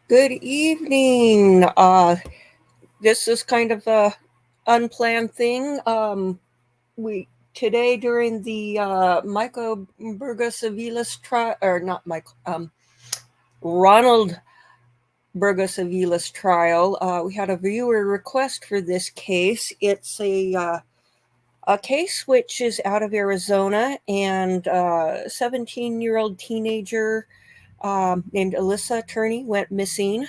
Good evening. This is kind of a unplanned thing. We today during the Michael Burgos trial, or not Michael, Ronald Burgos trial. We had a viewer request for this case. It's a case which is out of Arizona, and 17-year-old teenager named Alyssa Turney went missing,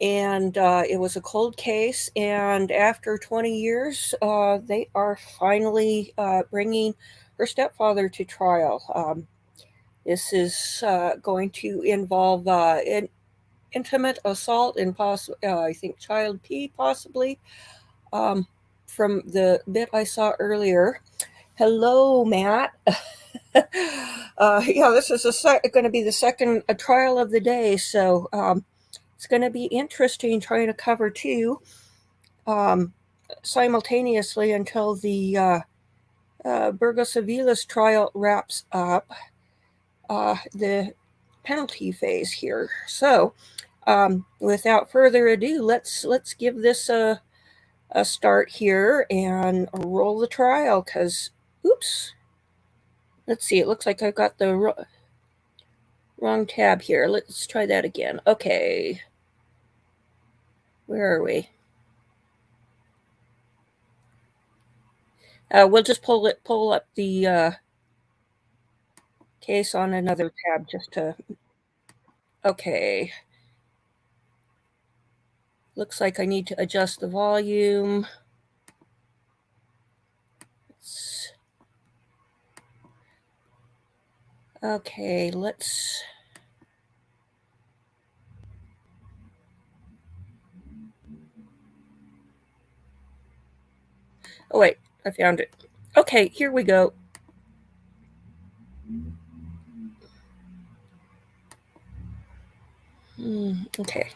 and it was a cold case. And after 20 years, they are finally bringing her stepfather to trial. This is going to involve an intimate assault and I think child P possibly, um, from the bit I saw earlier. Hello, Matt. Yeah, this is going to be the second trial of the day, so it's going to be interesting trying to cover two um, simultaneously until the Burgos trial wraps up the penalty phase here. So, without further ado, let's give this a start here and roll the trial. Cause, oops, let's see. It looks like I got the wrong tab here. Let's try that again. Okay, where are we? We'll just pull up the case on another tab just to. Okay. Looks like I need to adjust the volume. Okay, let's. Oh, wait, I found it. Okay, here we go. Okay.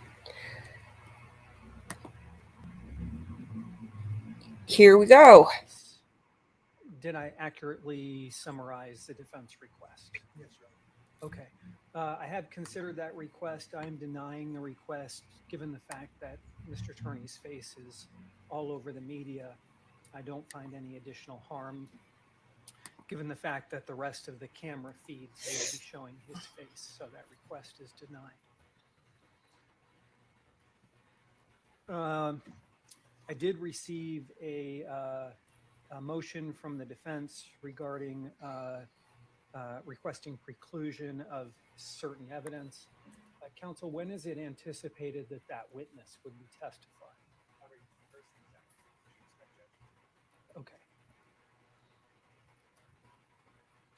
Here we go. Did I accurately summarize the defense request? Yes, sir. Okay. I have considered that request. I am denying the request given the fact that Mr. Turney's face is all over the media. I don't find any additional harm given the fact that the rest of the camera feeds will be showing his face. So that request is denied. I did receive a motion from the defense regarding requesting preclusion of certain evidence. Counsel, when is it anticipated that that witness would be testifying? Okay.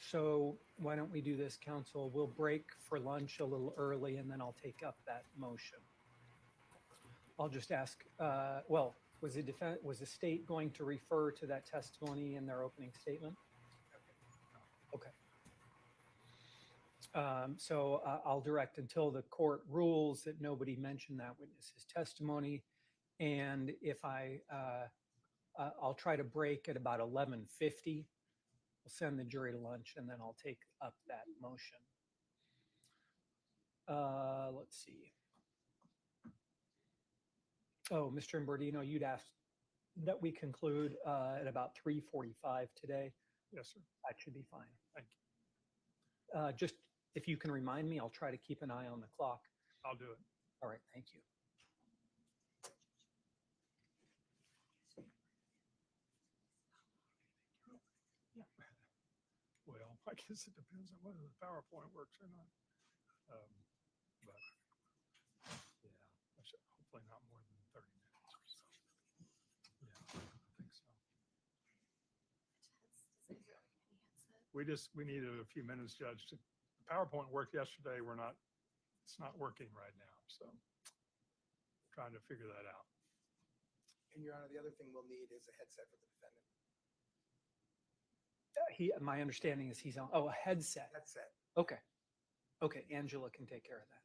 So why don't we do this, counsel? We'll break for lunch a little early, and then I'll take up that motion. I'll just ask, well, was the state going to refer to that testimony in their opening statement? Okay. So I'll direct until the court rules that nobody mentioned that witness's testimony. And if I'll try to break at about 11:50. We'll send the jury to lunch, and then I'll take up that motion. Let's see. Oh, Mr. Imbordino, you'd asked that we conclude at about 3:45 today. Yes, sir. That should be fine. Thank you. Just if you can remind me, I'll try to keep an eye on the clock. I'll do it. All right, thank you. Well, I guess it depends on whether the PowerPoint works or not. But yeah, hopefully not more than 30 minutes. Yeah, I think so. We needed a few minutes, Judge. The PowerPoint worked yesterday. It's not working right now. So trying to figure that out. And Your Honor, the other thing we'll need is a headset for the defendant. My understanding is he's on. Oh, a headset. Headset. Okay. Okay. Angela can take care of that.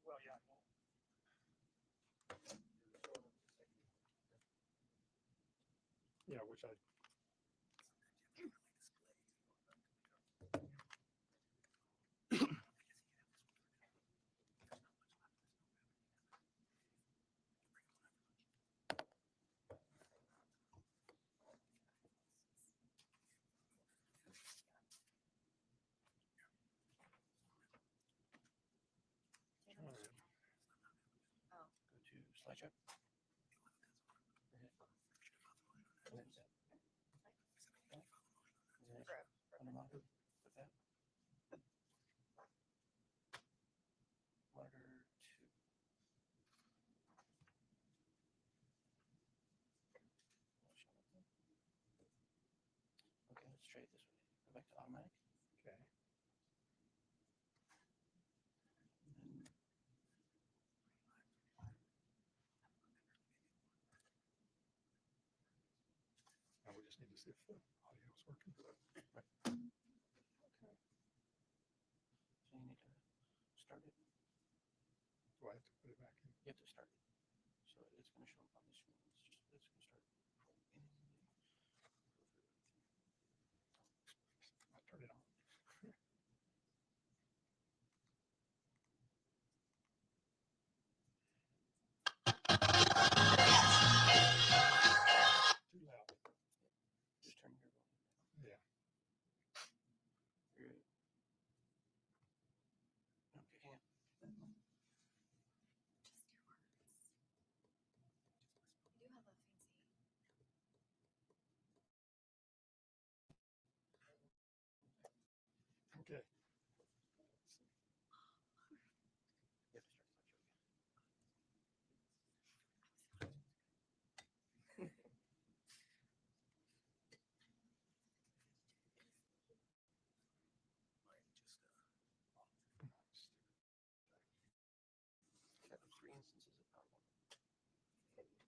Well, yeah. Yeah, which I. Go to slideshow. And then zip. On the monitor, put that. Monitor 2. Okay, let's try it this way. Go back to automatic. Okay. And then Now we just need to see if the audio is working. right. Okay. So you need to start it. Do I have to put it back in? You have to start it. So it's going to show up on the screen. It's going to start from I'll turn it on. Too loud. just turn your volume down. Yeah. You're good. No, you can't. Just your words. You do have a fancy. Okay. You have to start slideshow again. Got 3 instances of PowerPoint. There we go.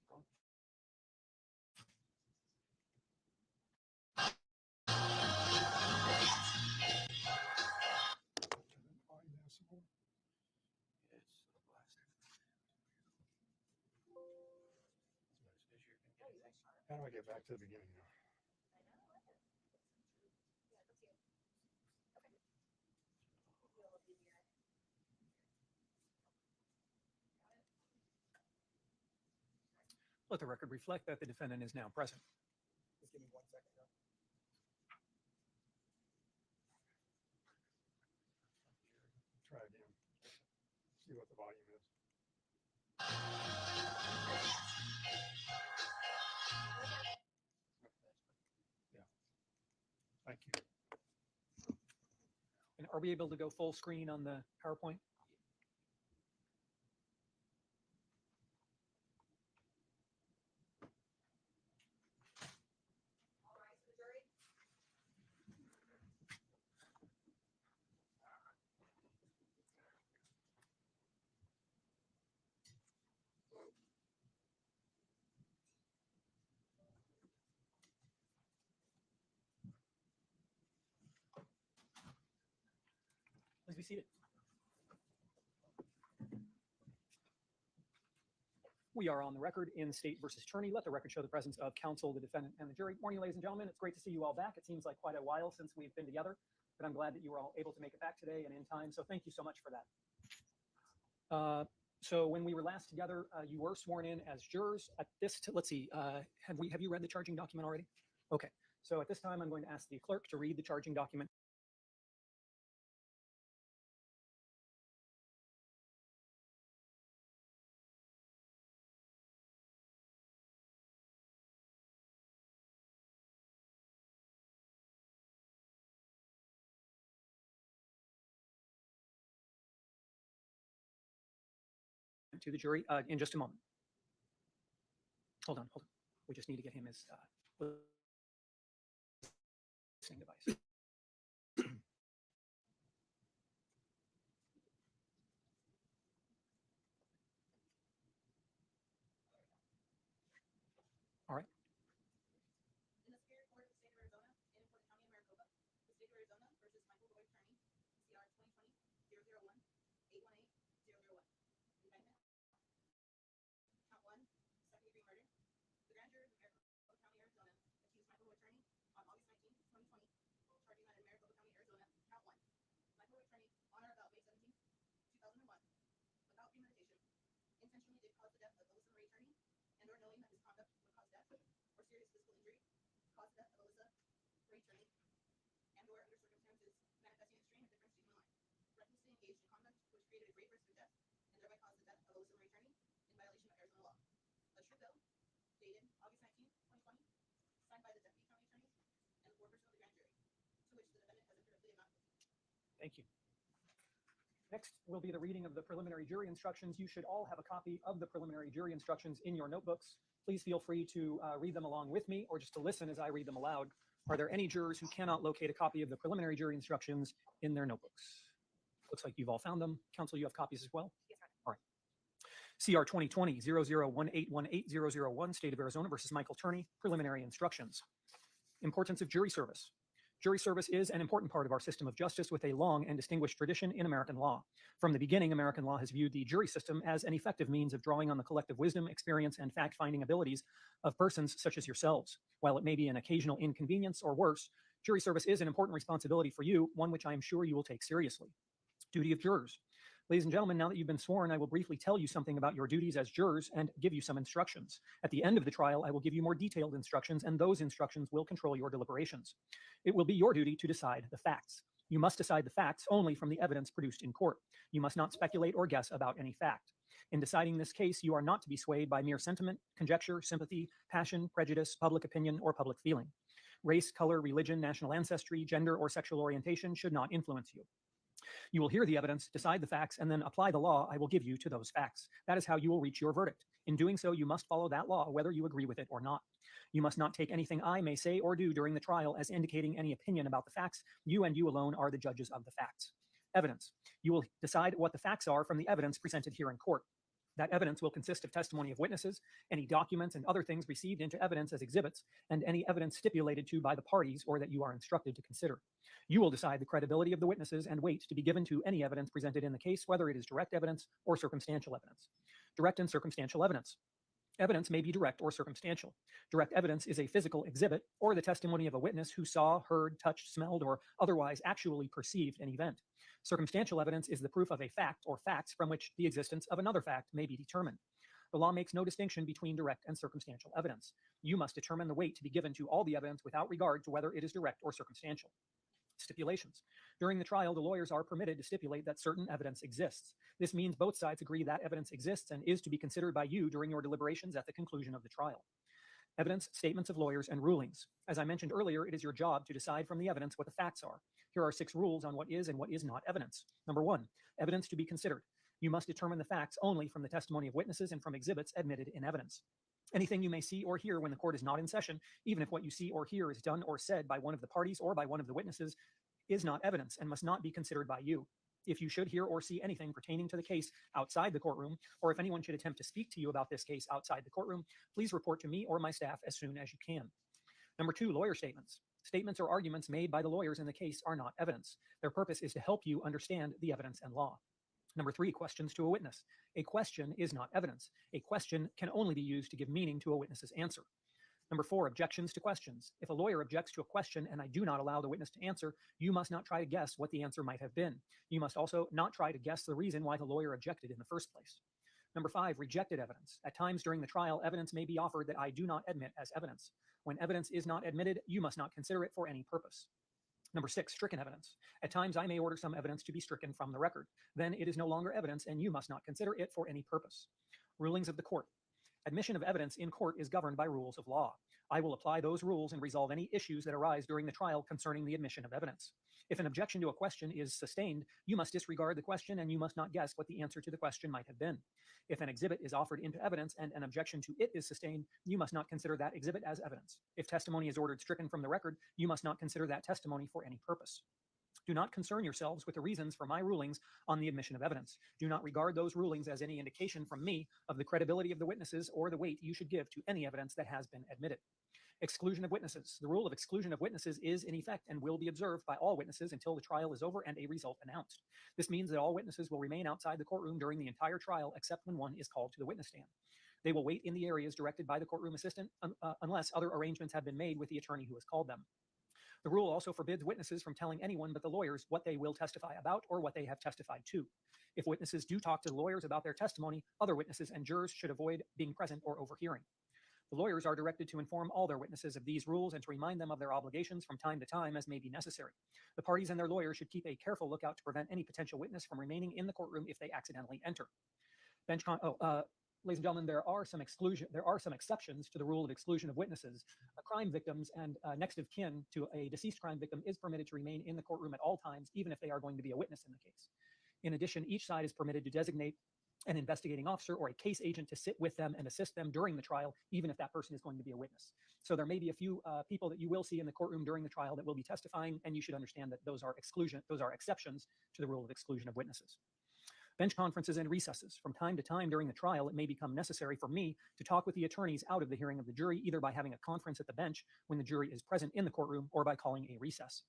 One more. No, keep going. Keep going. Turn the volume down some more. It's a blast. As you're going to get anything. How do I get back to the beginning now? Let the record reflect that the defendant is now present. Just give me 1 second, John. Try again. See what the volume is. Thank you. And are we able to go full screen on the PowerPoint? Please be seated. We are on the record in State versus Turney. Let the record show the presence of counsel, the defendant, and the jury. Morning, ladies and gentlemen. It's great to see you all back. It seems like quite a while since we've been together, but I'm glad that you were all able to make it back today and in time. So thank you so much for that. So when we were last together, you were sworn in as jurors. At this, let's see, have you read the charging document already? Okay. So at this time, I'm going to ask the clerk to read the charging document. to the jury in just a moment. Hold on. We just need to get him his listening device. All right. In the Superior Court of the State of Arizona, in Important County, Maricopa, the State of Arizona versus Michael Lloyd Turney, CR 2020-001, 818-001. Indictment. Count 1, second-degree murder. The grand jury of Maricopa County, Arizona, accused Michael Lloyd Turney on August 19, 2020, charging that in Maricopa County, Arizona, count 1. Michael Lloyd Turney, on or about May 17, 2001, without premeditation, intentionally did cause the death of Alyssa Marie Turney, and or knowing that his conduct would cause death or serious physical injury, cause the death of Alyssa Marie Turney, and or under circumstances manifesting extreme indifference to human life, recklessly engaged in conduct which created a grave risk of death, and thereby caused the death of Alyssa Marie Turney in violation of Arizona law. A true bill, dated August 19, 2020, signed by the Deputy County Attorneys and the foreperson of the grand jury, to which the defendant has entered a plea of not guilty. Thank you. Next will be the reading of the preliminary jury instructions. You should all have a copy of the preliminary jury instructions in your notebooks. Please feel free to read them along with me or just to listen as I read them aloud. Are there any jurors who cannot locate a copy of the preliminary jury instructions in their notebooks? Looks like you've all found them. Counsel, you have copies as well? Yes, sir. All right. CR 2020-001818-001, State of Arizona versus Michael Turney, preliminary instructions. Importance of jury service. Jury service is an important part of our system of justice with a long and distinguished tradition in American law. From the beginning, American law has viewed the jury system as an effective means of drawing on the collective wisdom, experience, and fact-finding abilities of persons such as yourselves. While it may be an occasional inconvenience or worse, jury service is an important responsibility for you, one which I am sure you will take seriously. Duty of jurors. Ladies and gentlemen, now that you've been sworn, I will briefly tell you something about your duties as jurors and give you some instructions. At the end of the trial, I will give you more detailed instructions, and those instructions will control your deliberations. It will be your duty to decide the facts. You must decide the facts only from the evidence produced in court. You must not speculate or guess about any fact. In deciding this case, you are not to be swayed by mere sentiment, conjecture, sympathy, passion, prejudice, public opinion, or public feeling. Race, color, religion, national ancestry, gender, or sexual orientation should not influence you. You will hear the evidence, decide the facts, and then apply the law I will give you to those facts. That is how you will reach your verdict. In doing so, you must follow that law, whether you agree with it or not. You must not take anything I may say or do during the trial as indicating any opinion about the facts. You and you alone are the judges of the facts. Evidence. You will decide what the facts are from the evidence presented here in court. That evidence will consist of testimony of witnesses, any documents and other things received into evidence as exhibits, and any evidence stipulated to by the parties or that you are instructed to consider. You will decide the credibility of the witnesses and weight to be given to any evidence presented in the case, whether it is direct evidence or circumstantial evidence. Direct and circumstantial evidence. Evidence may be direct or circumstantial. Direct evidence is a physical exhibit or the testimony of a witness who saw, heard, touched, smelled, or otherwise actually perceived an event. Circumstantial evidence is the proof of a fact or facts from which the existence of another fact may be determined. The law makes no distinction between direct and circumstantial evidence. You must determine the weight to be given to all the evidence without regard to whether it is direct or circumstantial. Stipulations. During the trial, the lawyers are permitted to stipulate that certain evidence exists. This means both sides agree that evidence exists and is to be considered by you during your deliberations at the conclusion of the trial. Evidence, statements of lawyers, and rulings. As I mentioned earlier, it is your job to decide from the evidence what the facts are. Here are 6 rules on what is and what is not evidence. Number 1, evidence to be considered. You must determine the facts only from the testimony of witnesses and from exhibits admitted in evidence. Anything you may see or hear when the court is not in session, even if what you see or hear is done or said by one of the parties or by one of the witnesses, is not evidence and must not be considered by you. If you should hear or see anything pertaining to the case outside the courtroom, or if anyone should attempt to speak to you about this case outside the courtroom, please report to me or my staff as soon as you can. Number 2, lawyer statements. Statements or arguments made by the lawyers in the case are not evidence. Their purpose is to help you understand the evidence and law. Number 3, questions to a witness. A question is not evidence. A question can only be used to give meaning to a witness's answer. Number 4, objections to questions. If a lawyer objects to a question and I do not allow the witness to answer, you must not try to guess what the answer might have been. You must also not try to guess the reason why the lawyer objected in the first place. Number 5, rejected evidence. At times during the trial, evidence may be offered that I do not admit as evidence. When evidence is not admitted, you must not consider it for any purpose. Number 6, stricken evidence. At times I may order some evidence to be stricken from the record. Then it is no longer evidence and you must not consider it for any purpose. Rulings of the court. Admission of evidence in court is governed by rules of law. I will apply those rules and resolve any issues that arise during the trial concerning the admission of evidence. If an objection to a question is sustained, you must disregard the question and you must not guess what the answer to the question might have been. If an exhibit is offered into evidence and an objection to it is sustained, you must not consider that exhibit as evidence. If testimony is ordered stricken from the record, you must not consider that testimony for any purpose. Do not concern yourselves with the reasons for my rulings on the admission of evidence. Do not regard those rulings as any indication from me of the credibility of the witnesses or the weight you should give to any evidence that has been admitted. Exclusion of witnesses. The rule of exclusion of witnesses is in effect and will be observed by all witnesses until the trial is over and a result announced. This means that all witnesses will remain outside the courtroom during the entire trial except when one is called to the witness stand. They will wait in the areas directed by the courtroom assistant unless other arrangements have been made with the attorney who has called them. The rule also forbids witnesses from telling anyone but the lawyers what they will testify about or what they have testified to. If witnesses do talk to the lawyers about their testimony, other witnesses and jurors should avoid being present or overhearing. The lawyers are directed to inform all their witnesses of these rules and to remind them of their obligations from time to time as may be necessary. The parties and their lawyers should keep a careful lookout to prevent any potential witness from remaining in the courtroom if they accidentally enter. Ladies and gentlemen, there are some exceptions to the rule of exclusion of witnesses. Crime victims and next of kin to a deceased crime victim is permitted to remain in the courtroom at all times, even if they are going to be a witness in the case. In addition, each side is permitted to designate an investigating officer or a case agent to sit with them and assist them during the trial, even if that person is going to be a witness. So there may be a few people that you will see in the courtroom during the trial that will be testifying, and you should understand that those are exceptions to the rule of exclusion of witnesses. Bench conferences and recesses. From time to time during the trial, it may become necessary for me to talk with the attorneys out of the hearing of the jury, either by having a conference at the bench when the jury is present in the courtroom or by calling a recess.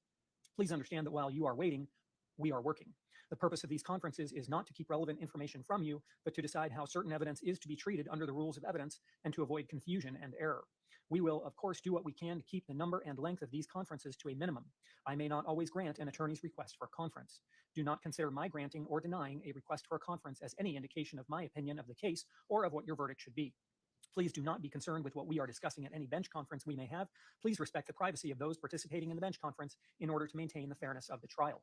Please understand that while you are waiting, we are working. The purpose of these conferences is not to keep relevant information from you, but to decide how certain evidence is to be treated under the rules of evidence and to avoid confusion and error. We will, of course, do what we can to keep the number and length of these conferences to a minimum. I may not always grant an attorney's request for a conference. Do not consider my granting or denying a request for a conference as any indication of my opinion of the case or of what your verdict should be. Please do not be concerned with what we are discussing at any bench conference we may have. Please respect the privacy of those participating in the bench conference in order to maintain the fairness of the trial.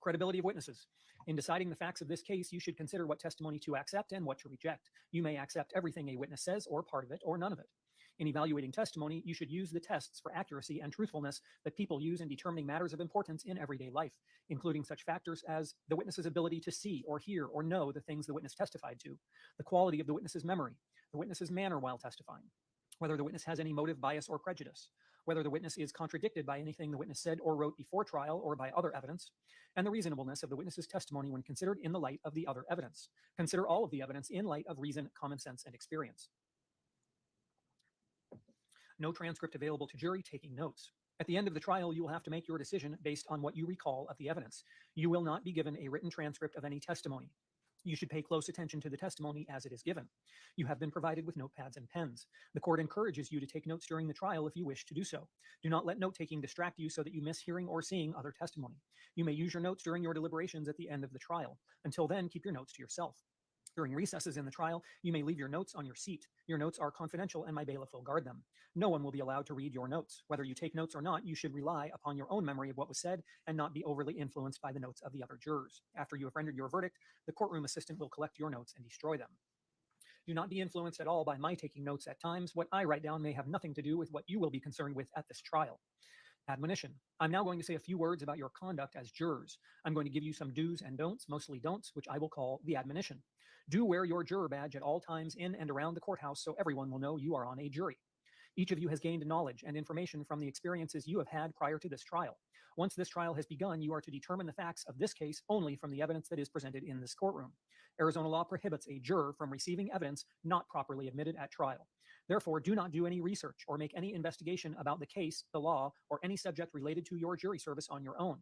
Credibility of witnesses. In deciding the facts of this case, you should consider what testimony to accept and what to reject. You may accept everything a witness says or part of it or none of it. In evaluating testimony, you should use the tests for accuracy and truthfulness that people use in determining matters of importance in everyday life, including such factors as the witness's ability to see or hear or know the things the witness testified to, the quality of the witness's memory, the witness's manner while testifying, whether the witness has any motive, bias, or prejudice, whether the witness is contradicted by anything the witness said or wrote before trial or by other evidence, and the reasonableness of the witness's testimony when considered in the light of the other evidence. Consider all of the evidence in light of reason, common sense, and experience. No transcript available to jury taking notes. At the end of the trial, you will have to make your decision based on what you recall of the evidence. You will not be given a written transcript of any testimony. You should pay close attention to the testimony as it is given. You have been provided with notepads and pens. The court encourages you to take notes during the trial if you wish to do so. Do not let note-taking distract you so that you miss hearing or seeing other testimony. You may use your notes during your deliberations at the end of the trial. Until then, keep your notes to yourself. During recesses in the trial, you may leave your notes on your seat. Your notes are confidential and my bailiff will guard them. No one will be allowed to read your notes. Whether you take notes or not, you should rely upon your own memory of what was said and not be overly influenced by the notes of the other jurors. After you have rendered your verdict, the courtroom assistant will collect your notes and destroy them. Do not be influenced at all by my taking notes at times. What I write down may have nothing to do with what you will be concerned with at this trial. Admonition. I'm now going to say a few words about your conduct as jurors. I'm going to give you some do's and don'ts, mostly don'ts, which I will call the admonition. Do wear your juror badge at all times in and around the courthouse so everyone will know you are on a jury. Each of you has gained knowledge and information from the experiences you have had prior to this trial. Once this trial has begun, you are to determine the facts of this case only from the evidence that is presented in this courtroom. Arizona law prohibits a juror from receiving evidence not properly admitted at trial. Therefore, do not do any research or make any investigation about the case, the law, or any subject related to your jury service on your own.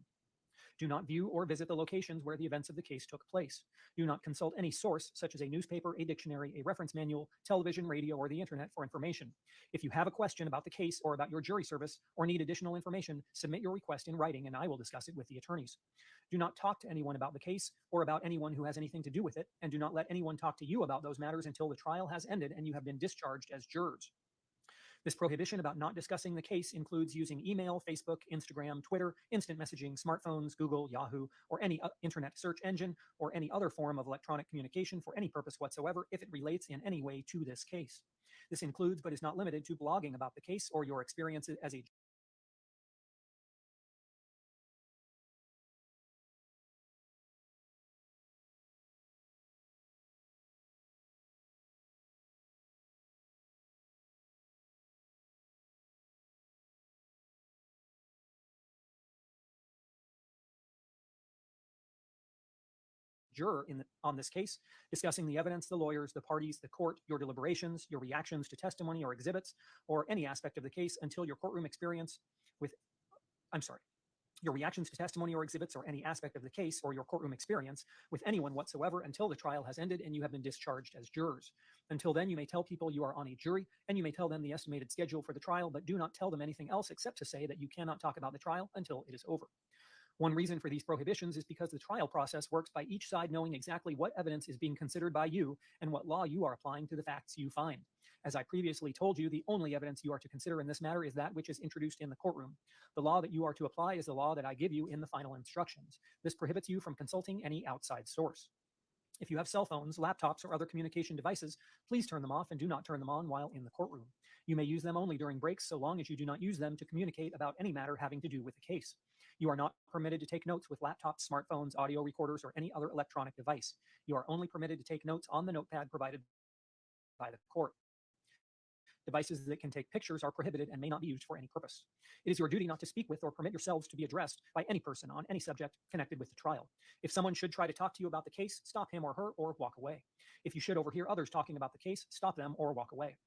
Do not view or visit the locations where the events of the case took place. Do not consult any source, such as a newspaper, a dictionary, a reference manual, television, radio, or the internet for information. If you have a question about the case or about your jury service or need additional information, submit your request in writing and I will discuss it with the attorneys. Do not talk to anyone about the case or about anyone who has anything to do with it, and do not let anyone talk to you about those matters until the trial has ended and you have been discharged as jurors. This prohibition about not discussing the case includes using email, Facebook, Instagram, Twitter, instant messaging, smartphones, Google, Yahoo, or any internet search engine, or any other form of electronic communication for any purpose whatsoever if it relates in any way to this case. This includes, but is not limited to, blogging about the case or your experiences as a juror on this case, discussing the evidence, the lawyers, the parties, the court, your deliberations, your reactions to testimony or exhibits, or any aspect of the case until your courtroom experience with, your reactions to testimony or exhibits or any aspect of the case or your courtroom experience with anyone whatsoever until the trial has ended and you have been discharged as jurors. Until then, you may tell people you are on a jury and you may tell them the estimated schedule for the trial, but do not tell them anything else except to say that you cannot talk about the trial until it is over. One reason for these prohibitions is because the trial process works by each side knowing exactly what evidence is being considered by you and what law you are applying to the facts you find. As I previously told you, the only evidence you are to consider in this matter is that which is introduced in the courtroom. The law that you are to apply is the law that I give you in the final instructions. This prohibits you from consulting any outside source. If you have cell phones, laptops, or other communication devices, please turn them off and do not turn them on while in the courtroom. You may use them only during breaks so long as you do not use them to communicate about any matter having to do with the case. You are not permitted to take notes with laptops, smartphones, audio recorders, or any other electronic device. You are only permitted to take notes on the notepad provided by the court. Devices that can take pictures are prohibited and may not be used for any purpose. It is your duty not to speak with or permit yourselves to be addressed by any person on any subject connected with the trial. If someone should try to talk to you about the case, stop him or her or walk away. If you should overhear others talking about the case, stop them or walk away.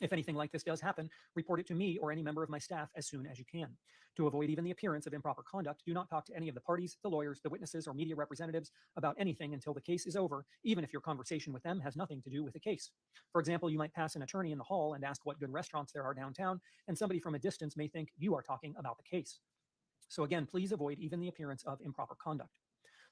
If anything like this does happen, report it to me or any member of my staff as soon as you can. To avoid even the appearance of improper conduct, do not talk to any of the parties, the lawyers, the witnesses, or media representatives about anything until the case is over, even if your conversation with them has nothing to do with the case. For example, you might pass an attorney in the hall and ask what good restaurants there are downtown, and somebody from a distance may think you are talking about the case. So again, please avoid even the appearance of improper conduct.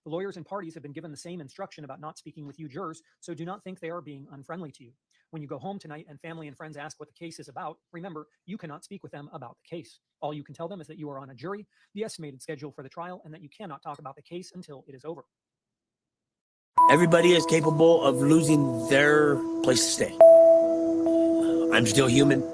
The lawyers and parties have been given the same instruction about not speaking with you jurors, so do not think they are being unfriendly to you. When you go home tonight and family and friends ask what the case is about, remember, you cannot speak with them about the case. All you can tell them is that you are on a jury, the estimated schedule for the trial, and that you cannot talk about the case until it is over. Everybody is capable of losing their place to stay. I'm still human.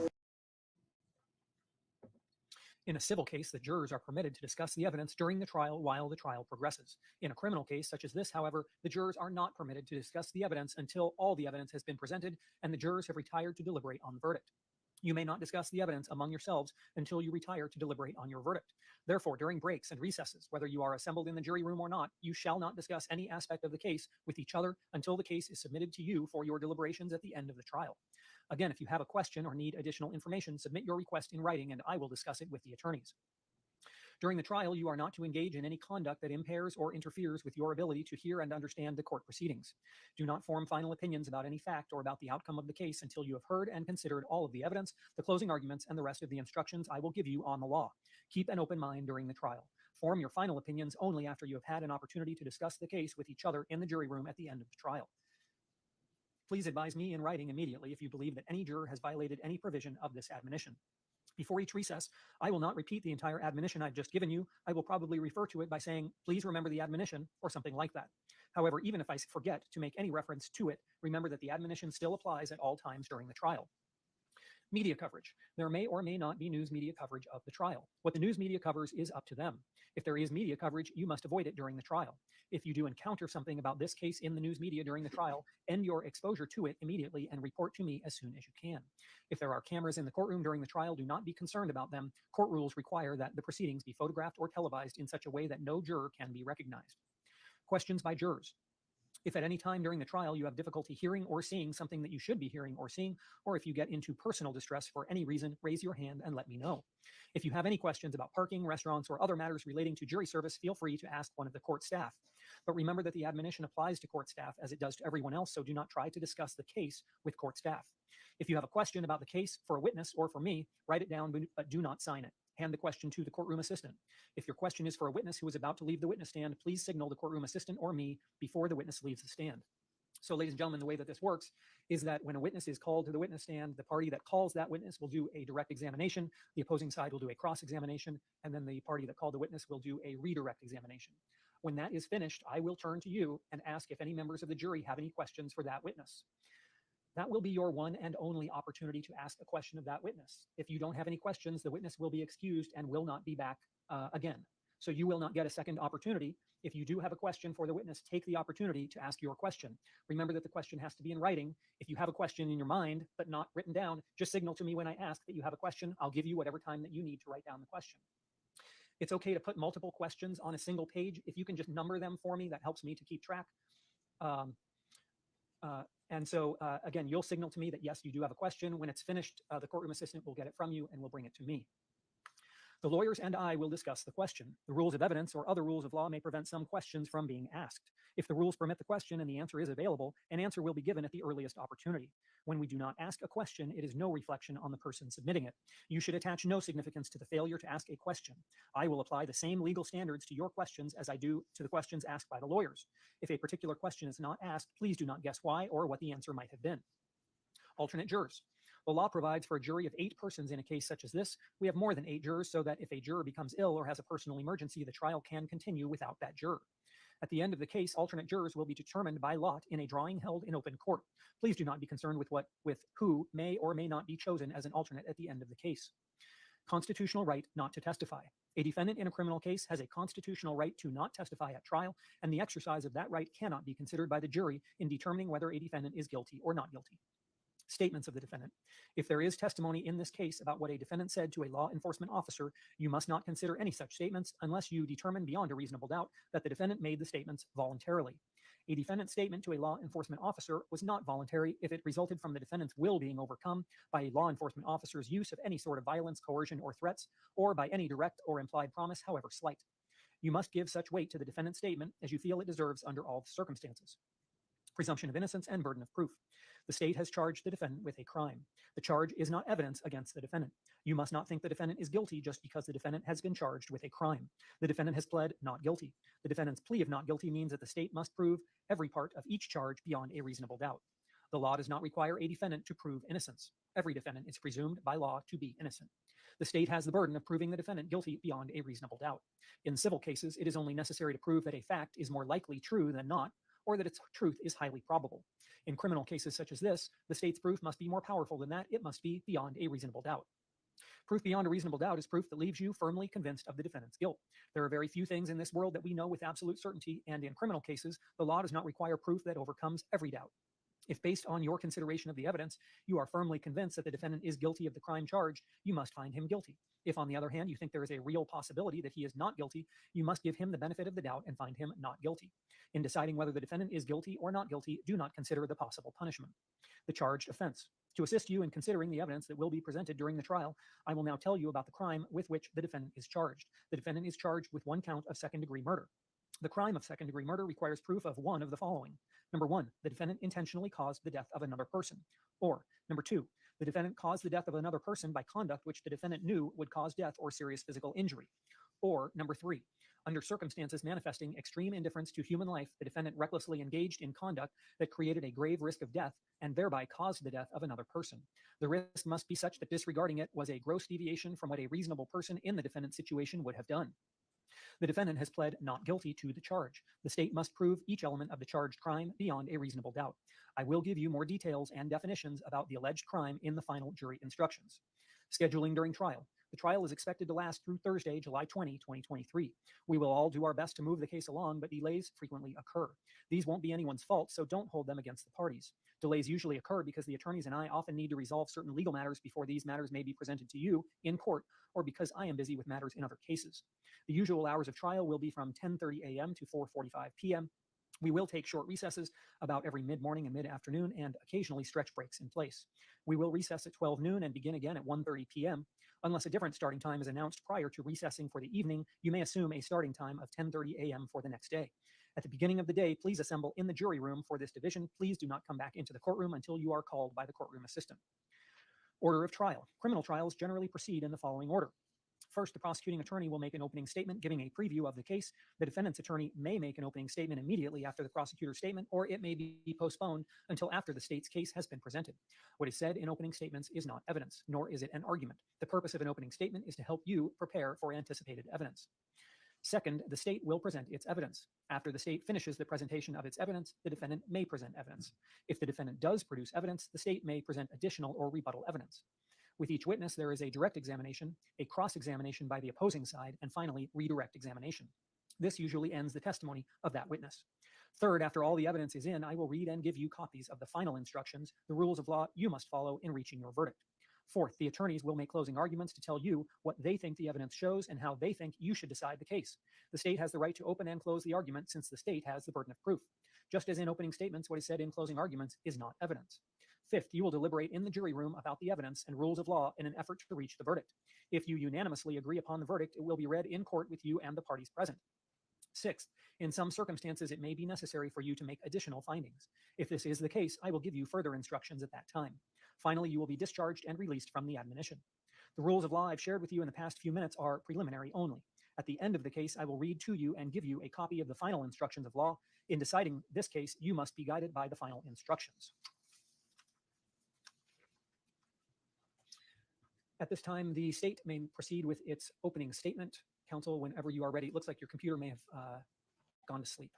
In a civil case, the jurors are permitted to discuss the evidence during the trial while the trial progresses. In a criminal case such as this, however, the jurors are not permitted to discuss the evidence until all the evidence has been presented and the jurors have retired to deliberate on the verdict. You may not discuss the evidence among yourselves until you retire to deliberate on your verdict. Therefore, during breaks and recesses, whether you are assembled in the jury room or not, you shall not discuss any aspect of the case with each other until the case is submitted to you for your deliberations at the end of the trial. Again, if you have a question or need additional information, submit your request in writing and I will discuss it with the attorneys. During the trial, you are not to engage in any conduct that impairs or interferes with your ability to hear and understand the court proceedings. Do not form final opinions about any fact or about the outcome of the case until you have heard and considered all of the evidence, the closing arguments, and the rest of the instructions I will give you on the law. Keep an open mind during the trial. Form your final opinions only after you have had an opportunity to discuss the case with each other in the jury room at the end of the trial. Please advise me in writing immediately if you believe that any juror has violated any provision of this admonition. Before each recess, I will not repeat the entire admonition I've just given you. I will probably refer to it by saying, please remember the admonition, or something like that. However, even if I forget to make any reference to it, remember that the admonition still applies at all times during the trial. Media coverage. There may or may not be news media coverage of the trial. What the news media covers is up to them. If there is media coverage, you must avoid it during the trial. If you do encounter something about this case in the news media during the trial, end your exposure to it immediately and report to me as soon as you can. If there are cameras in the courtroom during the trial, do not be concerned about them. Court rules require that the proceedings be photographed or televised in such a way that no juror can be recognized. Questions by jurors. If at any time during the trial you have difficulty hearing or seeing something that you should be hearing or seeing, or if you get into personal distress for any reason, raise your hand and let me know. If you have any questions about parking, restaurants, or other matters relating to jury service, feel free to ask one of the court staff. But remember that the admonition applies to court staff as it does to everyone else, so do not try to discuss the case with court staff. If you have a question about the case for a witness or for me, write it down, but do not sign it. Hand the question to the courtroom assistant. If your question is for a witness who is about to leave the witness stand, please signal the courtroom assistant or me before the witness leaves the stand. So ladies and gentlemen, the way that this works is that when a witness is called to the witness stand, the party that calls that witness will do a direct examination, the opposing side will do a cross-examination, and then the party that called the witness will do a redirect examination. When that is finished, I will turn to you and ask if any members of the jury have any questions for that witness. That will be your one and only opportunity to ask a question of that witness. If you don't have any questions, the witness will be excused and will not be back again. So you will not get a second opportunity. If you do have a question for the witness, take the opportunity to ask your question. Remember that the question has to be in writing. If you have a question in your mind, but not written down, just signal to me when I ask that you have a question. I'll give you whatever time that you need to write down the question. It's okay to put multiple questions on a single page. If you can just number them for me, that helps me to keep track. Again, you'll signal to me that, yes, you do have a question. When it's finished, the courtroom assistant will get it from you and will bring it to me. The lawyers and I will discuss the question. The rules of evidence or other rules of law may prevent some questions from being asked. If the rules permit the question and the answer is available, an answer will be given at the earliest opportunity. When we do not ask a question, it is no reflection on the person submitting it. You should attach no significance to the failure to ask a question. I will apply the same legal standards to your questions as I do to the questions asked by the lawyers. If a particular question is not asked, please do not guess why or what the answer might have been. Alternate jurors. The law provides for a jury of 8 persons in a case such as this. We have more than 8 jurors so that if a juror becomes ill or has a personal emergency, the trial can continue without that juror. At the end of the case, alternate jurors will be determined by lot in a drawing held in open court. Please do not be concerned with who may or may not be chosen as an alternate at the end of the case. Constitutional right not to testify. A defendant in a criminal case has a constitutional right to not testify at trial, and the exercise of that right cannot be considered by the jury in determining whether a defendant is guilty or not guilty. Statements of the defendant. If there is testimony in this case about what a defendant said to a law enforcement officer, you must not consider any such statements unless you determine beyond a reasonable doubt that the defendant made the statements voluntarily. A defendant's statement to a law enforcement officer was not voluntary if it resulted from the defendant's will being overcome by a law enforcement officer's use of any sort of violence, coercion, or threats, or by any direct or implied promise, however slight. You must give such weight to the defendant's statement as you feel it deserves under all circumstances. Presumption of innocence and burden of proof. The state has charged the defendant with a crime. The charge is not evidence against the defendant. You must not think the defendant is guilty just because the defendant has been charged with a crime. The defendant has pled not guilty. The defendant's plea of not guilty means that the state must prove every part of each charge beyond a reasonable doubt. The law does not require a defendant to prove innocence. Every defendant is presumed by law to be innocent. The state has the burden of proving the defendant guilty beyond a reasonable doubt. In civil cases, it is only necessary to prove that a fact is more likely true than not, or that its truth is highly probable. In criminal cases such as this, the state's proof must be more powerful than that. It must be beyond a reasonable doubt. Proof beyond a reasonable doubt is proof that leaves you firmly convinced of the defendant's guilt. There are very few things in this world that we know with absolute certainty, and in criminal cases, the law does not require proof that overcomes every doubt. If based on your consideration of the evidence, you are firmly convinced that the defendant is guilty of the crime charged, you must find him guilty. If, on the other hand, you think there is a real possibility that he is not guilty, you must give him the benefit of the doubt and find him not guilty. In deciding whether the defendant is guilty or not guilty, do not consider the possible punishment. The charged offense. To assist you in considering the evidence that will be presented during the trial, I will now tell you about the crime with which the defendant is charged. The defendant is charged with 1 count of second-degree murder. The crime of second-degree murder requires proof of one of the following. Number 1, the defendant intentionally caused the death of another person. Or, number 2, the defendant caused the death of another person by conduct which the defendant knew would cause death or serious physical injury. Or, number 3, under circumstances manifesting extreme indifference to human life, the defendant recklessly engaged in conduct that created a grave risk of death and thereby caused the death of another person. The risk must be such that disregarding it was a gross deviation from what a reasonable person in the defendant's situation would have done. The defendant has pled not guilty to the charge. The state must prove each element of the charged crime beyond a reasonable doubt. I will give you more details and definitions about the alleged crime in the final jury instructions. Scheduling during trial. The trial is expected to last through Thursday, July 20, 2023. We will all do our best to move the case along, but delays frequently occur. These won't be anyone's fault, so don't hold them against the parties. Delays usually occur because the attorneys and I often need to resolve certain legal matters before these matters may be presented to you in court, or because I am busy with matters in other cases. The usual hours of trial will be from 10:30 a.m. to 4:45 p.m. We will take short recesses about every mid-morning and mid-afternoon and occasionally stretch breaks in place. We will recess at 12 noon and begin again at 1:30 p.m. Unless a different starting time is announced prior to recessing for the evening, you may assume a starting time of 10:30 a.m. for the next day. At the beginning of the day, please assemble in the jury room for this division. Please do not come back into the courtroom until you are called by the courtroom assistant. Order of trial. Criminal trials generally proceed in the following order. First, the prosecuting attorney will make an opening statement giving a preview of the case. The defendant's attorney may make an opening statement immediately after the prosecutor's statement, or it may be postponed until after the state's case has been presented. What is said in opening statements is not evidence, nor is it an argument. The purpose of an opening statement is to help you prepare for anticipated evidence. Second, the state will present its evidence. After the state finishes the presentation of its evidence, the defendant may present evidence. If the defendant does produce evidence, the state may present additional or rebuttal evidence. With each witness, there is a direct examination, a cross-examination by the opposing side, and finally, redirect examination. This usually ends the testimony of that witness. Third, after all the evidence is in, I will read and give you copies of the final instructions, the rules of law you must follow in reaching your verdict. Fourth, the attorneys will make closing arguments to tell you what they think the evidence shows and how they think you should decide the case. The state has the right to open and close the argument since the state has the burden of proof. Just as in opening statements, what is said in closing arguments is not evidence. Fifth, you will deliberate in the jury room about the evidence and rules of law in an effort to reach the verdict. If you unanimously agree upon the verdict, it will be read in court with you and the parties present. Sixth, in some circumstances, it may be necessary for you to make additional findings. If this is the case, I will give you further instructions at that time. Finally, you will be discharged and released from the admonition. The rules of law I've shared with you in the past few minutes are preliminary only. At the end of the case, I will read to you and give you a copy of the final instructions of law. In deciding this case, you must be guided by the final instructions. At this time, the state may proceed with its opening statement. Counsel, whenever you are ready. It looks like your computer may have gone to sleep.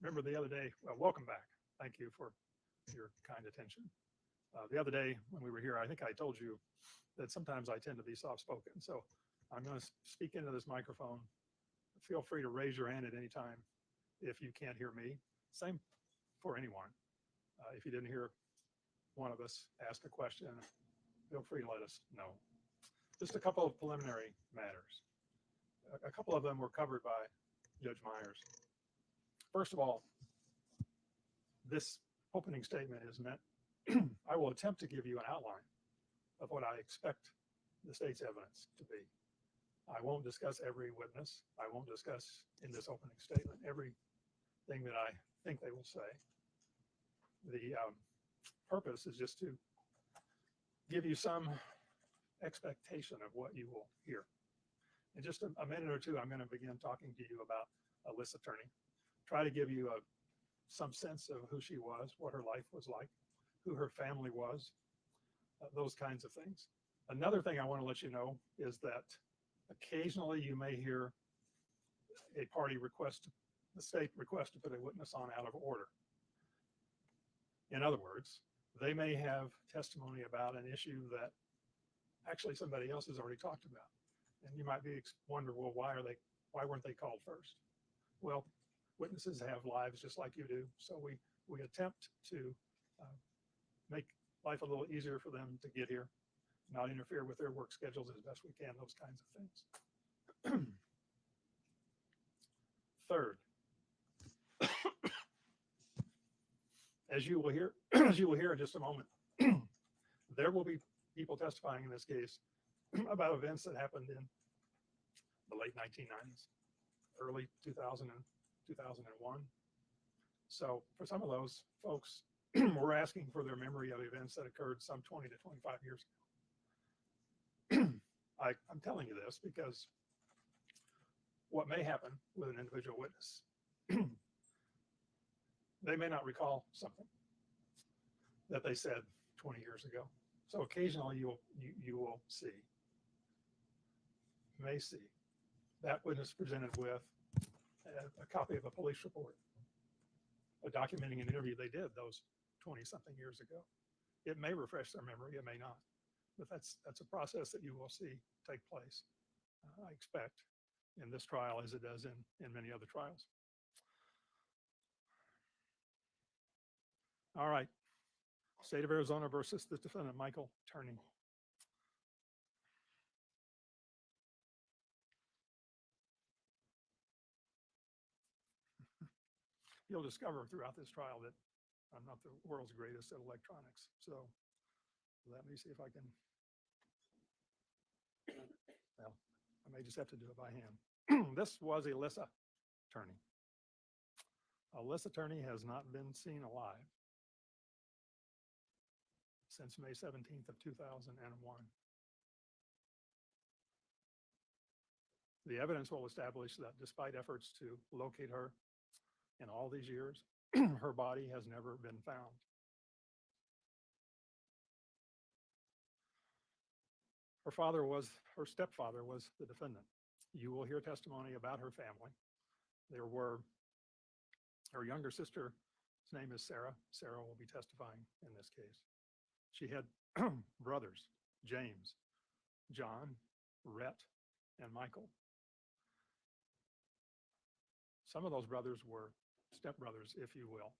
Remember the other day, welcome back. Thank you for your kind attention. The other day when we were here, I think I told you that sometimes I tend to be soft-spoken. So I'm going to speak into this microphone. Feel free to raise your hand at any time if you can't hear me. Same for anyone. If you didn't hear one of us ask a question, feel free to let us know. Just a couple of preliminary matters. A couple of them were covered by Judge Myers. First of all, this opening statement is meant, I will attempt to give you an outline of what I expect the state's evidence to be. I won't discuss every witness. I won't discuss in this opening statement everything that I think they will say. The purpose is just to give you some expectation of what you will hear. In just a minute or two, I'm going to begin talking to you about Aylssa Turney. Try to give you some sense of who she was, what her life was like, who her family was, those kinds of things. Another thing I want to let you know is that occasionally you may hear a party request, the state request to put a witness on out of order. In other words, they may have testimony about an issue that actually somebody else has already talked about. And you might be wonder, well, why weren't they called first? Well, witnesses have lives just like you do. So we attempt to make life a little easier for them to get here, not interfere with their work schedules as best we can, those kinds of things. Third, as you will hear in just a moment, there will be people testifying in this case about events that happened in the late 1990s, early 2000 and 2001. So for some of those folks, we're asking for their memory of events that occurred some 20 to 25 years ago. I'm telling you this because what may happen with an individual witness, they may not recall something that they said 20 years ago. So occasionally you will may see that witness presented with a copy of a police report, documenting an interview they did those 20-something years ago. It may refresh their memory, it may not, but that's a process that you will see take place, I expect, in this trial as it does in many other trials. All right, State of Arizona versus the defendant, Michael Turney. You'll discover throughout this trial that I'm not the world's greatest at electronics. So Let me see if I can. Well, I may just have to do it by hand. This was Alyssa Turney. Alyssa Turney has not been seen alive since May 17th of 2001. The evidence will establish that despite efforts to locate her in all these years, her body has never been found. Her stepfather was the defendant. You will hear testimony about her family. There were her younger sister, his name is Sarah. Sarah will be testifying in this case. She had brothers, James, John, Rhett, and Michael. Some of those brothers were stepbrothers, if you will.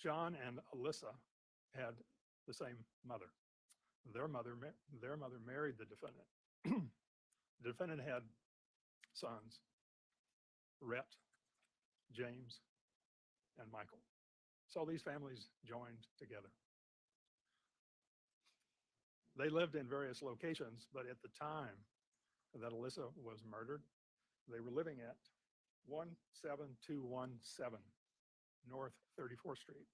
John and Alyssa had the same mother. Their mother married the defendant. The defendant had sons, Rhett, James, and Michael. So these families joined together. They lived in various locations, but at the time that Alyssa was murdered, they were living at 17217 North 34th Street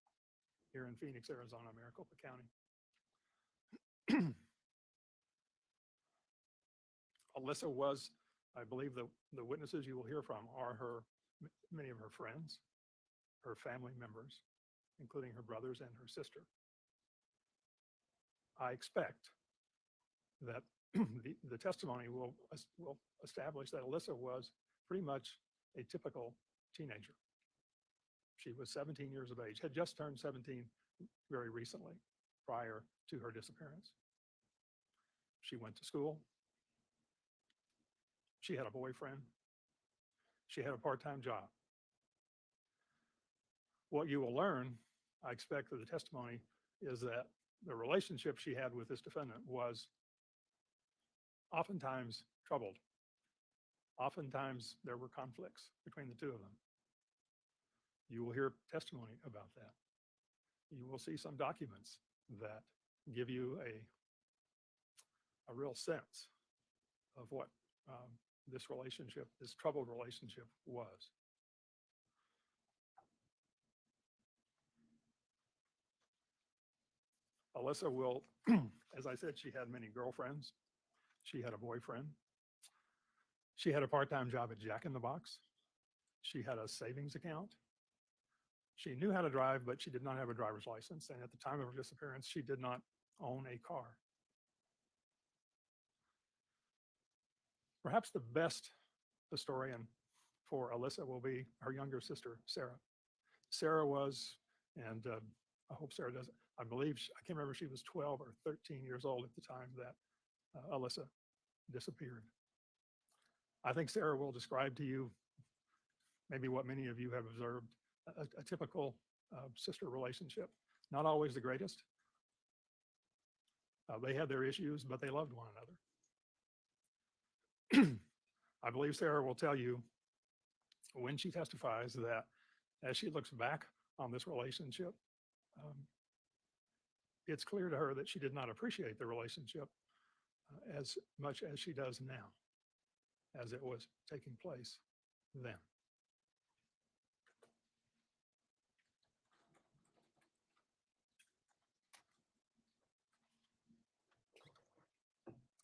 here in Phoenix, Arizona, Maricopa County. Alyssa was, I believe the witnesses you will hear from are many of her friends, her family members, including her brothers and her sister. I expect that the testimony will establish that Alyssa was pretty much a typical teenager. She was 17 years of age, had just turned 17 very recently, prior to her disappearance. She went to school. She had a boyfriend. She had a part-time job. What you will learn, I expect, through the testimony is that the relationship she had with this defendant was oftentimes troubled. Oftentimes there were conflicts between the two of them. You will hear testimony about that. You will see some documents that give you a real sense of what this relationship, this troubled relationship was. Alyssa will, as I said, she had many girlfriends. She had a boyfriend. She had a part-time job at Jack in the Box. She had a savings account. She knew how to drive, but she did not have a driver's license. And at the time of her disappearance, she did not own a car. Perhaps the best historian for Alyssa will be her younger sister, Sarah. Sarah was, and I hope Sarah does it, I believe, I can't remember if she was 12 or 13 years old at the time that Alyssa disappeared. I think Sarah will describe to you maybe what many of you have observed, a typical sister relationship. Not always the greatest. They had their issues, but they loved one another. I believe Sarah will tell you when she testifies that as she looks back on this relationship, it's clear to her that she did not appreciate the relationship as much as she does now, as it was taking place then.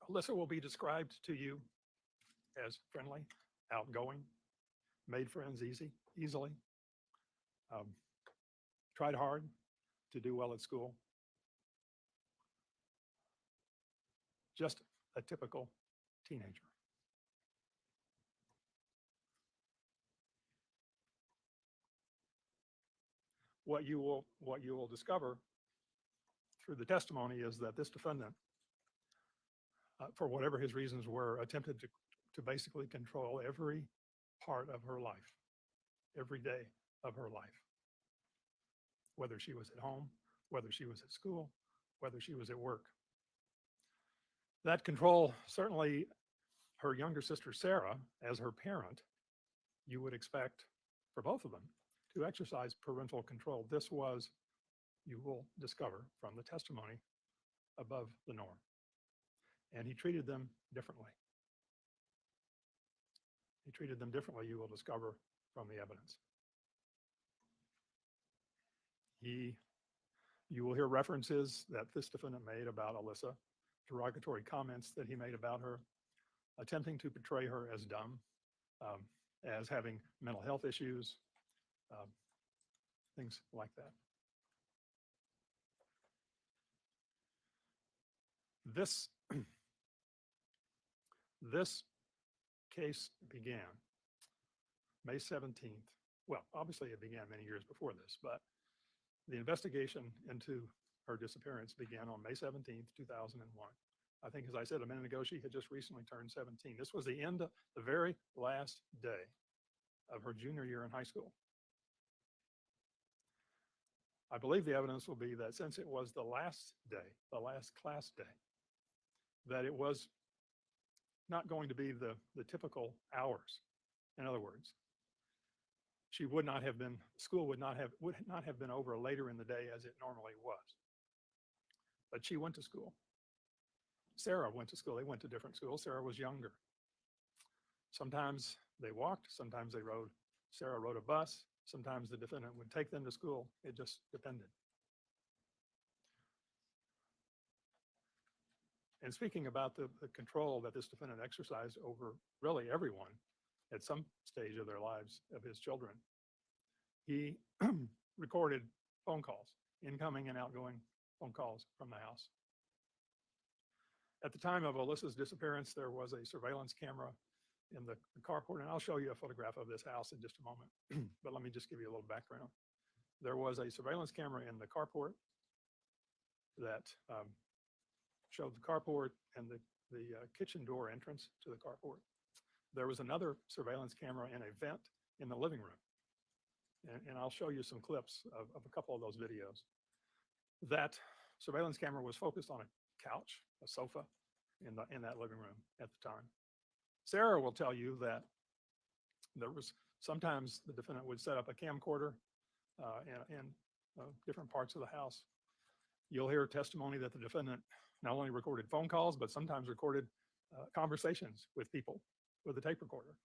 Alyssa will be described to you as friendly, outgoing, made friends easily, tried hard to do well at school. Just a typical teenager. What you will discover through the testimony is that this defendant, for whatever his reasons were, attempted to basically control every part of her life, every day of her life. Whether she was at home, whether she was at school, whether she was at work. That control, certainly her younger sister, Sarah, as her parent, you would expect for both of them to exercise parental control. This was, you will discover from the testimony, above the norm. And he treated them differently. He treated them differently, you will discover from the evidence. You will hear references that this defendant made about Alyssa, derogatory comments that he made about her, attempting to portray her as dumb, as having mental health issues, things like that. This case began May 17th. Well, obviously it began many years before this, but the investigation into her disappearance began on May 17th, 2001. I think, as I said a minute ago, she had just recently turned 17. This was the end of the very last day of her junior year in high school. I believe the evidence will be that since it was the last day, the last class day, that it was not going to be the typical hours. In other words, she would not have been, school would not have been over later in the day as it normally was. But she went to school. Sarah went to school. They went to different schools. Sarah was younger. Sometimes they walked, sometimes they rode. Sarah rode a bus. Sometimes the defendant would take them to school. It just depended. And speaking about the control that this defendant exercised over really everyone at some stage of their lives, of his children, he recorded phone calls, incoming and outgoing phone calls from the house. At the time of Alyssa's disappearance, there was a surveillance camera in the carport, and I'll show you a photograph of this house in just a moment, but let me just give you a little background. There was a surveillance camera in the carport that showed the carport and the kitchen door entrance to the carport. There was another surveillance camera in a vent in the living room. And I'll show you some clips of a couple of those videos. That surveillance camera was focused on a couch, a sofa in that living room at the time. Sarah will tell you that there was sometimes the defendant would set up a camcorder in different parts of the house. You'll hear testimony that the defendant not only recorded phone calls, but sometimes recorded conversations with people with a tape recorder.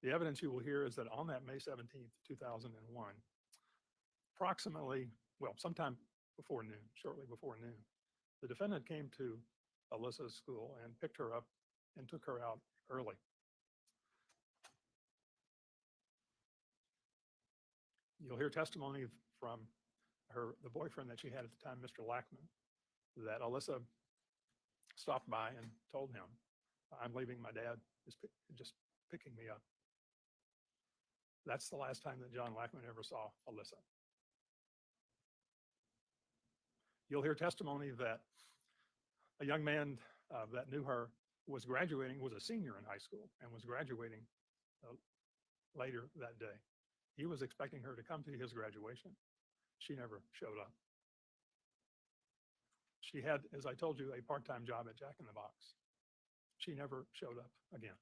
The evidence you will hear is that on that May 17th, 2001, approximately, well, sometime before noon, shortly before noon, the defendant came to Alyssa's school and picked her up and took her out early. You'll hear testimony from the boyfriend that she had at the time, Mr. Lackman, that Alyssa stopped by and told him, "I'm leaving, my dad is just picking me up." That's the last time that John Lackman ever saw Alyssa. You'll hear testimony that a young man that knew her was graduating, was a senior in high school and was graduating later that day. He was expecting her to come to his graduation. She never showed up. She had, as I told you, a part-time job at Jack in the Box. She never showed up again.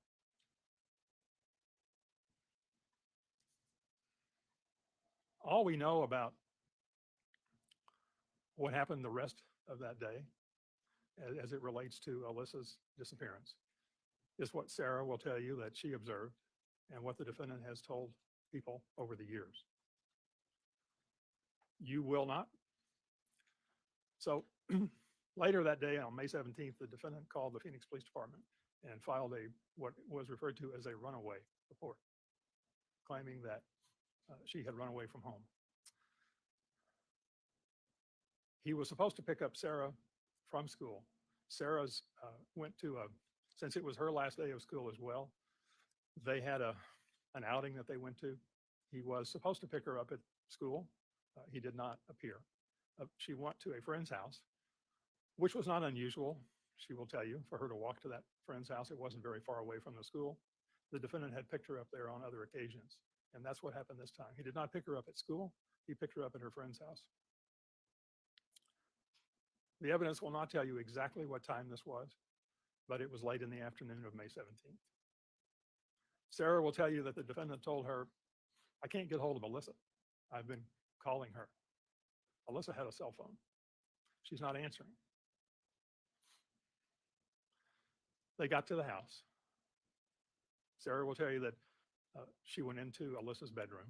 All we know about what happened the rest of that day as it relates to Alyssa's disappearance is what Sarah will tell you that she observed and what the defendant has told people over the years. You will not. So later that day on May 17th, the defendant called the Phoenix Police Department and filed what was referred to as a runaway report, claiming that she had run away from home. He was supposed to pick up Sarah from school. Sarah's went to since it was her last day of school as well, they had an outing that they went to. He was supposed to pick her up at school. He did not appear. She went to a friend's house, which was not unusual, she will tell you, for her to walk to that friend's house. It wasn't very far away from the school. The defendant had picked her up there on other occasions, and that's what happened this time. He did not pick her up at school. He picked her up at her friend's house. The evidence will not tell you exactly what time this was, but it was late in the afternoon of May 17th. Sarah will tell you that the defendant told her, I can't get hold of Alyssa. I've been calling her. Alyssa had a cell phone. She's not answering. They got to the house. Sarah will tell you that she went into Alyssa's bedroom.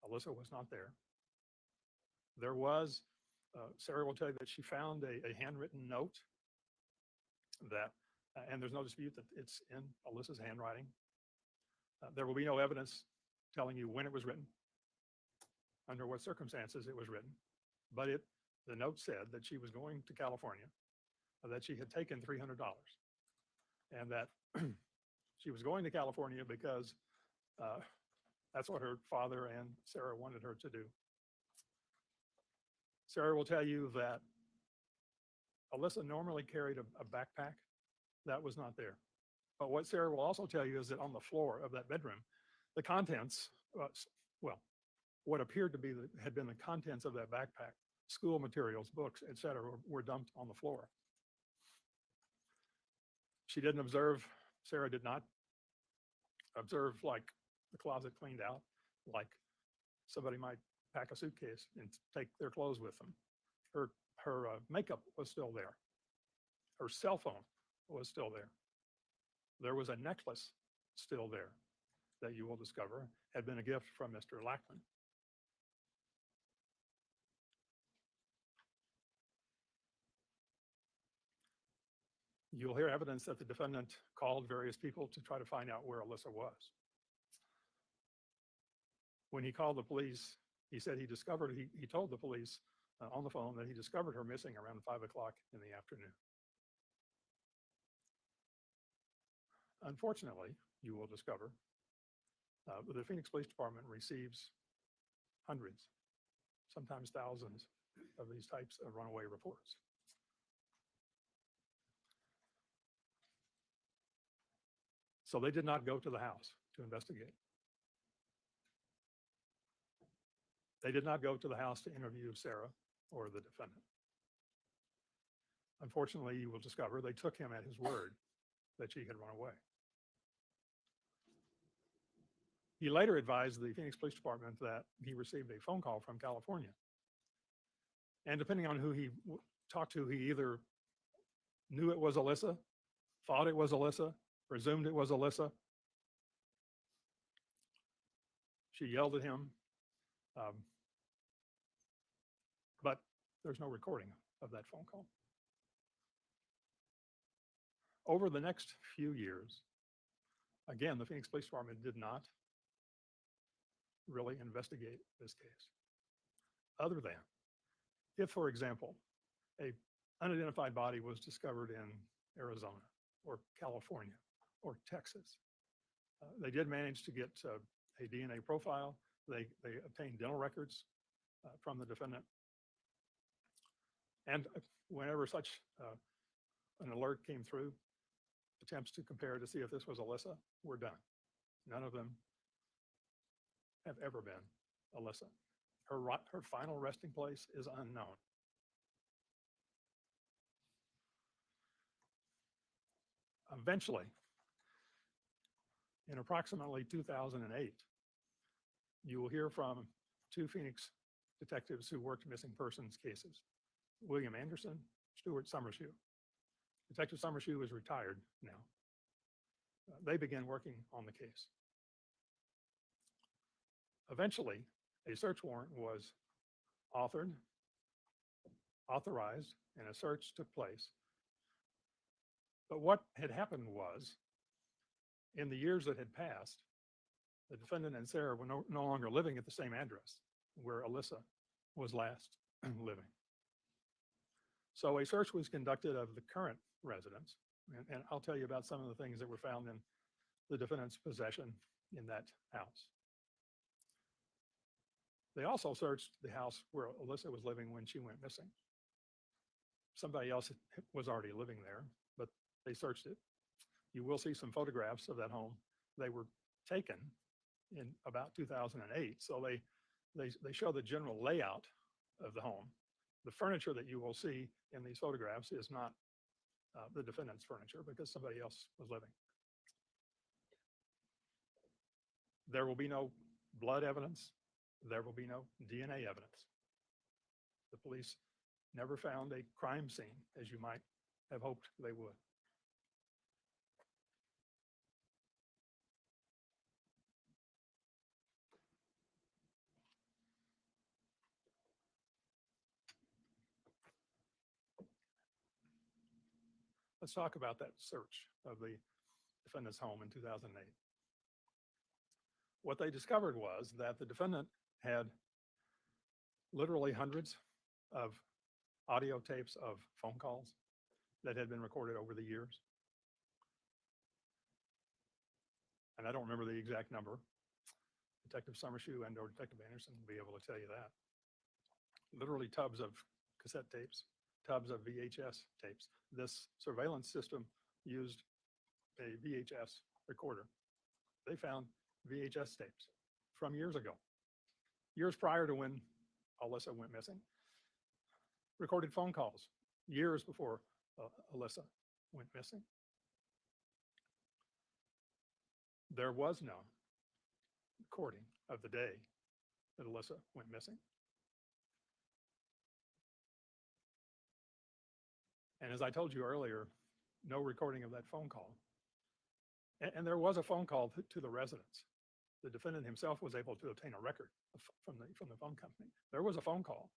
Alyssa was not there. There was, Sarah will tell you that she found a handwritten note that, and there's no dispute that it's in Alyssa's handwriting. There will be no evidence telling you when it was written, under what circumstances it was written, but the note said that she was going to California, that she had taken $300, and that she was going to California because that's what her father and Sarah wanted her to do. Sarah will tell you that Alyssa normally carried a backpack. That was not there. But what Sarah will also tell you is that on the floor of that bedroom, the contents, well, what appeared to be had been the contents of that backpack, school materials, books, etc., were dumped on the floor. She didn't observe, Sarah did not observe like the closet cleaned out, like somebody might pack a suitcase and take their clothes with them. Her makeup was still there. Her cell phone was still there. There was a necklace still there that you will discover had been a gift from Mr. Lackman. You'll hear evidence that the defendant called various people to try to find out where Alyssa was. When he called the police, he said he told the police on the phone that he discovered her missing around 5 o'clock in the afternoon. Unfortunately, you will discover the Phoenix Police Department receives hundreds, sometimes thousands of these types of runaway reports. So they did not go to the house to investigate. They did not go to the house to interview Sarah or the defendant. Unfortunately, you will discover they took him at his word that she had run away. He later advised the Phoenix Police Department that he received a phone call from California. And depending on who he talked to, he either knew it was Alyssa, thought it was Alyssa, presumed it was Alyssa. She yelled at him, but there's no recording of that phone call. Over the next few years, again, the Phoenix Police Department did not really investigate this case. Other than, if, for example, a unidentified body was discovered in Arizona or California or Texas, they did manage to get a DNA profile. They obtained dental records from the defendant. And whenever such an alert came through, attempts to compare to see if this was Alyssa were done. None of them have ever been Alyssa. Her final resting place is unknown. Eventually, in approximately 2008, you will hear from two Phoenix detectives who worked missing persons cases, William Anderson, Stuart Summershoe. Detective Summershoe is retired now. They began working on the case. Eventually, a search warrant was authorized, and a search took place. But what had happened was, in the years that had passed, the defendant and Sarah were no longer living at the same address where Alyssa was last living. So a search was conducted of the current residence, and I'll tell you about some of the things that were found in the defendant's possession in that house. They also searched the house where Alyssa was living when she went missing. Somebody else was already living there, but they searched it. You will see some photographs of that home. They were taken in about 2008, so they show the general layout of the home. The furniture that you will see in these photographs is not the defendant's furniture because somebody else was living. There will be no blood evidence. There will be no DNA evidence. The police never found a crime scene, as you might have hoped they would. Let's talk about that search of the defendant's home in 2008. What they discovered was that the defendant had literally hundreds of audio tapes of phone calls that had been recorded over the years. And I don't remember the exact number. Detective Summershoe and or Detective Anderson will be able to tell you that. Literally tubs of cassette tapes, tubs of VHS tapes. This surveillance system used a VHS recorder. They found VHS tapes from years ago, years prior to when Alyssa went missing. Recorded phone calls years before Alyssa went missing. There was no recording of the day that Alyssa went missing. And as I told you earlier, no recording of that phone call. And there was a phone call to the residence. The defendant himself was able to obtain a record from the phone company. There was a phone call,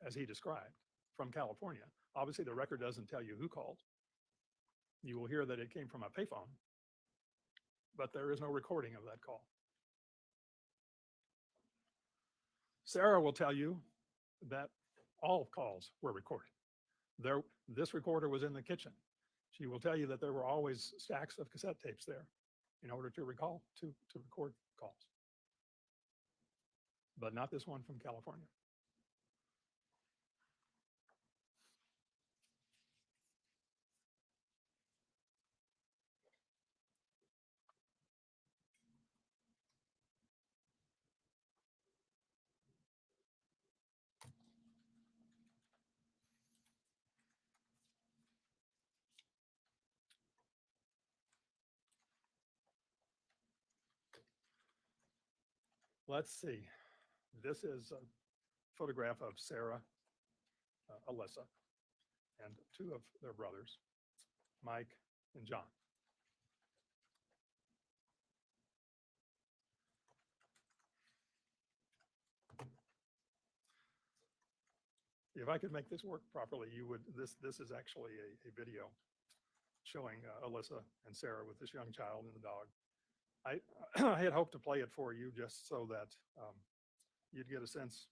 as he described, from California. Obviously, the record doesn't tell you who called. You will hear that it came from a payphone, but there is no recording of that call. Sarah will tell you that all calls were recorded. This recorder was in the kitchen. She will tell you that there were always stacks of cassette tapes there in order to record calls, but not this one from California. Let's see. This is a photograph of Sarah, Alyssa, and two of their brothers, Mike and John. If I could make this work properly, you would. This is actually a video showing Alyssa and Sarah with this young child and the dog. I had hoped to play it for you just so that you'd get a sense.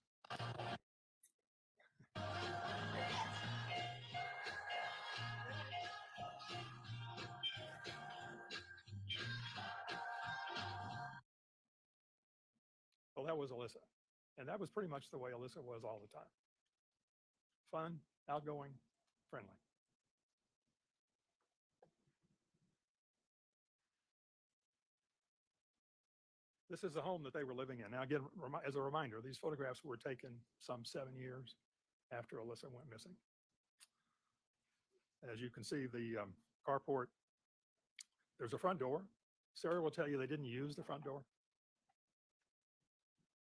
Well, that was Alyssa. And that was pretty much the way Alyssa was all the time. Fun, outgoing, friendly. This is the home that they were living in. Now, again, as a reminder, these photographs were taken some 7 years after Alyssa went missing. As you can see, the carport, there's a front door. Sarah will tell you they didn't use the front door.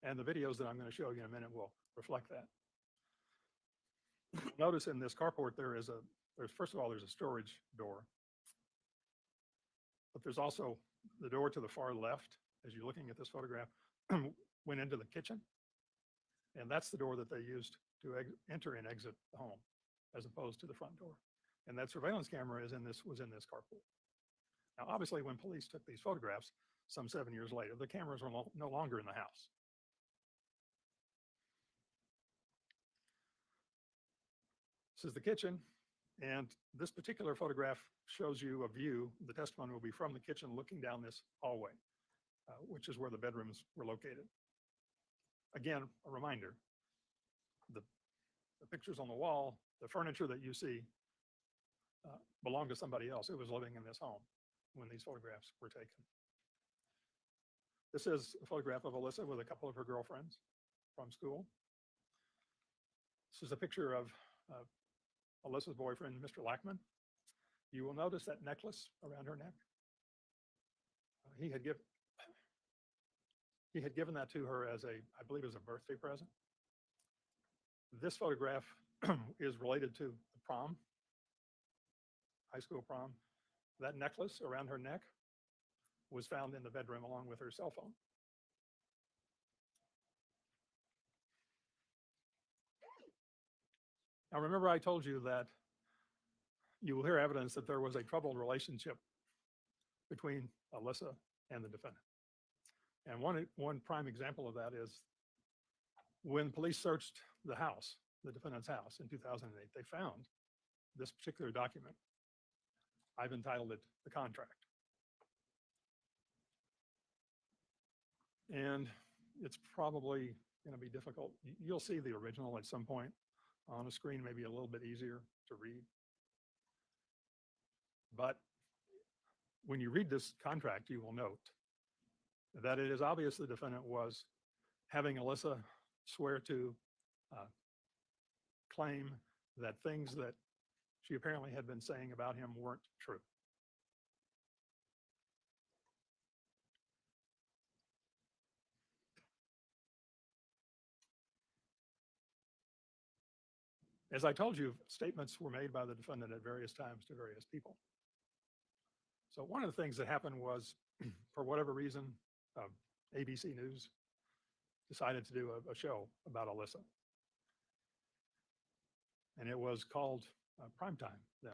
And the videos that I'm going to show you in a minute will reflect that. Notice in this carport, there's first of all, there's a storage door. But there's also the door to the far left, as you're looking at this photograph, went into the kitchen. And that's the door that they used to enter and exit the home, as opposed to the front door. And that surveillance camera was in this carport. Now, obviously, when police took these photographs some 7 years later, the cameras were no longer in the house. This is the kitchen, and this particular photograph shows you a view. The testimony will be from the kitchen looking down this hallway, which is where the bedrooms were located. Again, a reminder, the pictures on the wall, the furniture that you see belonged to somebody else who was living in this home when these photographs were taken. This is a photograph of Alyssa with a couple of her girlfriends from school. This is a picture of Alyssa's boyfriend, Mr. Lackman. You will notice that necklace around her neck. He had given, He had given that to her as I believe as a birthday present. This photograph is related to the prom, high school prom. That necklace around her neck was found in the bedroom along with her cell phone. Now, remember I told you that you will hear evidence that there was a troubled relationship between Alyssa and the defendant. And one prime example of that is when police searched the house, the defendant's house in 2008, they found this particular document. I've entitled it the contract. And it's probably going to be difficult. You'll see the original at some point on a screen, maybe a little bit easier to read. But when you read this contract, you will note that it is obvious the defendant was having Alyssa swear to claim that things that she apparently had been saying about him weren't true. As I told you, statements were made by the defendant at various times to various people. So one of the things that happened was, for whatever reason, ABC News decided to do a show about Alyssa. And it was called Primetime then.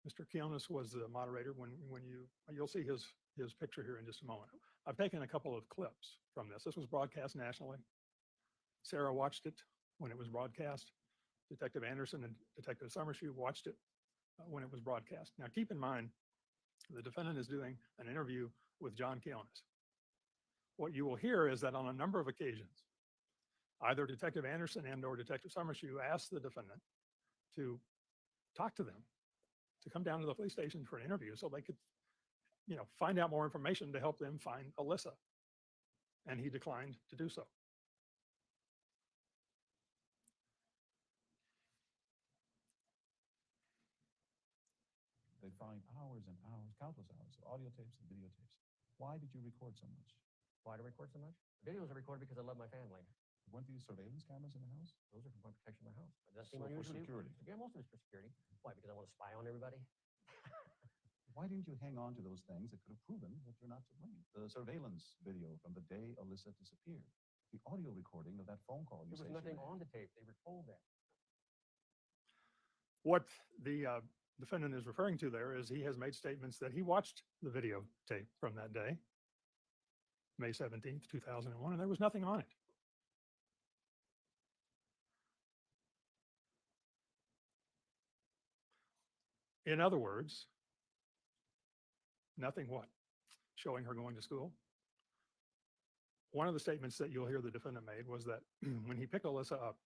Mr. Kionis was the moderator. You'll see his picture here in just a moment. I've taken a couple of clips from this. This was broadcast nationally. Sarah watched it when it was broadcast. Detective Anderson and Detective Summershoe watched it when it was broadcast. Now, keep in mind, the defendant is doing an interview with John Kionis. What you will hear is that on a number of occasions, either Detective Anderson and or Detective Summershoe asked the defendant to talk to them, to come down to the police station for an interview so they could, find out more information to help them find Alyssa. And he declined to do so. They find hours and hours, countless hours of audio tapes and videotapes. Why did you record so much? Why to record so much? The videos are recorded because I love my family. Weren't these surveillance cameras in the house? Those are for my protection of my house. But does that So seem for unusual to you? security. Yeah, most of it's for security. Why? Because I want to spy on everybody? Why didn't you hang on to those things that could have proven that you're not to blame? The surveillance video from the day Alyssa disappeared. The audio recording of that phone call you There say was she nothing made. on the tape. They were told that. What the defendant is referring to there is he has made statements that he watched the videotape from that day, May 17th, 2001, and there was nothing on it. In other words, nothing what? Showing her going to school? One of the statements that you'll hear the defendant made was that when he picked Alyssa up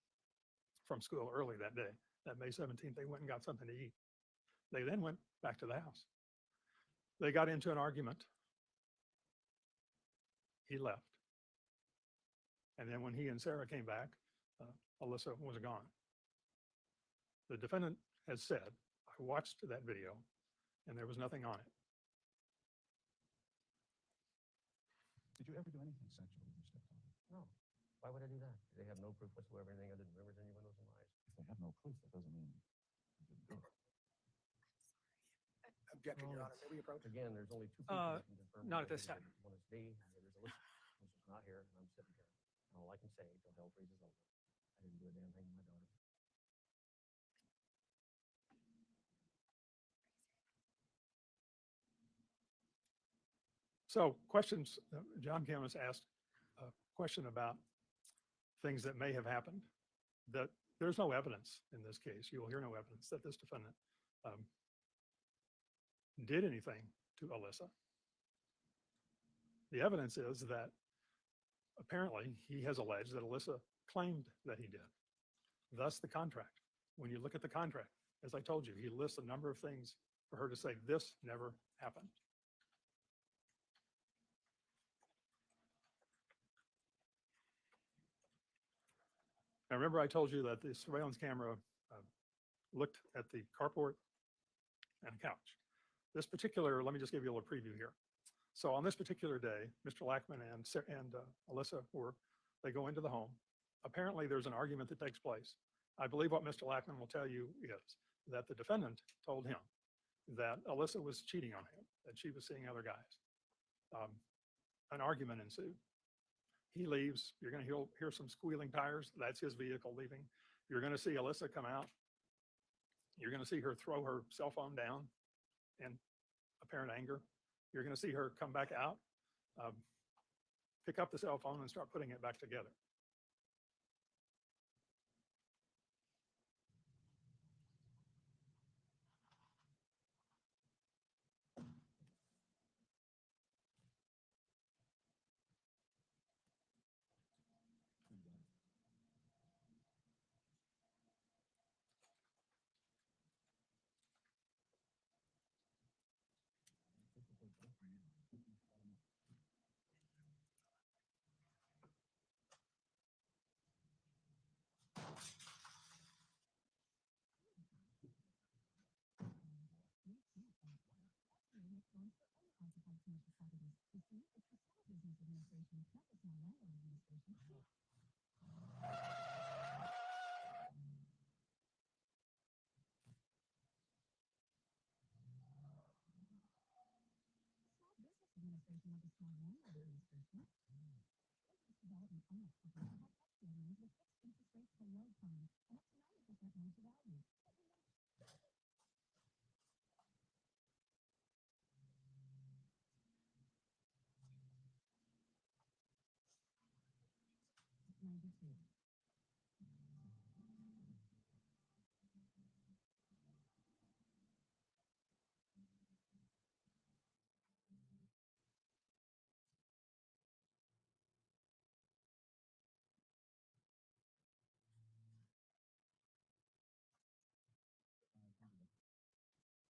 from school early that day, that May 17th, they went and got something to eat. They then went back to the house. They got into an argument. He left. And then when he and Sarah came back, Alyssa was gone. The defendant has said, I watched that video and there was nothing on it. Did you ever do anything sexual with your stepdaughter? No. Why would I do that? They have no proof whatsoever, anything other than rumors, innuendos, and lies. If they have no proof, that doesn't mean you didn't do it. Objection, Your Well, Honor. May we approach? Again, there's only two people that can confirm. not at what this they did. time. One is me, and the other is Alyssa, who's not here, and I'm sitting here. And all I can say till hell freezes over, I didn't do a damn thing to my daughter. So questions, John Camus asked a question about things that may have happened. That there's no evidence in this case. You will hear no evidence that this defendant did anything to Alyssa. The evidence is that apparently he has alleged that Alyssa claimed that he did. Thus the contract. When you look at the contract, as I told you, he lists a number of things for her to say this never happened. Now, remember I told you that the surveillance camera looked at the carport and couch. This particular, let me just give you a little preview here. So on this particular day, Mr. Lackman and Alyssa they go into the home. Apparently, there's an argument that takes place. I believe what Mr. Lackman will tell you is that the defendant told him that Alyssa was cheating on him, that she was seeing other guys. An argument ensued. He leaves. You're going to hear some squealing tires. That's his vehicle leaving. You're going to see Alyssa come out. You're going to see her throw her cell phone down in apparent anger. You're going to see her come back out, pick up the cell phone and start putting it back together.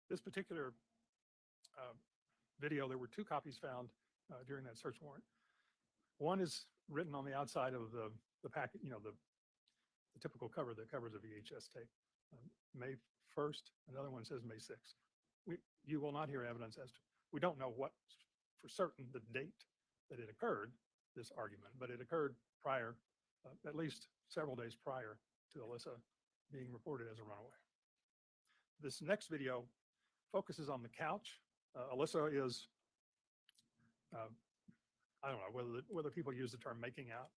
This particular video, there were 2 copies found during that search warrant. One is written on the outside of the packet, the typical cover that covers a VHS tape. May 1st, another one says May 6th. You will not hear evidence as to, we don't know what for certain the date that it occurred, this argument, but it occurred prior, at least several days prior to Alyssa being reported as a runaway. This next video focuses on the couch. Alyssa is, I don't know whether people use the term making out.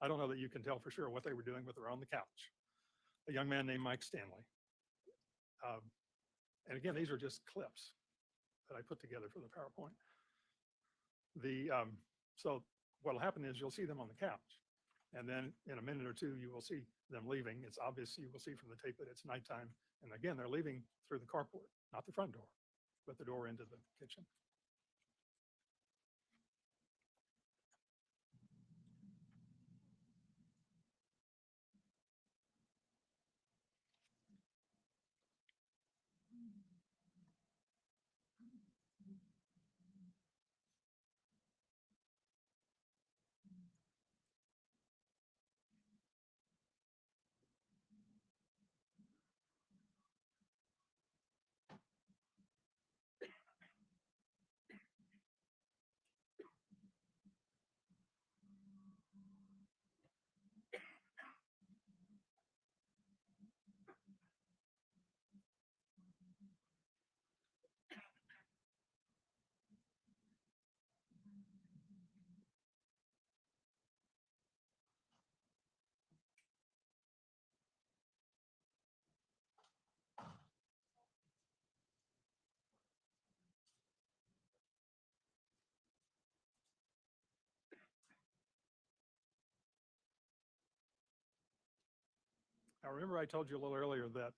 I don't know that you can tell for sure what they were doing with her on the couch. A young man named Mike Stanley. And again, these are just clips that I put together for the PowerPoint. So what'll happen is you'll see them on the couch. And then in a minute or two, you will see them leaving. It's obvious, you will see from the tape that it's nighttime. And again, they're leaving through the carport, not the front door, but the door into the kitchen. Now, remember I told you a little earlier that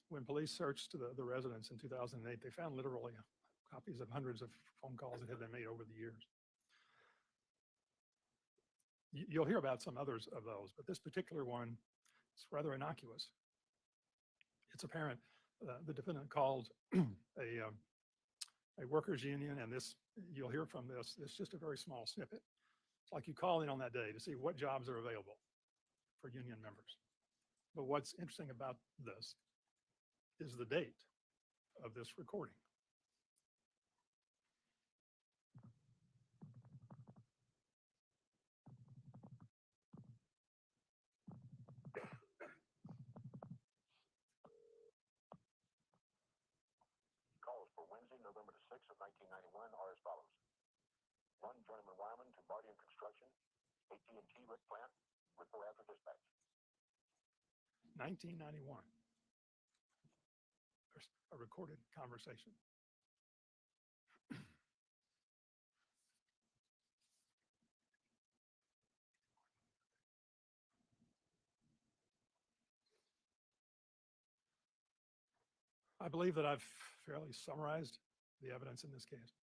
when police searched the residence in 2008, they found literally copies of hundreds of phone calls that had been made over the years. You'll hear about some others of those, but this particular one is rather innocuous. It's apparent the defendant called a workers' union, and this, you'll hear from this, it's just a very small snippet. It's like you call in on that day to see what jobs are available for union members. But what's interesting about this is the date of this recording. Thursday, November the 6th of 1991 are as follows. 1, Journeyman Wireman to Bardium Construction, AT&T Rick Plant, report after dispatch. 1991. There's a recorded conversation. I believe that I've fairly summarized the evidence in this case.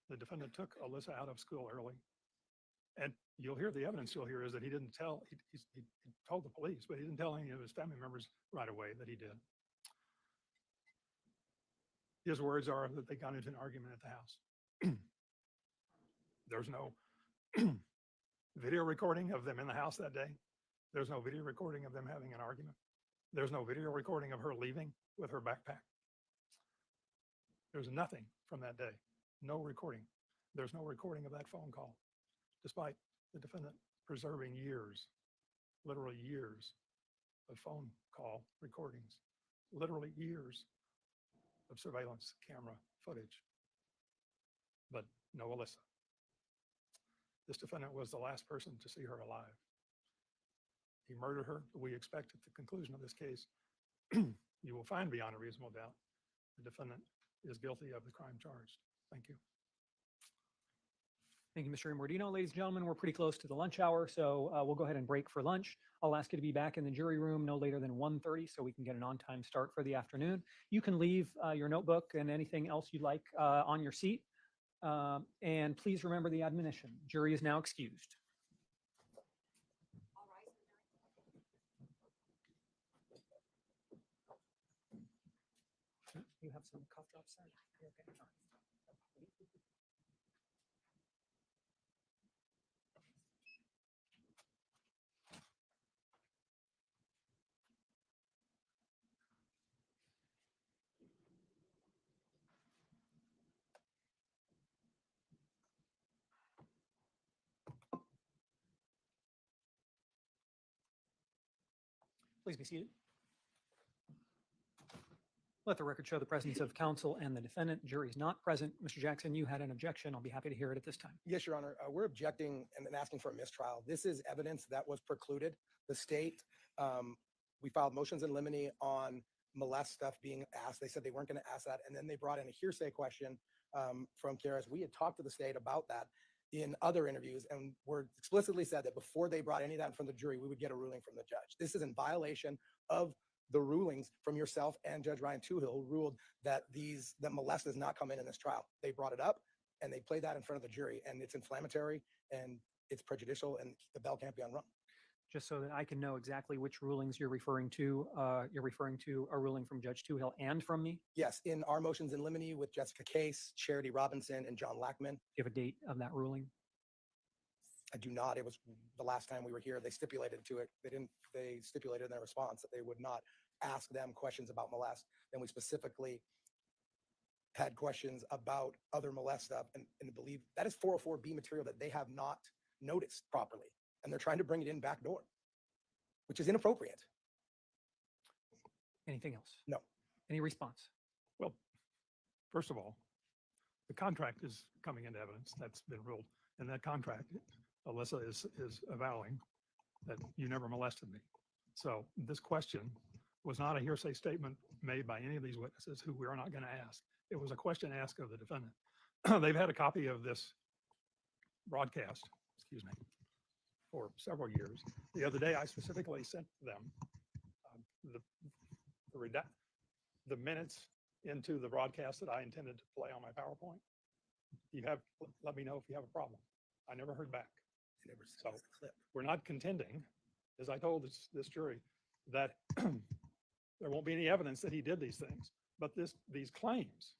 The defendant took Alyssa out of school early. And you'll hear the evidence you'll hear is that he didn't tell, he told the police, but he didn't tell any of his family members right away that he did. His words are that they got into an argument at the house. There's no video recording of them in the house that day. There's no video recording of them having an argument. There's no video recording of her leaving with her backpack. There's nothing from that day. No recording. There's no recording of that phone call, despite the defendant preserving years, literally years of phone call recordings, literally years of surveillance camera footage, but no Alyssa. This defendant was the last person to see her alive. He murdered her. We expect at the conclusion of this case, you will find beyond a reasonable doubt, the defendant is guilty of the crime charged. Thank you. Thank you, Mr. Immordino. Ladies and gentlemen, we're pretty close to the lunch hour, so we'll go ahead and break for lunch. I'll ask you to be back in the jury room no later than 1:30 so we can get an on-time start for the afternoon. You can leave your notebook and anything else you'd like on your seat. And please remember the admonition. Jury is now excused. You have some cough drops, sir? Okay. All right. Please be seated. Let the record show the presence of counsel and the defendant. Jury is not present. Mr. Jackson, you had an objection. I'll be happy to hear it at this time. Yes, Your Honor. We're objecting and asking for a mistrial. This is evidence that was precluded. The state, we filed motions in limine on molest stuff being asked. They said they weren't going to ask that. And then they brought in a hearsay question from Karis. We had talked to the state about that in other interviews, and were explicitly said that before they brought any of that in front of the jury, we would get a ruling from the judge. This is in violation of the rulings from yourself and Judge Ryan Toohill, who ruled that that molest does not come in this trial. They brought it up and they played that in front of the jury, and it's inflammatory and it's prejudicial, and the bell can't be unrung. Just so that I can know exactly which rulings you're referring to a ruling from Judge Toohill and from me. Yes, in our motions in limine with Jessica Case, Charity Robinson, and John Lackman. Do you have a date of that ruling? I do not. It was the last time we were here. They stipulated to it. They stipulated in their response that they would not ask them questions about molest. Then we specifically had questions about other molest stuff, and believe that is 404B material that they have not noticed properly. And they're trying to bring it in back door, which is inappropriate. Anything else? No. Any response? Well, first of all, the contract is coming into evidence. That's been ruled. And that contract, Alyssa is avowing that you never molested me. So this question was not a hearsay statement made by any of these witnesses who we are not going to ask. It was a question asked of the defendant. They've had a copy of this broadcast, excuse me, for several years. The other day, I specifically sent them the minutes into the broadcast that I intended to play on my PowerPoint. Let me know if you have a problem. I never heard back. So we're not contending, as I told this jury, that there won't be any evidence that he did these things. But these claims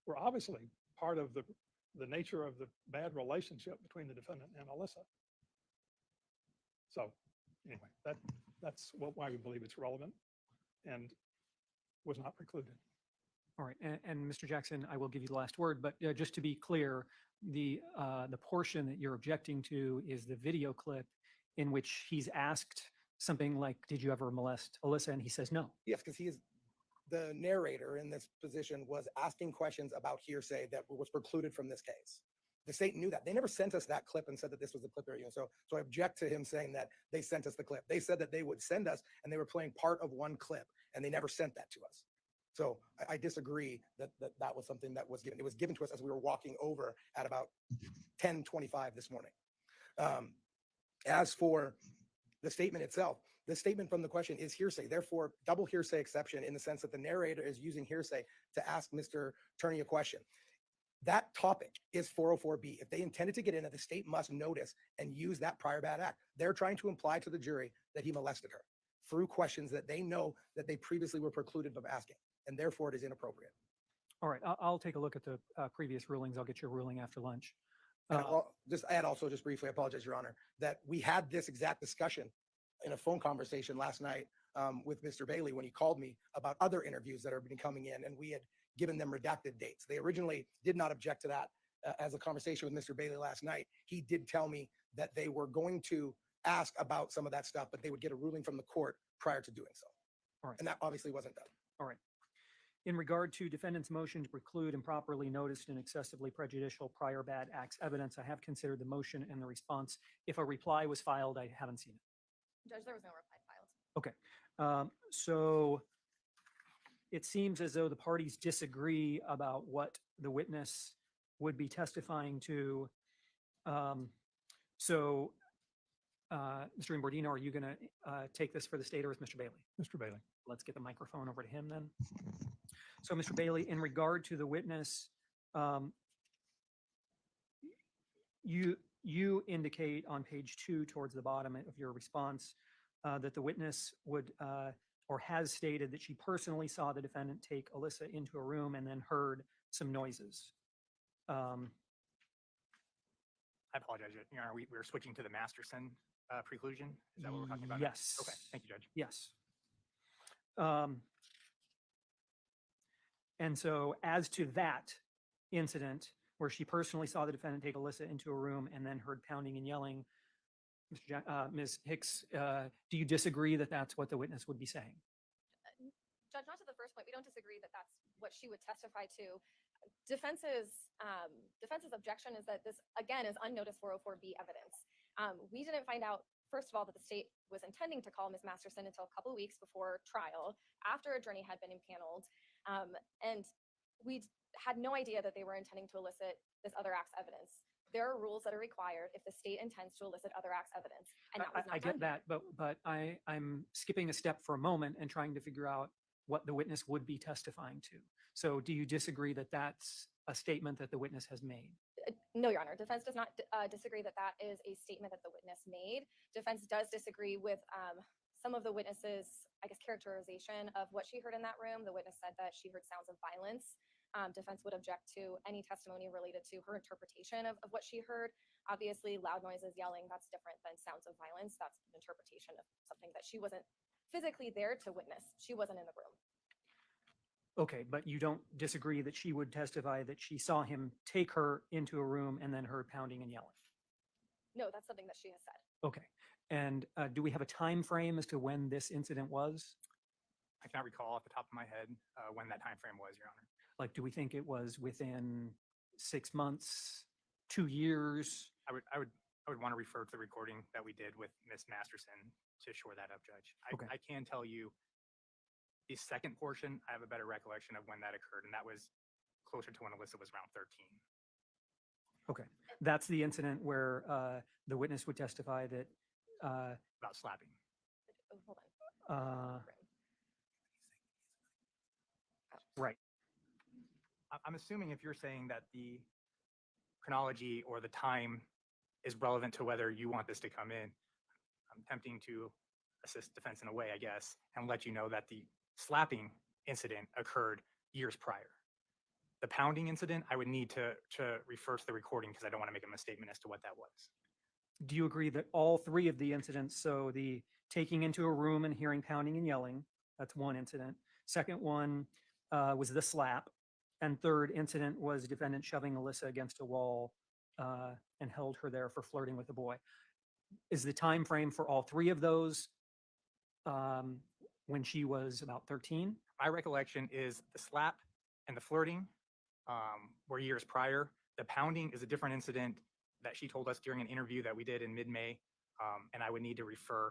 were obviously part of the nature of the bad relationship between the defendant and Alyssa. So anyway, that's why we believe it's relevant and was not precluded. All right, and Mr. Jackson, I will give you the last word, but just to be clear, the portion that you're objecting to is the video clip in which he's asked something like, "Did you ever molest Alyssa?" And he says no. Yes, because he is the narrator in this position was asking questions about hearsay that was precluded from this case. The state knew that. They never sent us that clip and said that this was the clip they're using. So I object to him saying that they sent us the clip. They said that they would send us, and they were playing part of one clip, and they never sent that to us. So I disagree that was something that was given. It was given to us as we were walking over at about 10:25 this morning. As for the statement itself, the statement from the question is hearsay, therefore double hearsay exception in the sense that the narrator is using hearsay to ask Mr. Turney a question. That topic is 404B. If they intended to get in it, the state must notice and use that prior bad act. They're trying to imply to the jury that he molested her through questions that they know that they previously were precluded from asking, and therefore it is inappropriate. All right, I'll take a look at the previous rulings. I'll get your ruling after lunch. And I'll just add also, just briefly, I apologize, Your Honor, that we had this exact discussion in a phone conversation last night with Mr. Bailey when he called me about other interviews that have been coming in, and we had given them redacted dates. They originally did not object to that. As a conversation with Mr. Bailey last night, he did tell me that they were going to ask about some of that stuff, but they would get a ruling from the court prior to doing so. All right. And that obviously wasn't done. All right. In regard to defendant's motion to preclude improperly noticed and excessively prejudicial prior bad acts evidence, I have considered the motion and the response. If a reply was filed, I haven't seen it. Judge, there was no reply filed. Okay. So it seems as though the parties disagree about what the witness would be testifying to. Mr. Imbordino, are you going to take this for the state, or is Mr. Bailey? Mr. Bailey. Let's get the microphone over to him then. So, Mr. Bailey, in regard to the witness, you indicate on page 2 towards the bottom of your response that the witness would or has stated that she personally saw the defendant take Alyssa into a room and then heard some noises. I apologize, Your Honor. We're switching to the Masterson preclusion. Is that what we're talking about? Yes. Okay. Thank you, Judge. Yes. And so as to that incident where she personally saw the defendant take Alyssa into a room and then heard pounding and yelling, Ms. Hicks, do you disagree that that's what the witness would be saying? Judge, not to the first point, we don't disagree that that's what she would testify to. Defense's objection is that this, again, is unnoticed 404B evidence. We didn't find out, first of all, that the state was intending to call Ms. Masterson until a couple of weeks before trial, after a journey had been impaneled. And we had no idea that they were intending to elicit this other act's evidence. There are rules that are required if the state intends to elicit other act's evidence. And that was not I get done. that, but I'm skipping a step for a moment and trying to figure out what the witness would be testifying to. So do you disagree that that's a statement that the witness has made? No, Your Honor. Defense does not disagree that that is a statement that the witness made. Defense does disagree with some of the witness's, I guess, characterization of what she heard in that room. The witness said that she heard sounds of violence. Defense would object to any testimony related to her interpretation of what she heard. Obviously, loud noises, yelling, that's different than sounds of violence. That's an interpretation of something that she wasn't physically there to witness. She wasn't in the room. Okay, but you don't disagree that she would testify that she saw him take her into a room and then heard pounding and yelling? No, that's something that she has said. Okay, and do we have a time frame as to when this incident was? I cannot recall off the top of my head when that time frame was, Your Honor. Like, do we think it was within 6 months, 2 years? I would want to refer to the recording that we did with Ms. Masterson to shore that up, Judge. Okay. I can tell you the second portion, I have a better recollection of when that occurred, and that was closer to when Alyssa was around 13. Okay, that's the incident where the witness would testify that About slapping. Oh, hold on. right. I'm assuming if you're saying that the chronology or the time is relevant to whether you want this to come in, I'm attempting to assist defense in a way, I guess, and let you know that the slapping incident occurred years prior. The pounding incident, I would need to refer to the recording because I don't want to make a misstatement as to what that was. Do you agree that all 3 of the incidents, so the taking into a room and hearing pounding and yelling, that's one incident. Second one was the slap. And third incident was defendant shoving Alyssa against a wall and held her there for flirting with a boy. Is the time frame for all 3 of those when she was about 13. My recollection is the slap and the flirting were years prior. The pounding is a different incident that she told us during an interview that we did in mid-May. And I would need to refer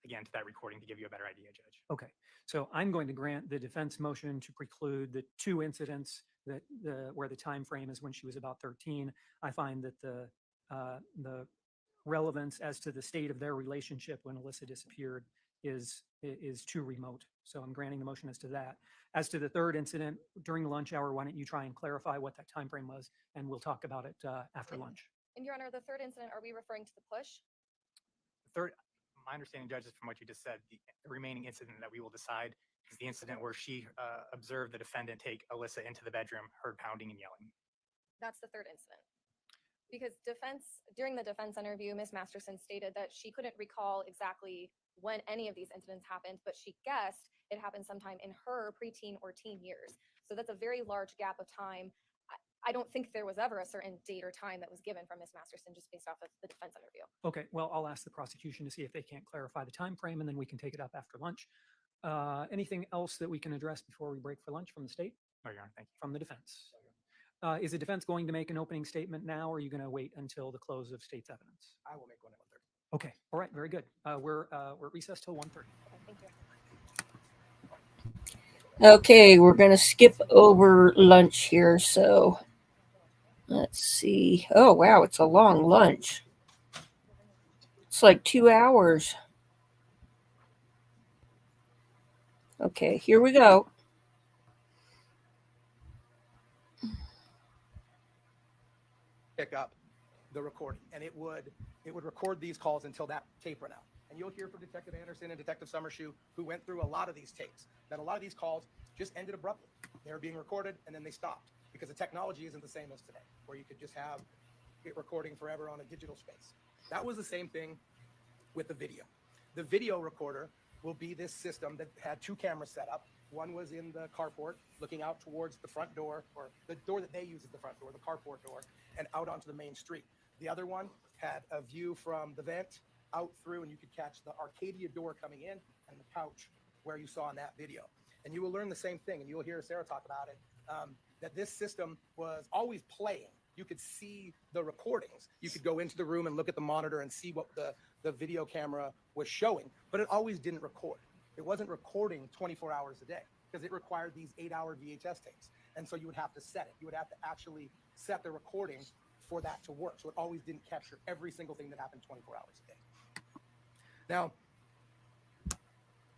again to that recording to give you a better idea, Judge. Okay, so I'm going to grant the defense motion to preclude the two incidents that where the time frame is when she was about 13. I find that the relevance as to the state of their relationship when Alyssa disappeared is too remote. So I'm granting the motion as to that. As to the third incident during the lunch hour, why don't you try and clarify what that time frame was, and we'll talk about it after lunch. And Your Honor, the third incident, are we referring to the push? Third, my understanding, Judge, is from what you just said, the remaining incident that we will decide is the incident where she observed the defendant take Alyssa into the bedroom, heard pounding and yelling. That's the third incident. Because during the defense interview, Ms. Masterson stated that she couldn't recall exactly when any of these incidents happened, but she guessed it happened sometime in her preteen or teen years. So that's a very large gap of time. I don't think there was ever a certain date or time that was given from Ms. Masterson just based off of the defense interview. Okay, well, I'll ask the prosecution to see if they can't clarify the time frame, and then we can take it up after lunch. Anything else that we can address before we break for lunch from the state? No, Your Honor, thank you. From the defense? Is the defense going to make an opening statement now, or are you going to wait until the close of state's evidence? I will make one at 1:30. Okay, all right, very good. We're recessed till 1:30. Okay, thank you. Okay, we're going to skip over lunch here. So let's see. Oh, wow, it's a long lunch. It's like 2 hours. Okay, here we go. Pick up the recording, and it would record these calls until that tape ran out. And you'll hear from Detective Anderson and Detective Summershoe, who went through a lot of these tapes, that a lot of these calls just ended abruptly. They were being recorded and then they stopped because the technology isn't the same as today, where you could just have it recording forever on a digital space. That was the same thing with the video. The video recorder will be this system that had two cameras set up. One was in the carport looking out towards the front door, or the door that they use is the front door, the carport door, and out onto the main street. The other one had a view from the vent out through, and you could catch the Arcadia door coming in and the couch where you saw in that video. And you will learn the same thing, and you'll hear Sarah talk about it, that this system was always playing. You could see the recordings. You could go into the room and look at the monitor and see what the video camera was showing, but it always didn't record. It wasn't recording 24 hours a day because it required these 8-hour VHS tapes. And so you would have to set it. You would have to actually set the recording for that to work. So it always didn't capture every single thing that happened 24 hours a day. Now,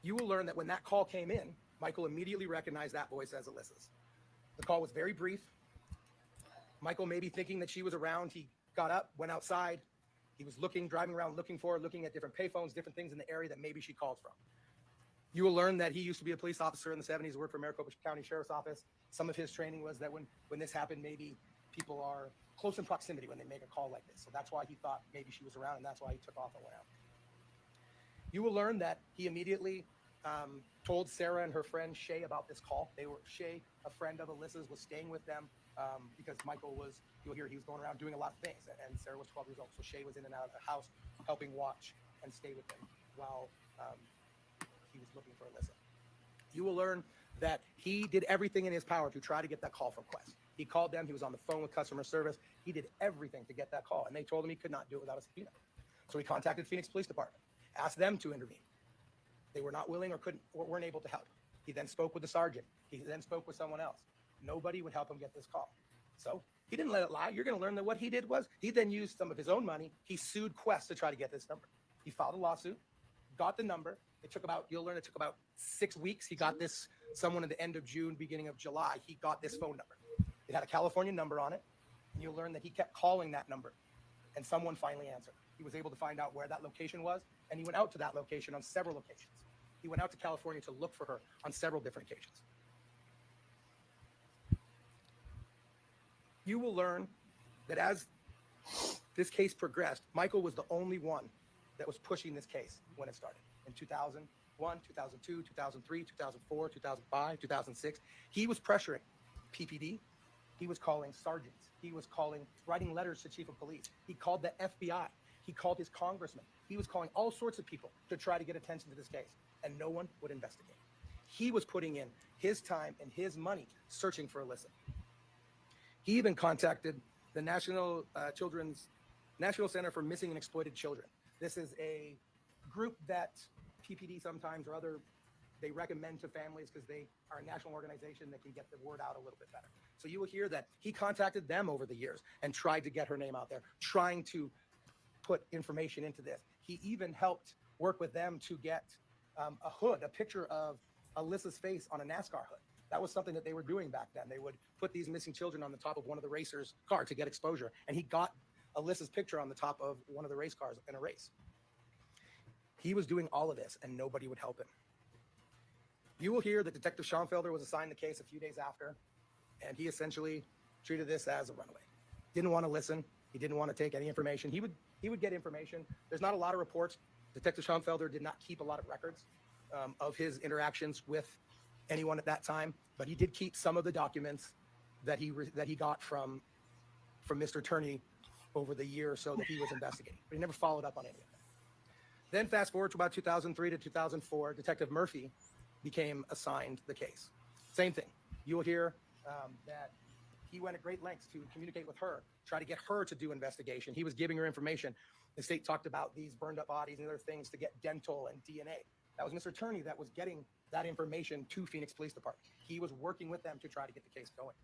you will learn that when that call came in, Michael immediately recognized that voice as Alyssa's. The call was very brief. Michael may be thinking that she was around. He got up, went outside. He was driving around looking for her, looking at different payphones, different things in the area that maybe she called from. You will learn that he used to be a police officer in the 70s, worked for Maricopa County Sheriff's Office. Some of his training was that when this happened, maybe people are close in proximity when they make a call like this. So that's why he thought maybe she was around, and that's why he took off and went out. You will learn that he immediately told Sarah and her friend Shay about this call. Shay, a friend of Alyssa's, was staying with them because Michael was, you'll hear he was going around doing a lot of things, and Sarah was 12 years old. So Shay was in and out of the house helping watch and stay with them while he was looking for Alyssa. You will learn that he did everything in his power to try to get that call from Quest. He called them. He was on the phone with customer service. He did everything to get that call, and they told him he could not do it without a subpoena. So he contacted Phoenix Police Department, asked them to intervene. They were not willing or weren't able to help. He then spoke with the sergeant. He then spoke with someone else. Nobody would help him get this call. So he didn't let it lie. You're going to learn that what he did was he then used some of his own money. He sued Quest to try to get this number. He filed a lawsuit, got the number. You'll learn it took about 6 weeks. He got this, someone at the end of June, beginning of July, he got this phone number. It had a California number on it. And you'll learn that he kept calling that number and someone finally answered. He was able to find out where that location was, and he went out to that location on several locations. He went out to California to look for her on several different occasions. You will learn that as this case progressed, Michael was the only one that was pushing this case when it started. In 2001, 2002, 2003, 2004, 2005, 2006, he was pressuring PPD. He was calling sergeants. He was writing letters to chief of police. He called the FBI. He called his congressman. He was calling all sorts of people to try to get attention to this case, and no one would investigate. He was putting in his time and his money searching for Alyssa. He even contacted the National Center for Missing and Exploited Children. This is a group that PPD sometimes or other, they recommend to families because they are a national organization that can get the word out a little bit better. So you will hear that he contacted them over the years and tried to get her name out there, trying to put information into this. He even helped work with them to get a hood, a picture of Alyssa's face on a NASCAR hood. That was something that they were doing back then. They would put these missing children on the top of one of the racers' car to get exposure. And he got Alyssa's picture on the top of one of the race cars in a race. He was doing all of this and nobody would help him. You will hear that Detective Schonfelder was assigned the case a few days after, and he essentially treated this as a runaway. Didn't want to listen. He didn't want to take any information. He would get information. There's not a lot of reports. Detective Schonfelder did not keep a lot of records of his interactions with anyone at that time, but he did keep some of the documents that he got from Mr. Turney over the year or so that he was investigating, but he never followed up on any of it. Then fast forward to about 2003 to 2004, Detective Murphy became assigned the case. Same thing. You will hear that he went at great lengths to communicate with her, try to get her to do investigation. He was giving her information. The state talked about these burned up bodies and other things to get dental and DNA. That was Mr. Turney that was getting that information to Phoenix Police Department. He was working with them to try to get the case going.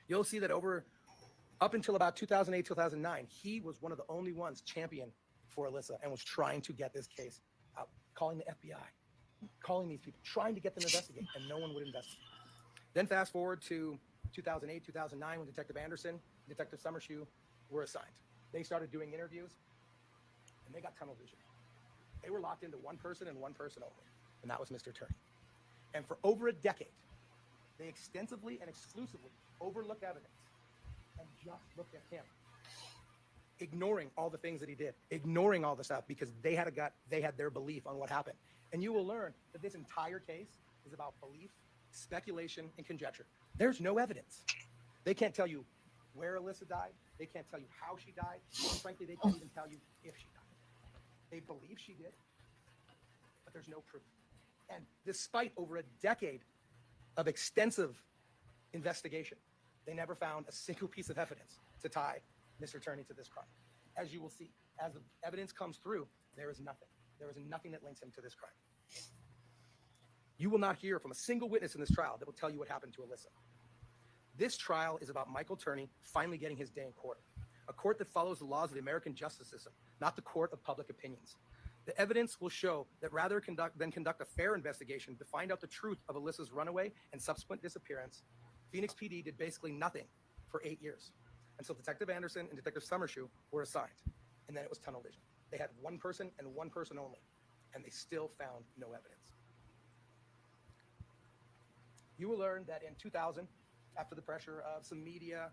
You'll see that up until about 2008, 2009, he was one of the only ones champion for Alyssa and was trying to get this case out, calling the FBI, calling these people, trying to get them to investigate, and no one would investigate. Then fast forward to 2008, 2009, when Detective Anderson and Detective Summershoe were assigned. They started doing interviews, and they got tunnel vision. They were locked into one person and one person only, and that was Mr. Turney. And for over a decade, they extensively and exclusively overlooked evidence and just looked at him, ignoring all the things that he did, ignoring all the stuff because they had their belief on what happened. And you will learn that this entire case is about belief, speculation, and conjecture. There's no evidence. They can't tell you where Alyssa died. They can't tell you how she died. And frankly, they can't even tell you if she died. They believe she did, but there's no proof. And despite over a decade of extensive investigation, they never found a single piece of evidence to tie Mr. Turney to this crime. As you will see, as the evidence comes through, there is nothing. There is nothing that links him to this crime. You will not hear from a single witness in this trial that will tell you what happened to Alyssa. This trial is about Michael Turney finally getting his day in court, a court that follows the laws of the American justice system, not the court of public opinions. The evidence will show that rather than conduct a fair investigation to find out the truth of Alyssa's runaway and subsequent disappearance, Phoenix PD did basically nothing for 8 years until Detective Anderson and Detective Summershoe were assigned. And then it was tunnel vision. They had one person and one person only, and they still found no evidence. You will learn that in 2000, after the pressure of some media,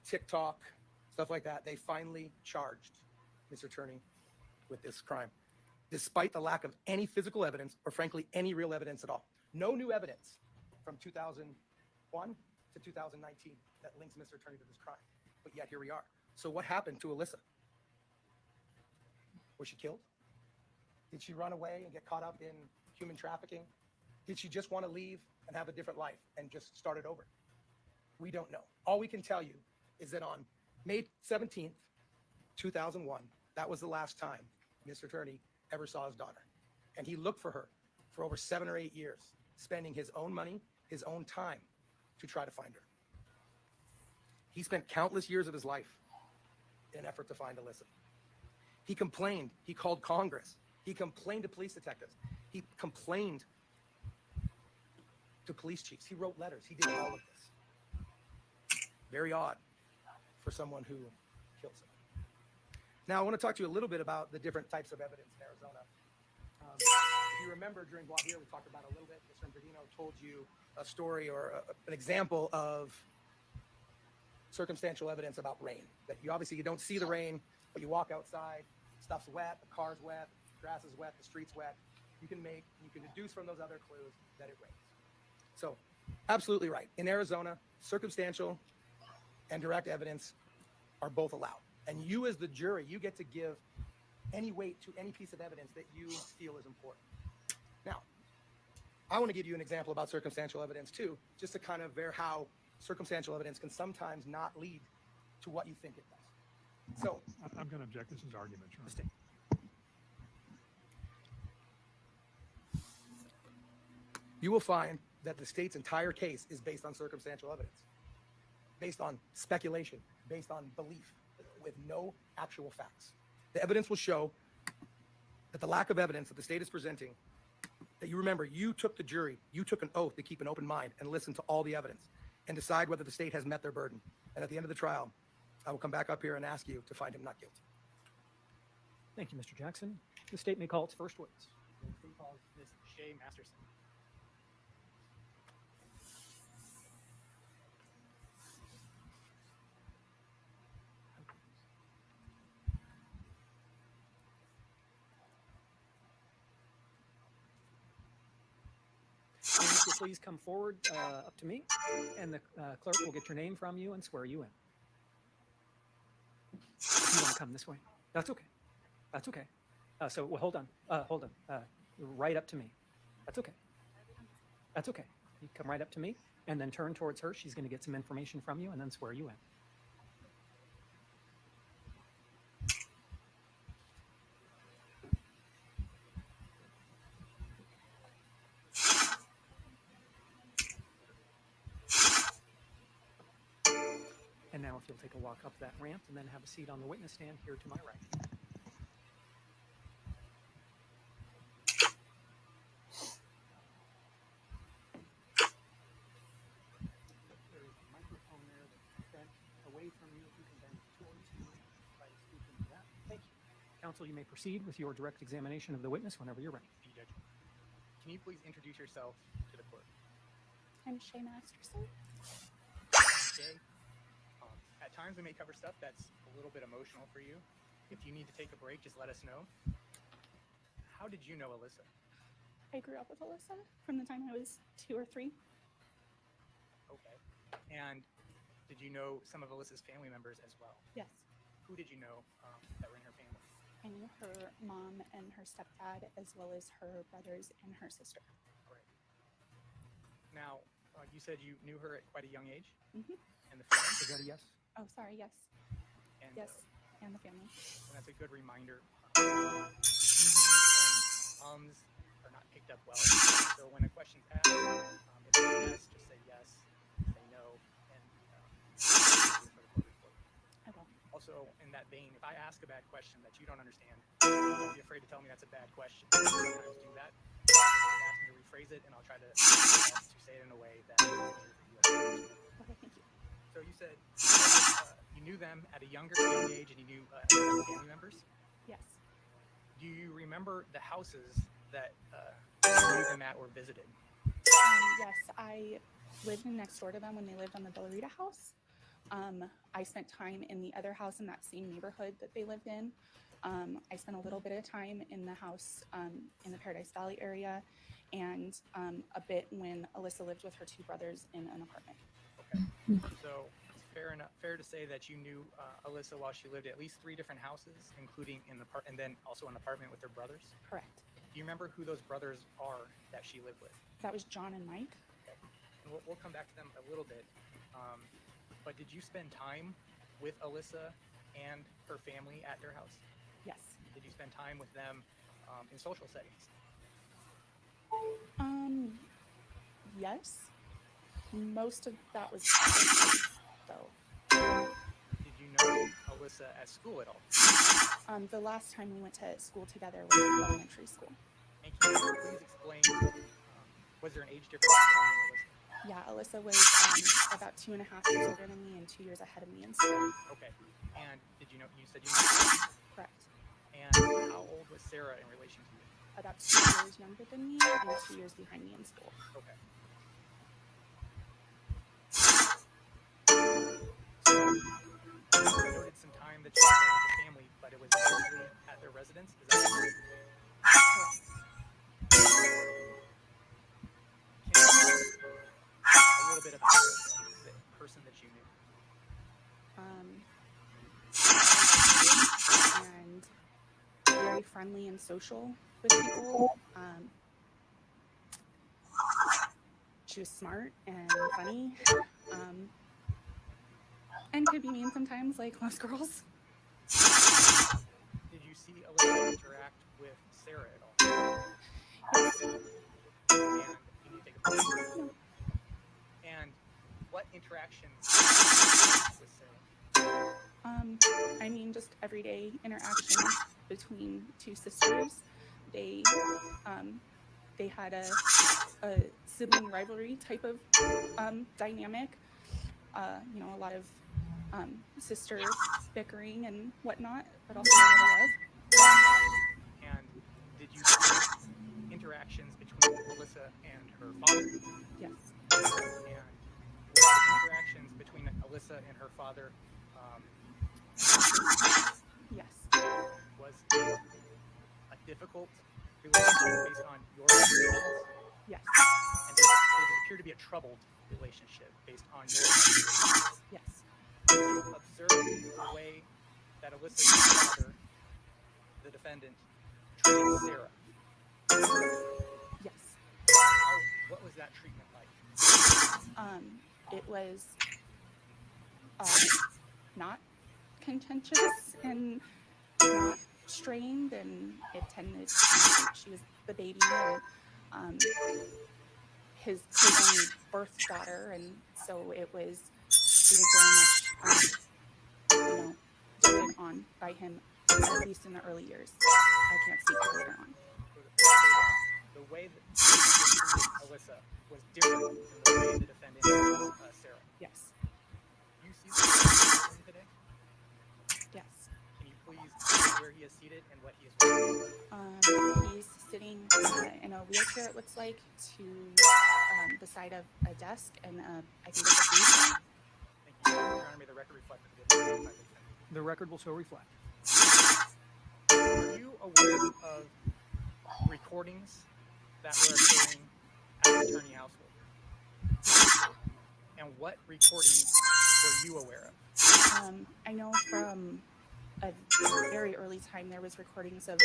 TikTok, stuff like that, they finally charged Mr. Turney with this crime, despite the lack of any physical evidence or frankly, any real evidence at all. No new evidence from 2001 to 2019 that links Mr. Turney to this crime. But yet here we are. So what happened to Alyssa? Was she killed? Did she run away and get caught up in human trafficking? Did she just want to leave and have a different life and just start it over? We don't know. All we can tell you is that on May 17th, 2001, that was the last time Mr. Turney ever saw his daughter. And he looked for her for over 7 or 8 years, spending his own money, his own time to try to find her. He spent countless years of his life in an effort to find Alyssa. He complained. He called Congress. He complained to police detectives. He complained to police chiefs. He wrote letters. He did all of this. Very odd for someone who killed someone. Now, I want to talk to you a little bit about the different types of evidence in Arizona. If you remember during voir dire, we talked about it a little bit. Mr. Bernardino told you a story or an example of circumstantial evidence about rain. That you obviously you don't see the rain, but you walk outside, stuff's wet, the car's wet, the grass is wet, the street's wet. You can deduce from those other clues that it rains. So, absolutely right. In Arizona, circumstantial and direct evidence are both allowed. And you as the jury, you get to give any weight to any piece of evidence that you feel is important. Now, I want to give you an example about circumstantial evidence too, just to kind of bear how circumstantial evidence can sometimes not lead to what you think it does. So I'm going to object. This is argument, Your Honor. Mistake. you will find that the state's entire case is based on circumstantial evidence, based on speculation, based on belief, with no actual facts. The evidence will show that the lack of evidence that the state is presenting, that you remember, you took the jury, you took an oath to keep an open mind and listen to all the evidence and decide whether the state has met their burden. And at the end of the trial, I will come back up here and ask you to find him not guilty. Thank you, Mr. Jackson. The state may call its first witness. The state calls Ms. Shay Masterson. And if you'll please come forward up to me, and the clerk will get your name from you and swear you in. If you want to come this way, that's okay. That's okay. So well, hold on. Right up to me. That's okay. That's okay. You come right up to me and then turn towards her. She's going to get some information from you and then swear you in. And now if you'll take a walk up that ramp and then have a seat on the witness stand here to my right. There is a microphone there that's bent away from you. If you can bend towards you, try to speak into that. Thank you. Counsel, you may proceed with your direct examination of the witness whenever you're ready. Thank you, Judge. Can you please introduce yourself to the court? I'm Shay Masterson. Shay. At times we may cover stuff that's a little bit emotional for you. If you need to take a break, just let us know. How did you know Alyssa? I grew up with Alyssa from the time I was 2 or 3. Okay. And did you know some of Alyssa's family members as well? Yes. Who did you know that were in her family? I knew her mom and her stepdad, as well as her brothers and her sister. Right. Now, you said you knew her at quite a young age? Mm-hmm. And the family? Is that a yes? Oh, sorry, yes. And, Yes, and the family. And that's a good reminder. And ums are not picked up well. So when a question's asked, if it's yes, just say yes, say no, and for the court report. I will. Also, in that vein, if I ask a bad question that you don't understand, don't be afraid to tell me that's a bad question. I sometimes do that. Ask me to rephrase it, and I'll try to say it in a way that is easier for you to understand. Okay, thank you. So you said you knew them at a young age, and you knew family members. Yes. Do you remember the houses that you knew them at or visited? Yes, I lived next door to them when they lived on the Bellarita house. I spent time in the other house in that same neighborhood that they lived in. I spent a little bit of time in the house in the Paradise Valley area, and a bit when Alyssa lived with her 2 brothers in an apartment. Okay. So it's fair to say that you knew Alyssa while she lived at least 3 different houses, including and then also an apartment with her brothers? Correct. Do you remember who those brothers are that she lived with? That was John and Mike. Okay. And we'll come back to them a little bit. But did you spend time with Alyssa and her family at their house? Yes. Did you spend time with them in social settings? Yes. Most of that was though. Did you know Alyssa at school at all? The last time we went to school together was in elementary school. And can you please explain, was there an age difference between you and Alyssa? Yeah, Alyssa was about 2.5 years older than me and 2 years ahead of me in school. Okay. And did you know, you said you knew Sarah? Correct. And how old was Sarah in relation to you? About 2 years younger than me and 2 years behind me in school. Okay. You noted some time that you spent with the family, but it was mostly at their residence. Is that correct? Correct. Can you tell us a little bit about the person that you knew? And very friendly and social with people. She was smart and funny, and could be mean sometimes, like most girls. Did you see Alyssa interact with Sarah at all? Yes. And you need to take a break. No. And what interactions with Sarah? I mean, just everyday interactions between two sisters. They had a sibling rivalry type of dynamic. You know, a lot of sister bickering and whatnot, but also a lot of love. And did you see interactions between Alyssa and her father? Yes. And were the interactions between Alyssa and her father, Yes. was it a difficult relationship based on your observations? Yes. And did it appear to be a troubled relationship based on your observations? Yes. Did you observe the way that Alyssa's father, the defendant, treated Sarah? Yes. What was that treatment like? It was not contentious and not strained, and it tended to be she was the baby and his own birth daughter, and so it was she was very much you know, doted on by him, at least in the early years. I can't speak to later on. The way that the defendant treated Alyssa was different than the way the defendant treated Sarah. Yes. Do you see the room today? Yes. Can you please say where he is seated and what he is wearing? He's sitting in a wheelchair, it looks like, to the side of a desk, and I think it's a freezer. Thank you. Your Honor, may the record reflect that the defendant is The record will so reflect. Are you aware of recordings that were occurring at the Turney household? And what recordings were you aware of? I know from a very early time there was recordings of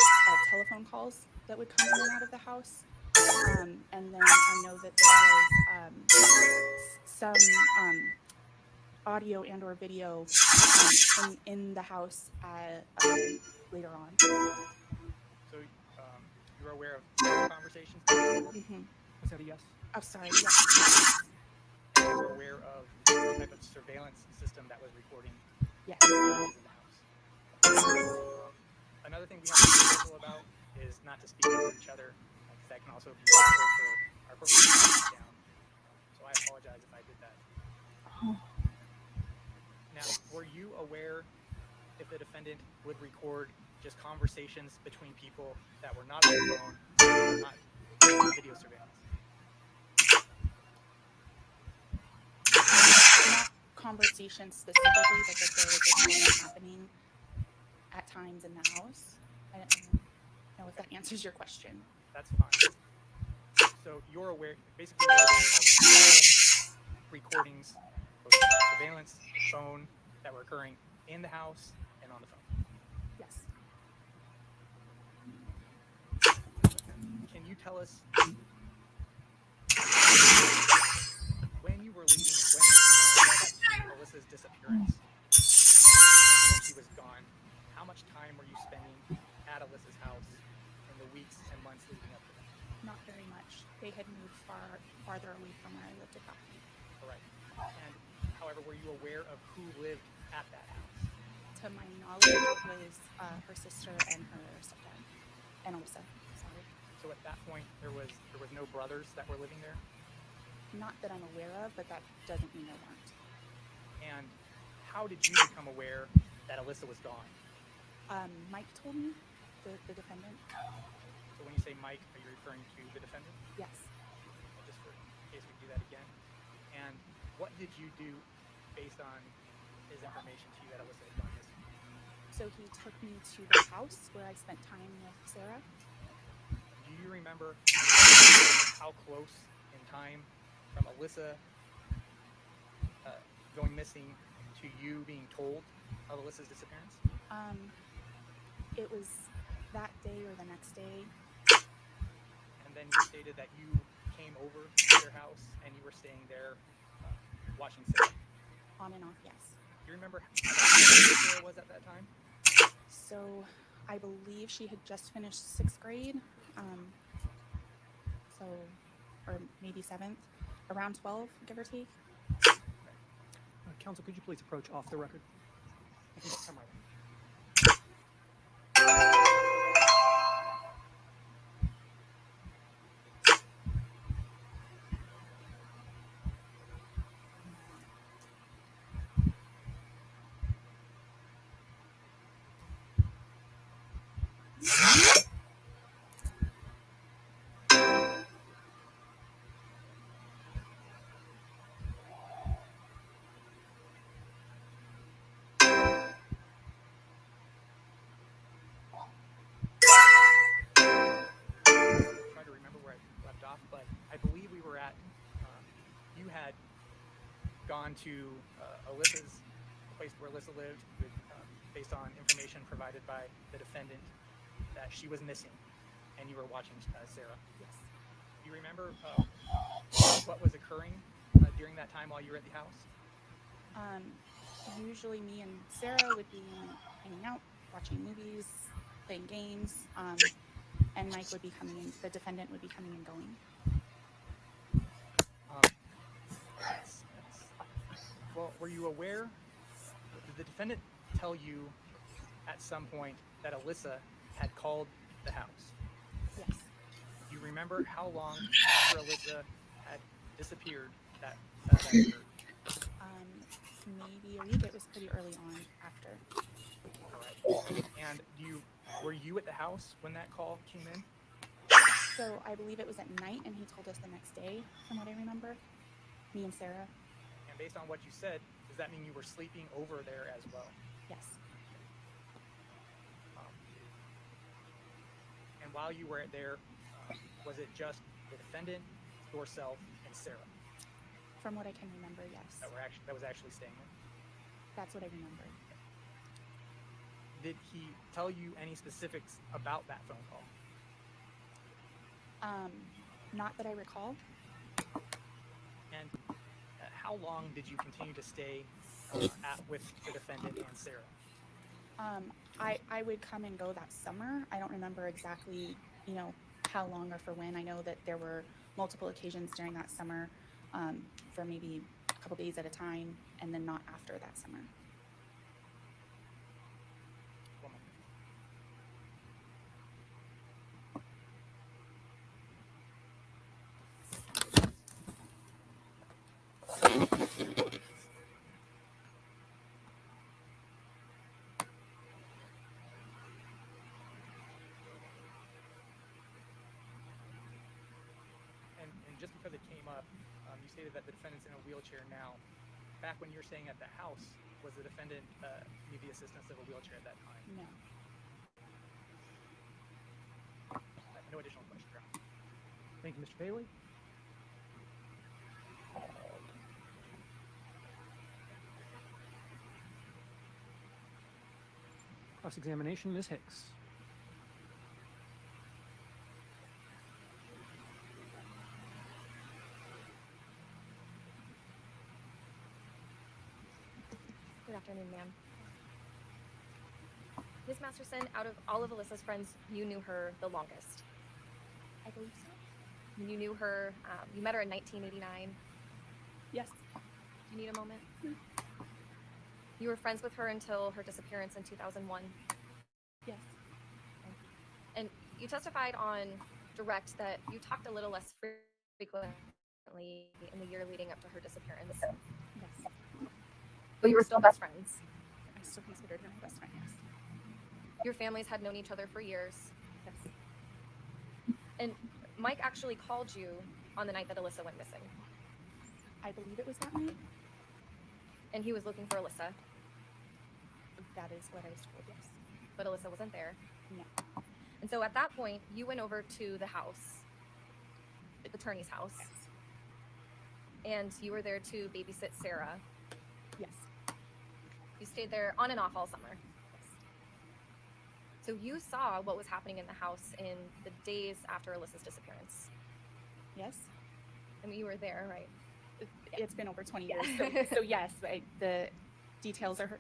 telephone calls that would come in and out of the house. And then I know that there was some audio and or video in the house later on. So you're aware of conversations? Mm-hmm. Was that a yes? Oh, sorry. Yes. You're aware of the type of surveillance system that was recording yes. in the house. Another thing we have to be careful about is not to speak over each other, because that can also be difficult for our courtroom to keep down. So I apologize if I did that. Now, were you aware if the defendant would record just conversations between people that were not on the phone, or not video surveillance? Not conversations specifically, but that there was a happening at times in the house. I don't know if that answers your question. That's fine. So you're aware, basically you're aware of all recordings, both surveillance, phone, that were occurring in the house and on the phone. Yes. Can you tell us when you were leaving, when Alyssa's disappearance, when she was gone, how much time were you spending at Alyssa's house in the weeks and months leading up to that? Not very much. They had moved farther away from where I lived at that point. Correct. And however, were you aware of who lived at that house? To my knowledge, it was her sister and her stepdad, and Alyssa. Sorry. So at that point, there was no brothers that were living there? Not that I'm aware of, but that doesn't mean there weren't. And how did you become aware that Alyssa was gone? Mike told me, the defendant. So when you say Mike, are you referring to the defendant? Yes. Just for in case we do that again. And what did you do based on his information to you that Alyssa had gone missing? So he took me to the house where I spent time with Sarah. Do you remember how close in time from Alyssa going missing to you being told of Alyssa's disappearance? It was that day or the next day. And then you stated that you came over to their house and you were staying there watching Sarah? On and off, yes. Do you remember how old Sarah was at that time? So I believe she had just finished 6th grade. Or maybe 7th, around 12, give or take. Counsel, could you please approach off the record? I can just come right in. Try to remember where I left off, but I believe we were at, you had gone to Alyssa's, the place where Alyssa lived, with, based on information provided by the defendant that she was missing, and you were watching Sarah. Yes. Do you remember what was occurring during that time while you were at the house? Usually me and Sarah would be hanging out, watching movies, playing games, and Mike would be coming in, the defendant would be coming and going. Well, were you aware, did the defendant tell you at some point that Alyssa had called the house? Yes. Do you remember how long after Alyssa had disappeared that occurred? Maybe a week. It was pretty early on after. All right. And were you at the house when that call came in? So I believe it was at night, and he told us the next day, from what I remember. Me and Sarah. And based on what you said, does that mean you were sleeping over there as well? Yes. And while you were there, was it just the defendant, yourself, and Sarah? From what I can remember, yes. That was actually staying there? That's what I remember. Did he tell you any specifics about that phone call? Not that I recall. And how long did you continue to stay with the defendant and Sarah? I would come and go that summer. I don't remember exactly, how long or for when. I know that there were multiple occasions during that summer, for maybe a couple days at a time, and then not after that summer. Just because it came up, you stated that the defendant's in a wheelchair now. Back when you were staying at the house, was the defendant need the assistance of a wheelchair at that time? No. No additional questions. Thank you, Mr. Bailey. Cross-examination, Ms. Hicks. Good afternoon, ma'am. Ms. Masterson, out of all of Alyssa's friends, you knew her the longest. I believe so. You knew her, you met her in 1989. Yes. Do you need a moment? You were friends with her until her disappearance in 2001. Yes. And you testified on direct that you talked a little less frequently in the year leading up to her disappearance. Yes. But you were still best friends. I still considered her my best friend, yes. Your families had known each other for years. Yes. And Mike actually called you on the night that Alyssa went missing. I believe it was that night. And he was looking for Alyssa. That is what I was told, yes. But Alyssa wasn't there. No. And so at that point, you went over to the house, the Turney's house. Yes. And you were there to babysit Sarah. Yes. You stayed there on and off all summer. Yes. So you saw what was happening in the house in the days after Alyssa's disappearance. Yes. mean, you were there, right? It's been over 20 Yeah. years. So yes, the details are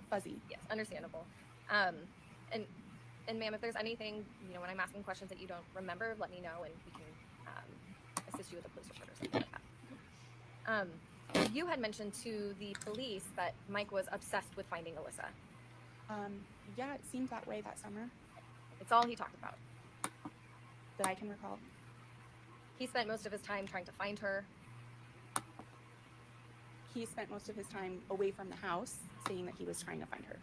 fuzzy. Yes, understandable. And ma'am, if there's anything, you know, when I'm asking questions that you don't remember, let me know and we can assist you with a police report or something like that. You had mentioned to the police that Mike was obsessed with finding Alyssa. Yeah, it seemed that way that summer It's all he talked about. that I can recall. He spent most of his time trying to find her. He spent most of his time away from the house saying that he was trying to find her.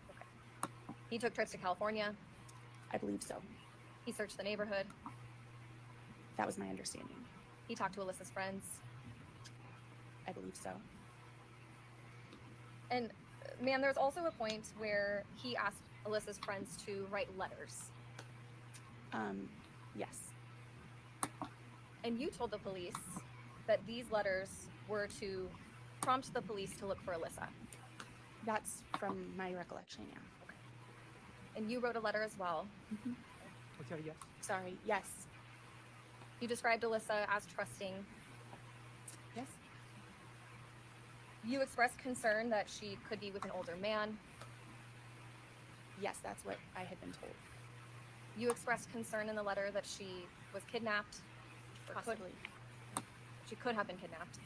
He took trips to California. I believe so. He searched the neighborhood. That was my understanding. He talked to Alyssa's friends. I believe so. And ma'am, there's also a point where he asked Alyssa's friends to write letters. Yes. And you told the police that these letters were to prompt the police to look for Alyssa. That's from my recollection, yeah. And you wrote a letter as well. Okay, yes. Sorry, yes. You described Alyssa as trusting. Yes. You expressed concern that she could be with an older man. Yes, that's what I had been told. You expressed concern in the letter that she was kidnapped. Or Possibly. she could have been kidnapped.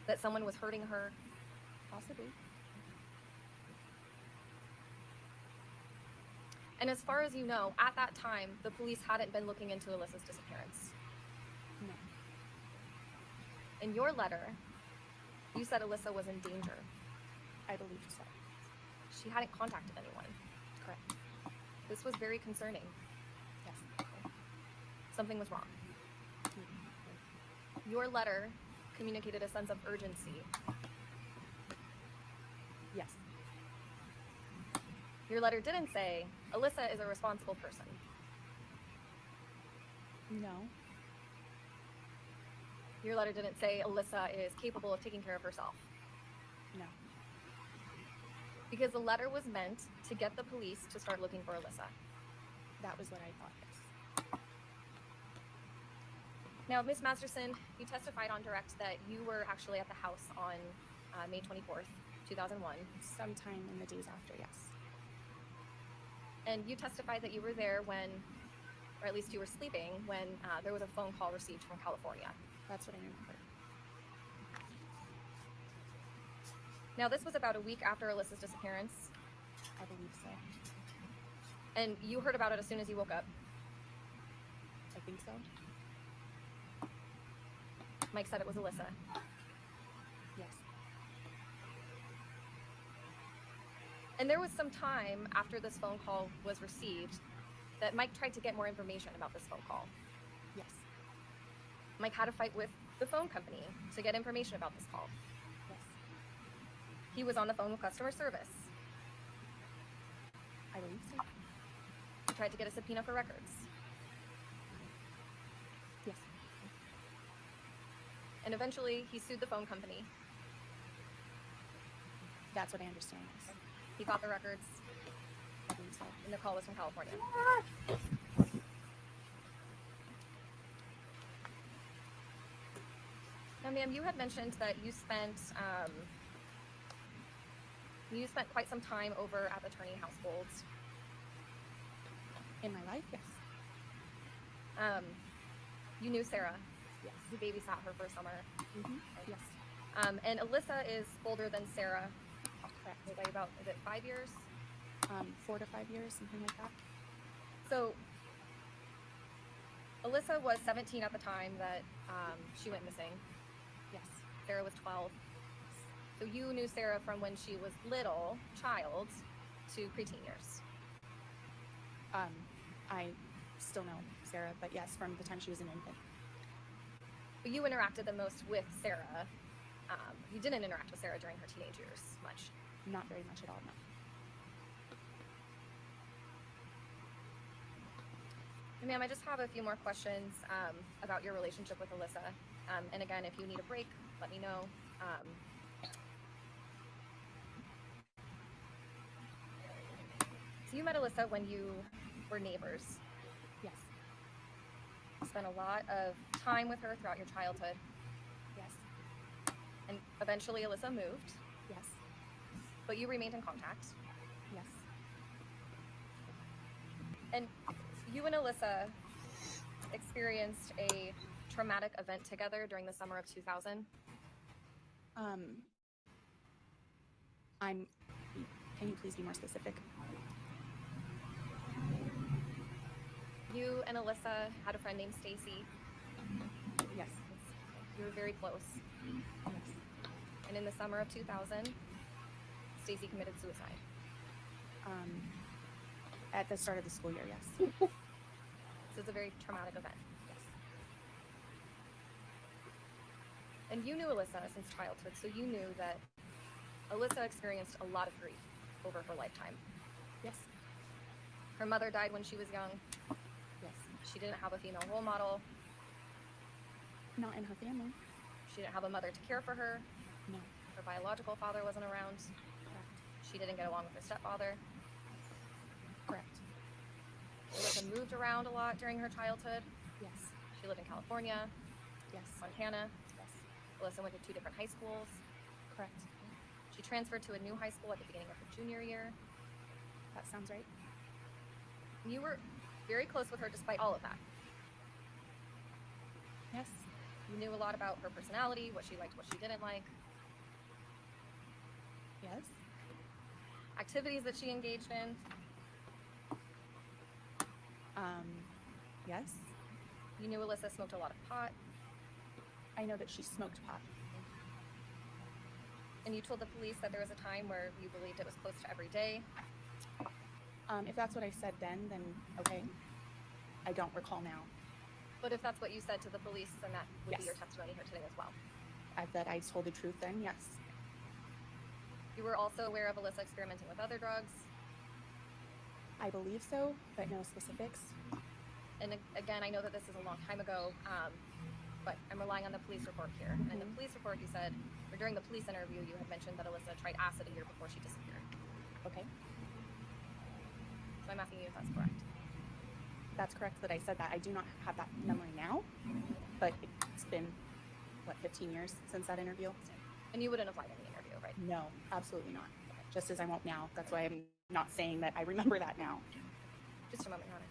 That someone was hurting her. Possibly. And as far as you know, at that time, the police hadn't been looking into Alyssa's disappearance. No. In your letter, you said Alyssa was in danger. I believe so. She hadn't contacted anyone. Correct. This was very concerning. Yes. Something was wrong. Your letter communicated a sense of urgency. Yes. Your letter didn't say, Alyssa is a responsible person. No. Your letter didn't say Alyssa is capable of taking care of herself. No. Because the letter was meant to get the police to start looking for Alyssa. That was what I thought, yes. Now, Ms. Masterson, you testified on direct that you were actually at the house on May 24th, 2001. Sometime in the days after, yes. And you testified that you were there when, or at least you were sleeping, when there was a phone call received from California. That's what I remember. Now, this was about a week after Alyssa's disappearance, I believe so. and you heard about it as soon as you woke up. I think so. Mike said it was Alyssa. Yes. And there was some time after this phone call was received that Mike tried to get more information about this phone call. Yes. Mike had a fight with the phone company to get information about this call. Yes. He was on the phone with customer service. I believe so. He tried to get a subpoena for records. Yes. And eventually he sued the phone company. That's what I understand, yes. He got the records, I believe so. and the call was from California. Now, ma'am, you had mentioned that you spent quite some time over at the Turney household. In my life, yes. You knew Sarah. Yes. You babysat her for a summer. Mm-hmm. Yes. And Alyssa is older than Sarah. Correct. By about, is it 5 years? 4 to 5 years, something like that. So Alyssa was 17 at the time that she went missing. Yes. Sarah was 12. So you knew Sarah from when she was little child to preteen years. I still know Sarah, but yes, from the time she was an infant. But you interacted the most with Sarah. You didn't interact with Sarah during her teenage years much. Not very much at all, no. And ma'am, I just have a few more questions about your relationship with Alyssa. And again, if you need a break, let me know. So you met Alyssa when you were neighbors. Yes. You spent a lot of time with her throughout your childhood. And eventually Alyssa moved, Yes. but you remained in contact. Yes. And you and Alyssa experienced a traumatic event together during the summer of 2000. Can you please be more specific? You and Alyssa had a friend named Stacy. Yes. You were very close. Yes. And in the summer of 2000, Stacy committed suicide. At the start of the school year, yes. So it's a very traumatic event. Yes. And you knew Alyssa since childhood, so you knew that Alyssa experienced a lot of grief over her lifetime. Yes. Her mother died when she was young. Yes. She didn't have a female role model. Not in her family. She didn't have a mother to care for her. No. Her biological father wasn't around. Correct. She didn't get along with her stepfather. Correct. Alyssa moved around a lot during her childhood. Yes. She lived in California, Yes. Montana. Yes. Alyssa went to 2 different high schools. Correct. She transferred to a new high school at the beginning of her junior year. That sounds right. You were very close with her despite all of that. Yes. You knew a lot about her personality, what she liked, what she didn't like, Yes. activities that she engaged in. Yes. You knew Alyssa smoked a lot of pot, I know that she smoked pot. and you told the police that there was a time where you believed it was close to every day. If that's what I said then okay. I don't recall now. But if that's what you said to the police, then that would be Yes. your testimony here today as well. That I told the truth then, yes. You were also aware of Alyssa experimenting with other drugs. I believe so, but no specifics. And again, I know that this is a long time ago, but I'm relying on the police report here. And in the police report, you said, or during the police interview, you had mentioned that Alyssa tried acid a year before she disappeared. Okay. So I'm asking you if that's correct. That's correct that I said that. I do not have that memory now, but it's been, 15 years since that interview? And you wouldn't have lied in the interview, right? No, absolutely not. Just as I won't now. That's why I'm not saying that I remember that now. Just a moment, Your Honor.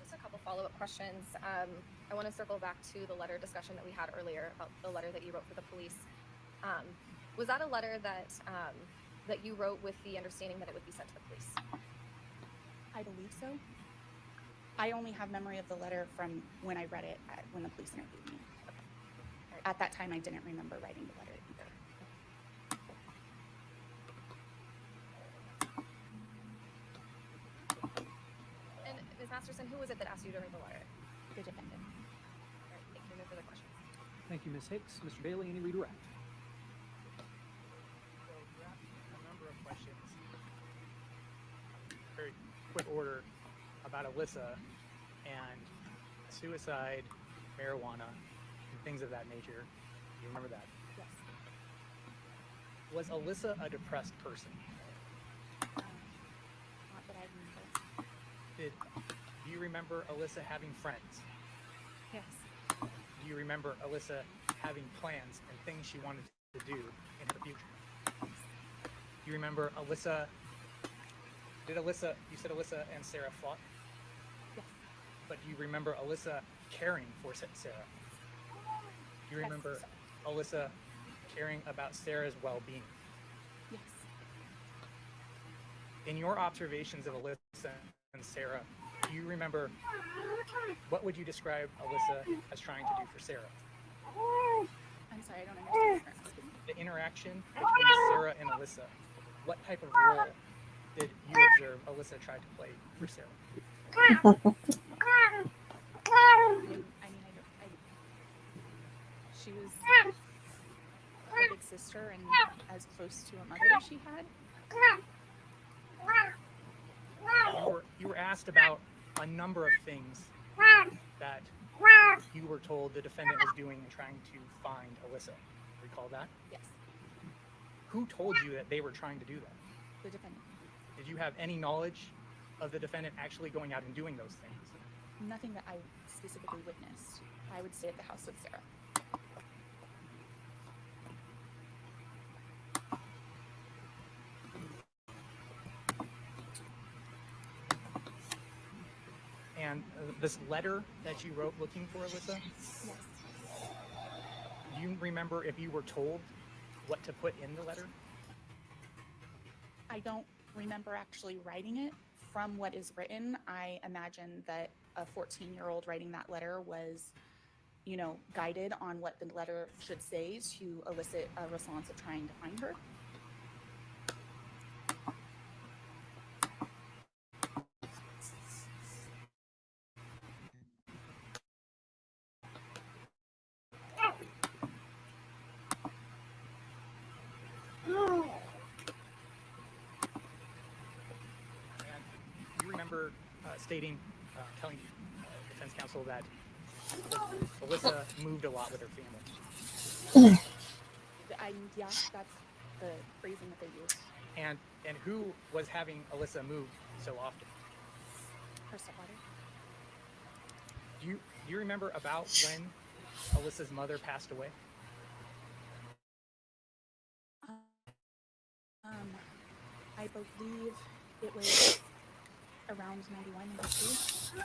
Just a couple follow-up questions. I want to circle back to the letter discussion that we had earlier about the letter that you wrote for the police. Was that a letter that that you wrote with the understanding that it would be sent to the police? I believe so. I only have memory of the letter from when I read it when the police interviewed me. At that time, I didn't remember writing the letter either. And Ms. Masterson, who was it that asked you to write the letter? The defendant. All right, thank you. No further questions. Thank you, Ms. Hicks. Mr. Bailey, any redirect? So you asked a number of questions, very quick order, about Alyssa and suicide, marijuana, and things of that nature. You remember that? Yes. Was Alyssa a depressed person? Not that I remember. Do you remember Alyssa having friends? Yes. Do you remember Alyssa having plans and things she wanted to do in her future? Do you remember Alyssa? You said Alyssa and Sarah fought? Yes. But do you remember Alyssa caring for Sarah? Do you Yes. remember Alyssa caring about Sarah's well-being? Yes. In your observations of Alyssa and Sarah, do you remember, what would you describe Alyssa as trying to do for Sarah? I'm sorry, I don't understand what you're asking. The interaction between Sarah and Alyssa, what type of role did you observe Alyssa try to play for Sarah? She was a big sister and as close to a mother as she had. you were asked about a number of things that you were told the defendant was doing in trying to find Alyssa. Recall that? Yes, Who told you that they were trying to do that? the defendant. Did you have any knowledge of the defendant actually going out and doing those things? Nothing that I specifically witnessed. I would stay at the house with Sarah. And this letter that you wrote looking for Alyssa, Yes. do you remember if you were told what to put in the letter? I don't remember actually writing it. From what is written, I imagine that a 14-year-old writing that letter was, guided on what the letter should say to elicit a response of trying to find her. You remember stating, telling defense counsel that Alyssa moved a lot with her family. Yeah, that's the phrasing that they use. And who was having Alyssa move so often? Her stepmother. Do you remember about when Alyssa's mother passed away? I believe it was around 91, 92.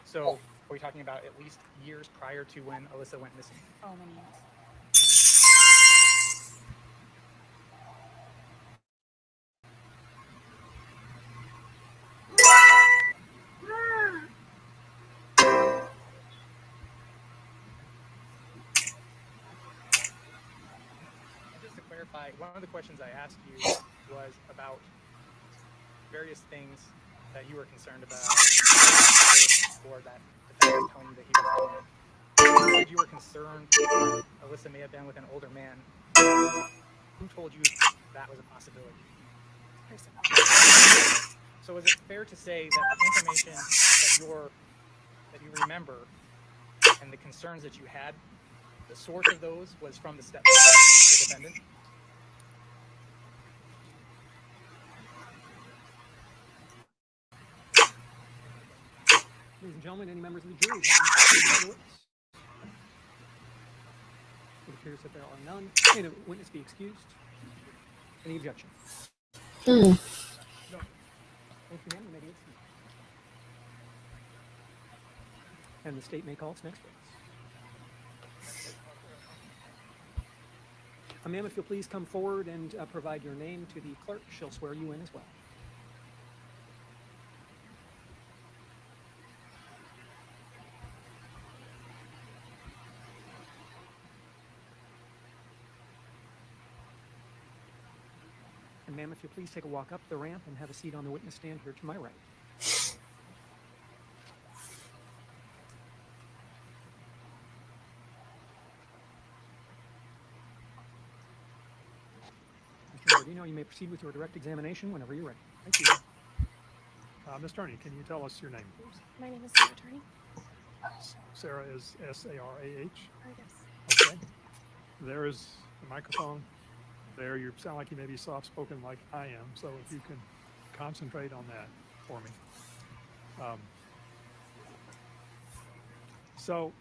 So are we talking about at least years prior to when Alyssa went missing? Oh, many years. Just to clarify, one of the questions I asked you was about various things that you were concerned about, or that the defendant was telling you that he was doing. You said you were concerned Alyssa may have been with an older man. Who told you that was a possibility? So is it fair to say that the information that you remember and the concerns that you had, the source of those was from the stepmother, the defendant? Ladies and gentlemen, any members of the jury have any questions for the witness? It appears that there are none. May the witness be excused. Any objection? No. Thank you, ma'am. You may be excused. And the state may call its next witness. Ma'am, if you'll please come forward and provide your name to the clerk, she'll swear you in as well. And ma'am, if you'll please take a walk up the ramp and have a seat on the witness stand here to my right. Mr. Bordino, you may proceed with your direct examination whenever you're ready. Thank you. Ms. Turney, can you tell us your name, please? My name is Sarah Turney. Sarah is S-A-R-A-H? Yes. Okay. There is the microphone. There, you sound like you may be soft-spoken like I am, so if you can concentrate on that for me. So,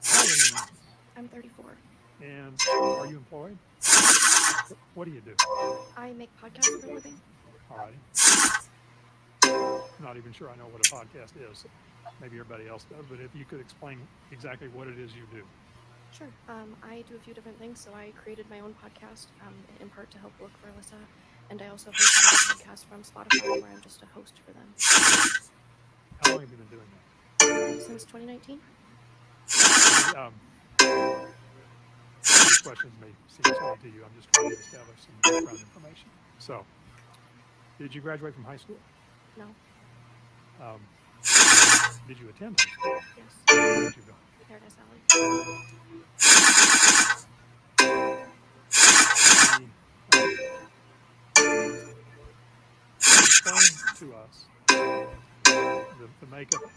how old are you now? I'm 34. And are you employed? What do you do? I make podcasts for a living. All righty. I'm not even sure I know what a podcast is. So maybe everybody else does, but if you could explain exactly what it is you do. Sure. I do a few different things. So I created my own podcast in part to help look for Alyssa. And I also host another podcast from Spotify where I'm just a host for them. How long have you been doing that? Since 2019. These questions may seem silly to you. I'm just trying to establish some background information. So, did you graduate from high school? No. Did you attend high school? Yes. Where did you go? Paradise Valley. explain to us the makeup of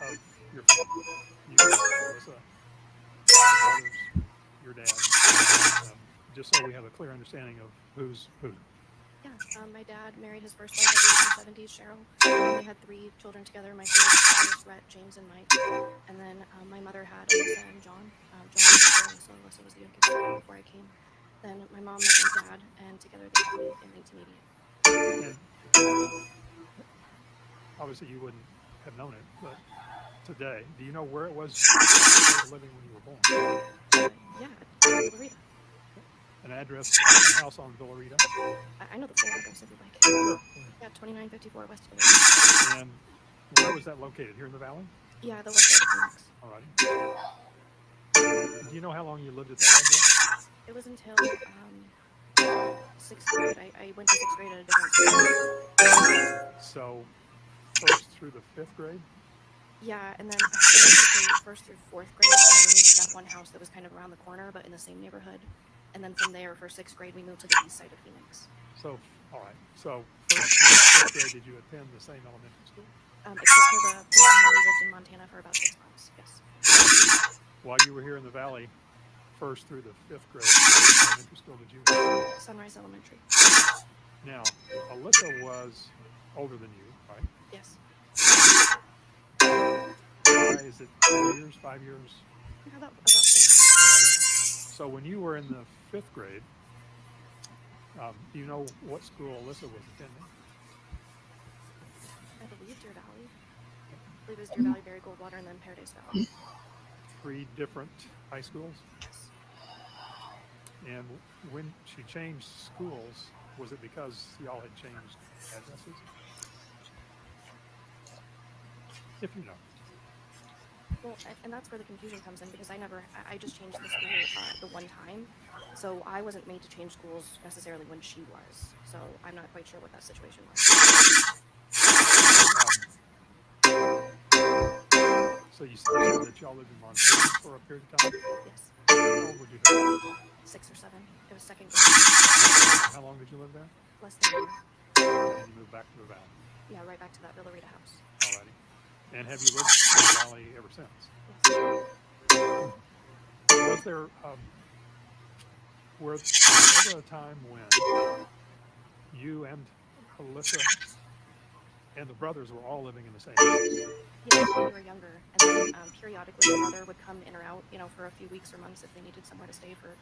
your family. You, Alyssa, your brothers, your dad, just so we have a clear understanding of who's who. Yeah, my dad married his first wife, I believe, in the 70s, Cheryl. They had 3 children together. My 3 brothers, Rhett, James, and Mike. And then my mother had Alyssa and John. John was before Alyssa. Alyssa was the youngest before I came. Then my mom met my dad, and together they had me in 1988. And obviously you wouldn't have known it, but today, do you know where it was you were living when you were born? Yeah, Villarita. An address, a house on Villarita? I know the full address if you'd like. Sure. Yeah, 2954 West Villarita. And where was that located? Here in the valley? Yeah, the west side of Phoenix. All right. Do you know how long you lived at that address? It was until 6th grade. I went to 6th grade at a different school. So, first through the 5th grade? Yeah, and then I went to 1st through 4th grade, and then we moved to that one house that was kind of around the corner, but in the same neighborhood. And then from there, for 6th grade, we moved to the east side of Phoenix. So, all right. So, first through 5th grade, did you attend the same elementary school? Except for the portion where we lived in Montana for about 6 months, yes. While you were here in the valley, first through the 5th grade, what elementary school did you attend? Sunrise Elementary. Now, Alyssa was older than you, right? Yes. Why is it 4 years, 5 years? Yeah, about 4. All right. So when you were in the 5th grade, do you know what school Alyssa was attending? I believe Deer Valley. I believe it was Deer Valley, Berry Goldwater, and then Paradise Valley. 3 different high schools? Yes. And when she changed schools, was it because y'all had changed addresses? If you know. Well, and that's where the confusion comes in because I just changed the school the one time. So I wasn't made to change schools necessarily when she was. So I'm not quite sure what that situation was. So you said that y'all lived in Montana for a period of time? Yes. How old would you have? 6 or 7. It was 2nd grade. How long did you live there? Less than a year. And then you moved back to the valley. Yeah, right back to that Villarita house. Alrighty. And have you lived in the valley ever since? Yes. Was there ever a time when you and Alyssa and the brothers were all living in the same house? Yeah, when we were younger. And then periodically the brother would come in or out, for a few weeks or months if they needed somewhere to stay for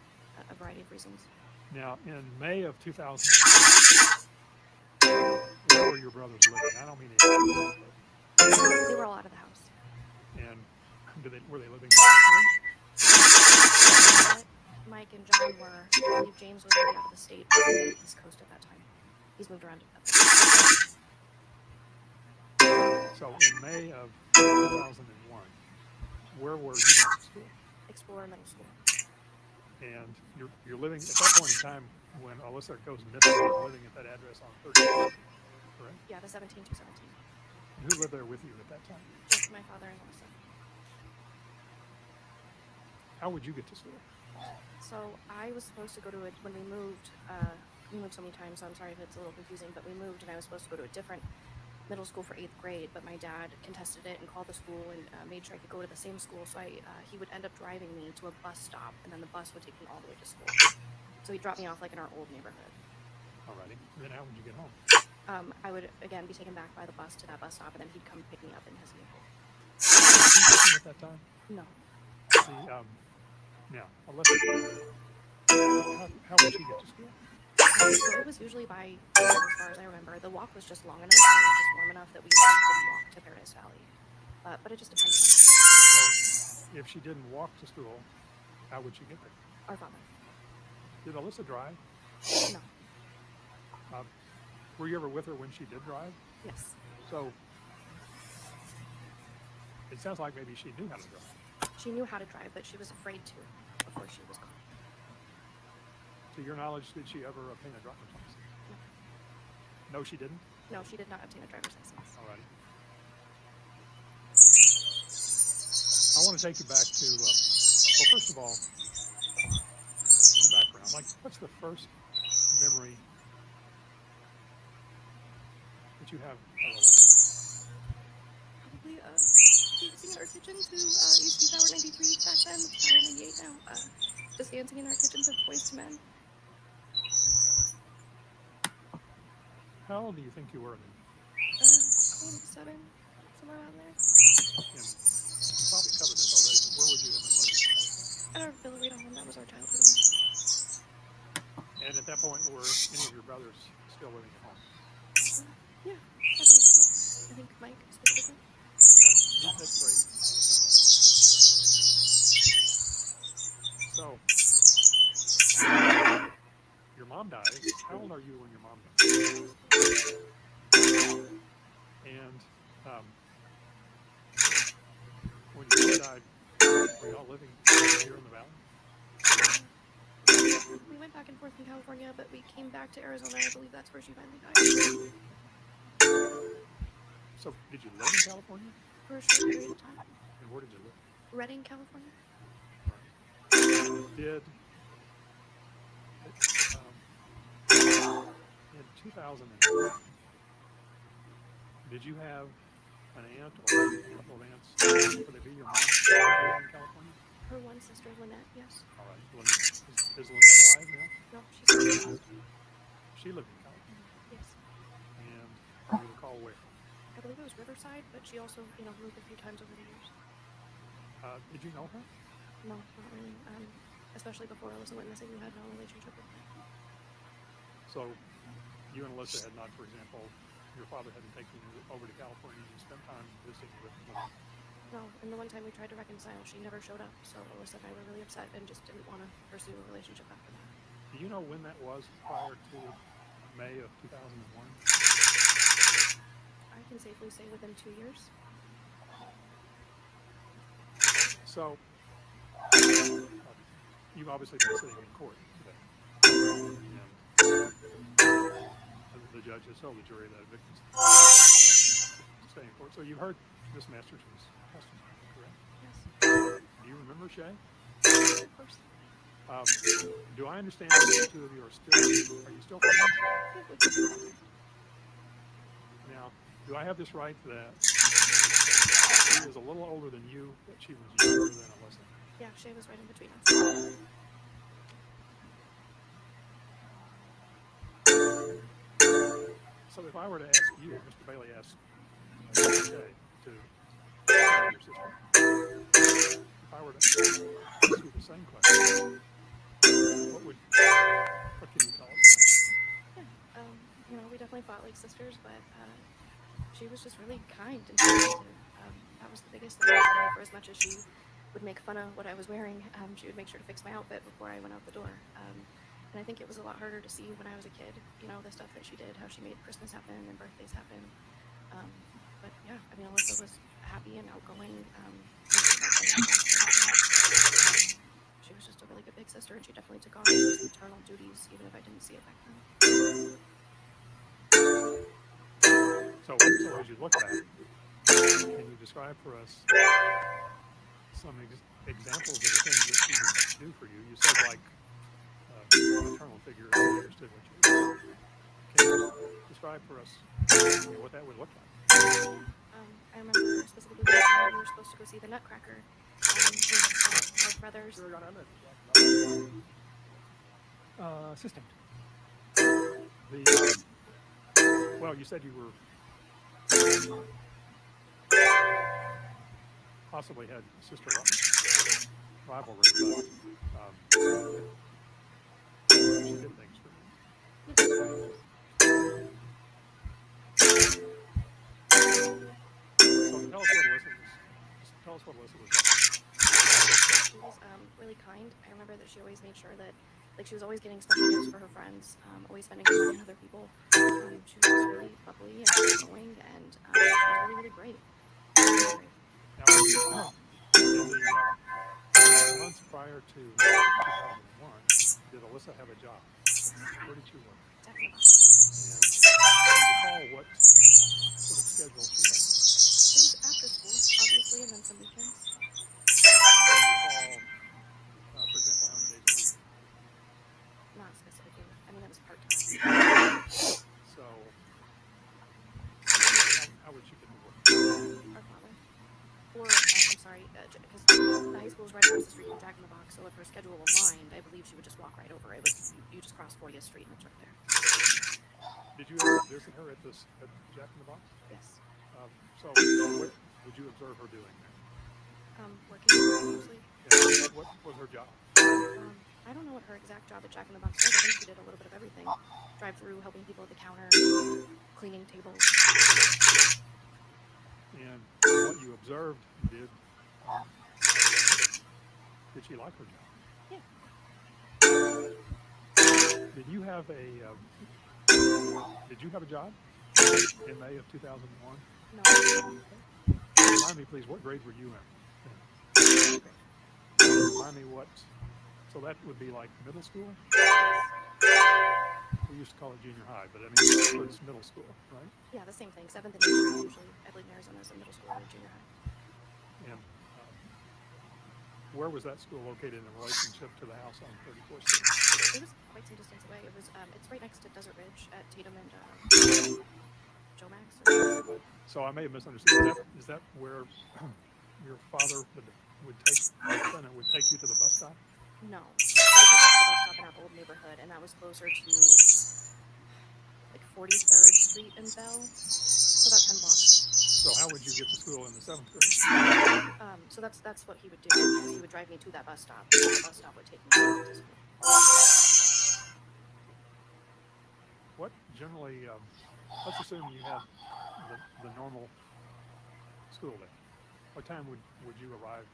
a variety of reasons. Now, in May of 2000, where were your brothers living? I don't mean They were all out of the house. And were they living together? Mike and John were. I believe James was already out of the state, on the East Coast at that time. He's moved around at that time. So in May of 2001, where were you going to school? Explorer Middle School. And you're living at that point in time when Alyssa goes missing, you're living at that address on 30th, correct? Yeah, the 17217. And who lived there with you at that time? Just my father and Alyssa. How would you get to school? So I was supposed to go to when we moved so many times, so I'm sorry if it's a little confusing, but we moved and I was supposed to go to a different middle school for 8th grade, but my dad contested it and called the school and made sure I could go to the same school. So he would end up driving me to a bus stop, and then the bus would take me all the way to school. So he dropped me off like in our old neighborhood. Alrighty. Then how would you get home? I would again be taken back by the bus to that bus stop, and then he'd come pick me up in his vehicle. Was he working at that time? No. See, now, Alyssa, how would she get to school? So it was usually by, as far as I remember, the walk was just long enough, and it was just warm enough that we usually didn't walk to Paradise Valley. But it just depended on the day. So if she didn't walk to school, how would she get there? Our father. Did Alyssa drive? No. Were you ever with her when she did drive? Yes. So it sounds like maybe she knew how to drive. She knew how to drive, but she was afraid to before she was caught. To your knowledge, did she ever obtain a driver's license? No. No, she didn't? No, she did not obtain a driver's license. Alrighty. I want to take you back to, well, first of all, the background. Like, what's the first memory that you have a relation? Probably dancing in our kitchen to used to be Power 93 back then. It's Power 98 now. Just dancing in our kitchen to Boys to Men. How old do you think you were then? 7, somewhere around there. And you probably covered this already, but where would you have been living? At our Villarita home, that was our childhood home. And at that point, were any of your brothers still living at home? Yeah, I believe so. I think Mike specifically. Yeah, that's great. So, your mom dies. How old are you when your mom dies? And when your mom died, were you all living here in the valley? We went back and forth in California, but we came back to Arizona. I believe that's where she finally died. So, did you live in California? For a short period of time. And where did you live? Redding, California. Did in 2001, did you have an aunt or a couple of aunts? Would they be your mom in California? Her one sister, Lynette, yes. All right. Is Lynette alive now? No, she's still alive. She lived in California. Yes. And do you recall where? I believe it was Riverside, but she also, moved a few times over the years. Did you know her? No, not really. Especially before Alyssa went missing, we had no relationship with her. So, you and Alyssa had not, for example, your father hadn't taken you over to California and you spent time visiting with Lynette? No, and the one time we tried to reconcile, she never showed up. So Alyssa and I were really upset and just didn't want to pursue a relationship after that. Do you know when that was prior to May of 2001? I can safely say within 2 years. So, you've obviously been sitting in court today. And the judge has told the jury that victims stay in court. So you've heard Ms. Masterson's testimony, correct? Yes. Do you remember Shay? Of course. Do I understand that the two of you are you still friends? Now, do I have this right that she is a little older than you, but she was younger than Alyssa? Yeah, Shay was right in between us. So if I were to ask you, Mr. Bailey asked Shay to your sister, if I were to ask you the same question, what can you tell us? Yeah, we definitely fought like sisters, but she was just really kind and sensitive. That was the biggest thing. For as much as she would make fun of what I was wearing, she would make sure to fix my outfit before I went out the door. And I think it was a lot harder to see when I was a kid, the stuff that she did, how she made Christmas happen and birthdays happen. But yeah, Alyssa was happy and outgoing. She was just a really good big sister, and she definitely took on those maternal duties, even if I didn't see it back then. So as you look back, can you describe for us some examples of the things that she would do for you? You said like a maternal figure, I understood what you were. Can you describe for us what that would look like? I remember specifically when we were supposed to go see the Nutcracker with my brothers. Assistant. Well, you said you were possibly had sister rivalry, but she did things for you. So tell us what Alyssa was like. She was really kind. I remember that she always made sure that, she was always getting special gifts for her friends, always spending money on other people. She was really bubbly and outgoing, and she was really, really great. Now, in the months prior to 2001, did Alyssa have a job? Where did she work? Definitely. And do you recall what sort of schedule she had? It was after school, obviously, and then some weekends. Do you recall, for example, how many days a week? Not specifically. It was part-time. So, was right across the street from Jack in the Box, so if her schedule aligned, I believe she would just walk right over. It was, you just cross 40th Street and it's right there. Did you ever visit her at Jack in the Box? Yes. So what would you observe her doing there? Working mostly. Yeah, what was her job? I don't know what her exact job at Jack in the Box was. I think she did a little bit of everything. Drive through, helping people at the counter, cleaning tables. And what you observed, did she like her job? Yeah. Did you have a job in May of 2001? No. Remind me, please, what grade were you in? Remind me what, so that would be like middle school? We used to call it junior high, but I mean, so it's middle school, right? Yeah, the same thing. 7th and 8th grade usually. I believe in Arizona is a middle school or junior high. And where was that school located in relationship to the house on 34th Street? It was quite some distance away. It was, it's right next to Desert Ridge at Tatum and Joe Max. So I may have misunderstood. Is that where your father would take you to the bus stop? No. He would take us to the bus stop in our old neighborhood, and that was closer to like 43rd Street and Bell. So about 10 blocks. So how would you get to school in the 7th grade? So that's what he would do. He would drive me to that bus stop. And the bus stop would take me to school. What generally, let's assume you had the normal school day. What time would you arrive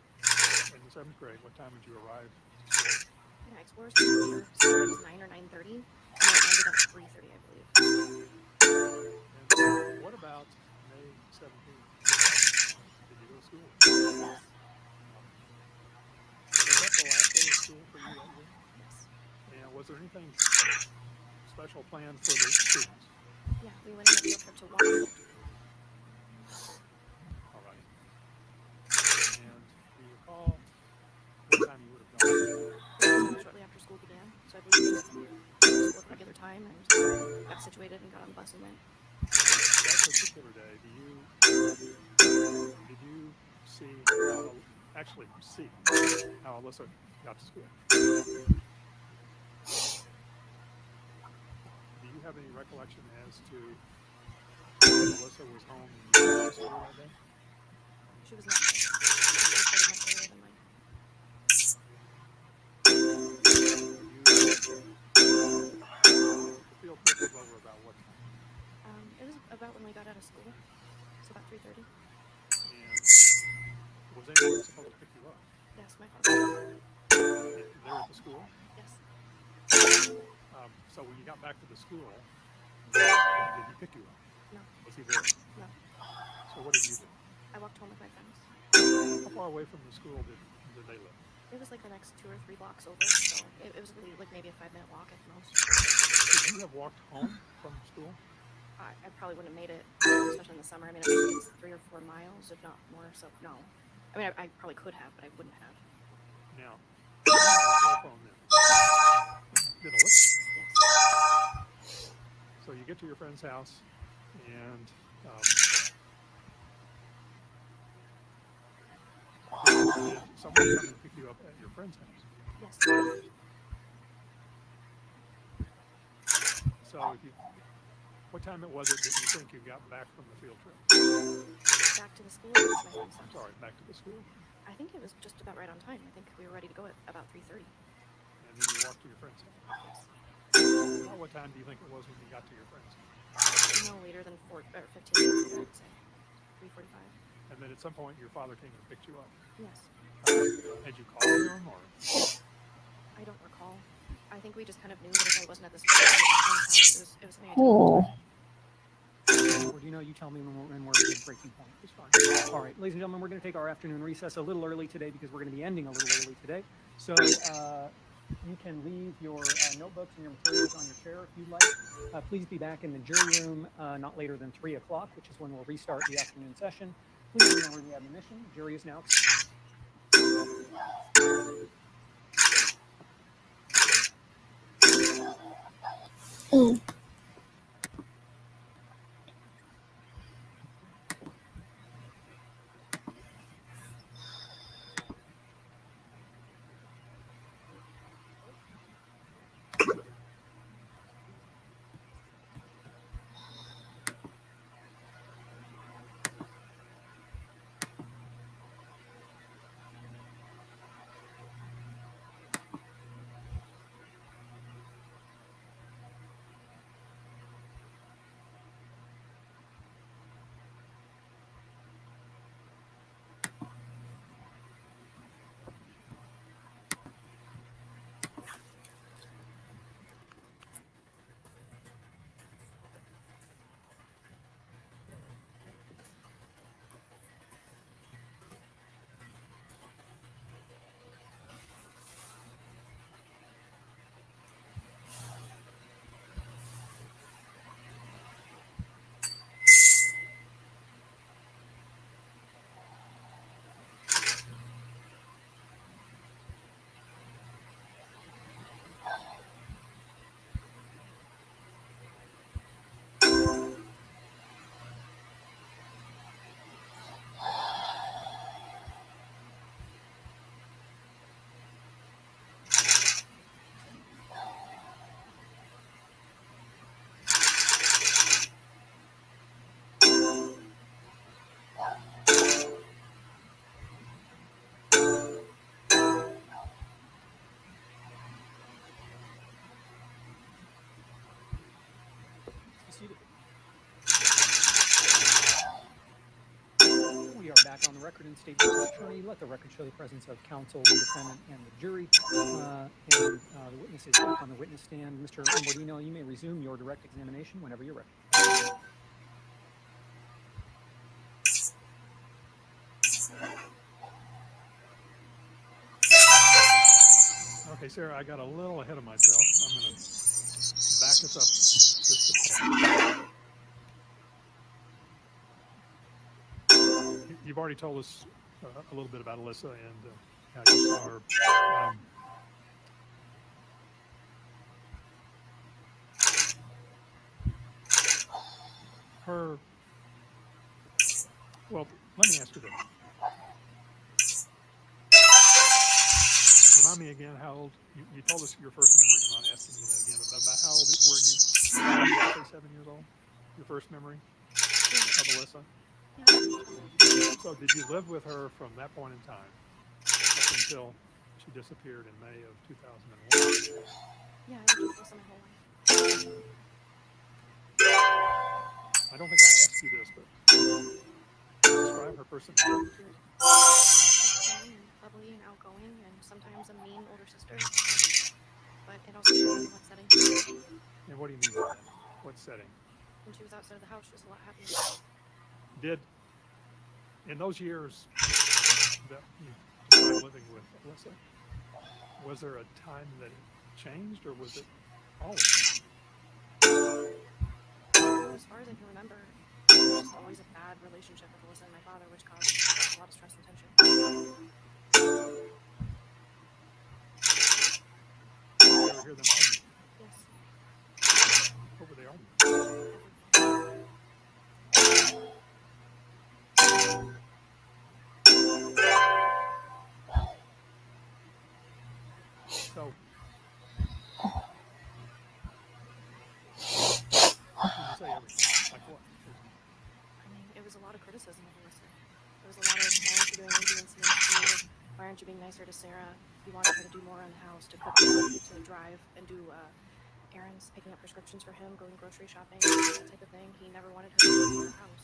in the 7th grade? What time would you arrive to school? Yeah, Explorers Center started at 9 or 9:30, and it ended at 3:30, I believe. And what about May 17th? Did you go to school? Yes. Was that the last day of school for you that year? Yes. And was there anything special planned for the students? Yeah, we went on a field trip to Washington. All right. And do you recall what time you would have gone? Shortly after school began, so I believe we went to school at regular time and got situated and got on the bus and went. That particular day, did you see how Alyssa got to school? Do you have any recollection as to when Alyssa was home and you went to school that day? She was not there. She started much earlier than mine. The field trip was over about what time? It was about when we got out of school, so about 3:30. And was anyone supposed to pick you up? Yes, my father. There at the school? Yes. So when you got back to the school, did he pick you up? No. Was he there? No. So what did you do? I walked home with my friends. How far away from the school did they live? It was like the next 2 or 3 blocks over, so it was really like maybe a 5-minute walk at most. Could you have walked home from school? I probably wouldn't have made it, especially in the summer. I mean, it's 3 or 4 miles, if not more, so no. I mean, I probably could have, but I wouldn't have. Now, you had a cell phone then. Did Alyssa? Yes. So you get to your friend's house, and did someone come and pick you up at your friend's house? Yes. So what time was it that you think you got back from the field trip? Back to the school. Or was my friend's I'm house? sorry, back to the school. I think it was just about right on time. I think we were ready to go at about 3:30. And then you walked to your friend's house. Yes. About what time do you think it was when you got to your friend's house? No later than 4 or 15 minutes, I would say. 3:45. And then at some point your father came and picked you up. Yes. Had you called him or? I don't recall. I think we just kind of knew that if I wasn't at the school, it was something I told Or do you know, you tell me when we're at a breaking point. It's fine. All right, ladies and gentlemen, we're going to take our afternoon recess a little early today because we're going to be ending a little early today. So you can leave your notebooks and your materials on your chair if you'd like. Please be back in the jury room not later than 3 o'clock, which is when we'll restart the afternoon session. Please remember the admonition. Jury is now. seated. We are back on the record in State versus Turney. Let the record show the presence of counsel, the defendant, and the jury. The witness is back on the witness stand. Mr. Lombardino, you may resume your direct examination whenever you're ready. Okay, Sarah, I got a little ahead of myself. I'm going to back us up just a tad. You've already told us a little bit about Alyssa and how you saw her. Well, let me ask you this. Remind me again how old, you told us your first memory. I'm not asking you that again, but about how old were you? Say 7 years old? Your first memory of Alyssa? So did you live with her from that point in time up until she disappeared in May of 2001? Yeah, I lived with Alyssa my whole life. I don't think I asked you this, but describe her personality. Fun and bubbly and outgoing, and sometimes a mean older sister. But it also depends on what setting. And what do you mean by that? What setting? When she was outside of the house, she was a lot happier. Did, in those years that you started living with Alyssa, was there a time that it changed, or was it always? As far as I can remember, it was just always a bad relationship with Alyssa and my father, which caused a lot of stress and tension. Did you ever hear them argue? Yes. What were they arguing? So, what did you say everything? Like what? I mean, it was a lot of criticism of Alyssa. There was a lot of, why aren't you doing anything in school? Why aren't you being nicer to Sarah? You wanted her to do more on the house, to cook, to drive, and do errands, picking up prescriptions for him, going grocery shopping, that type of thing. He never wanted her to leave the house.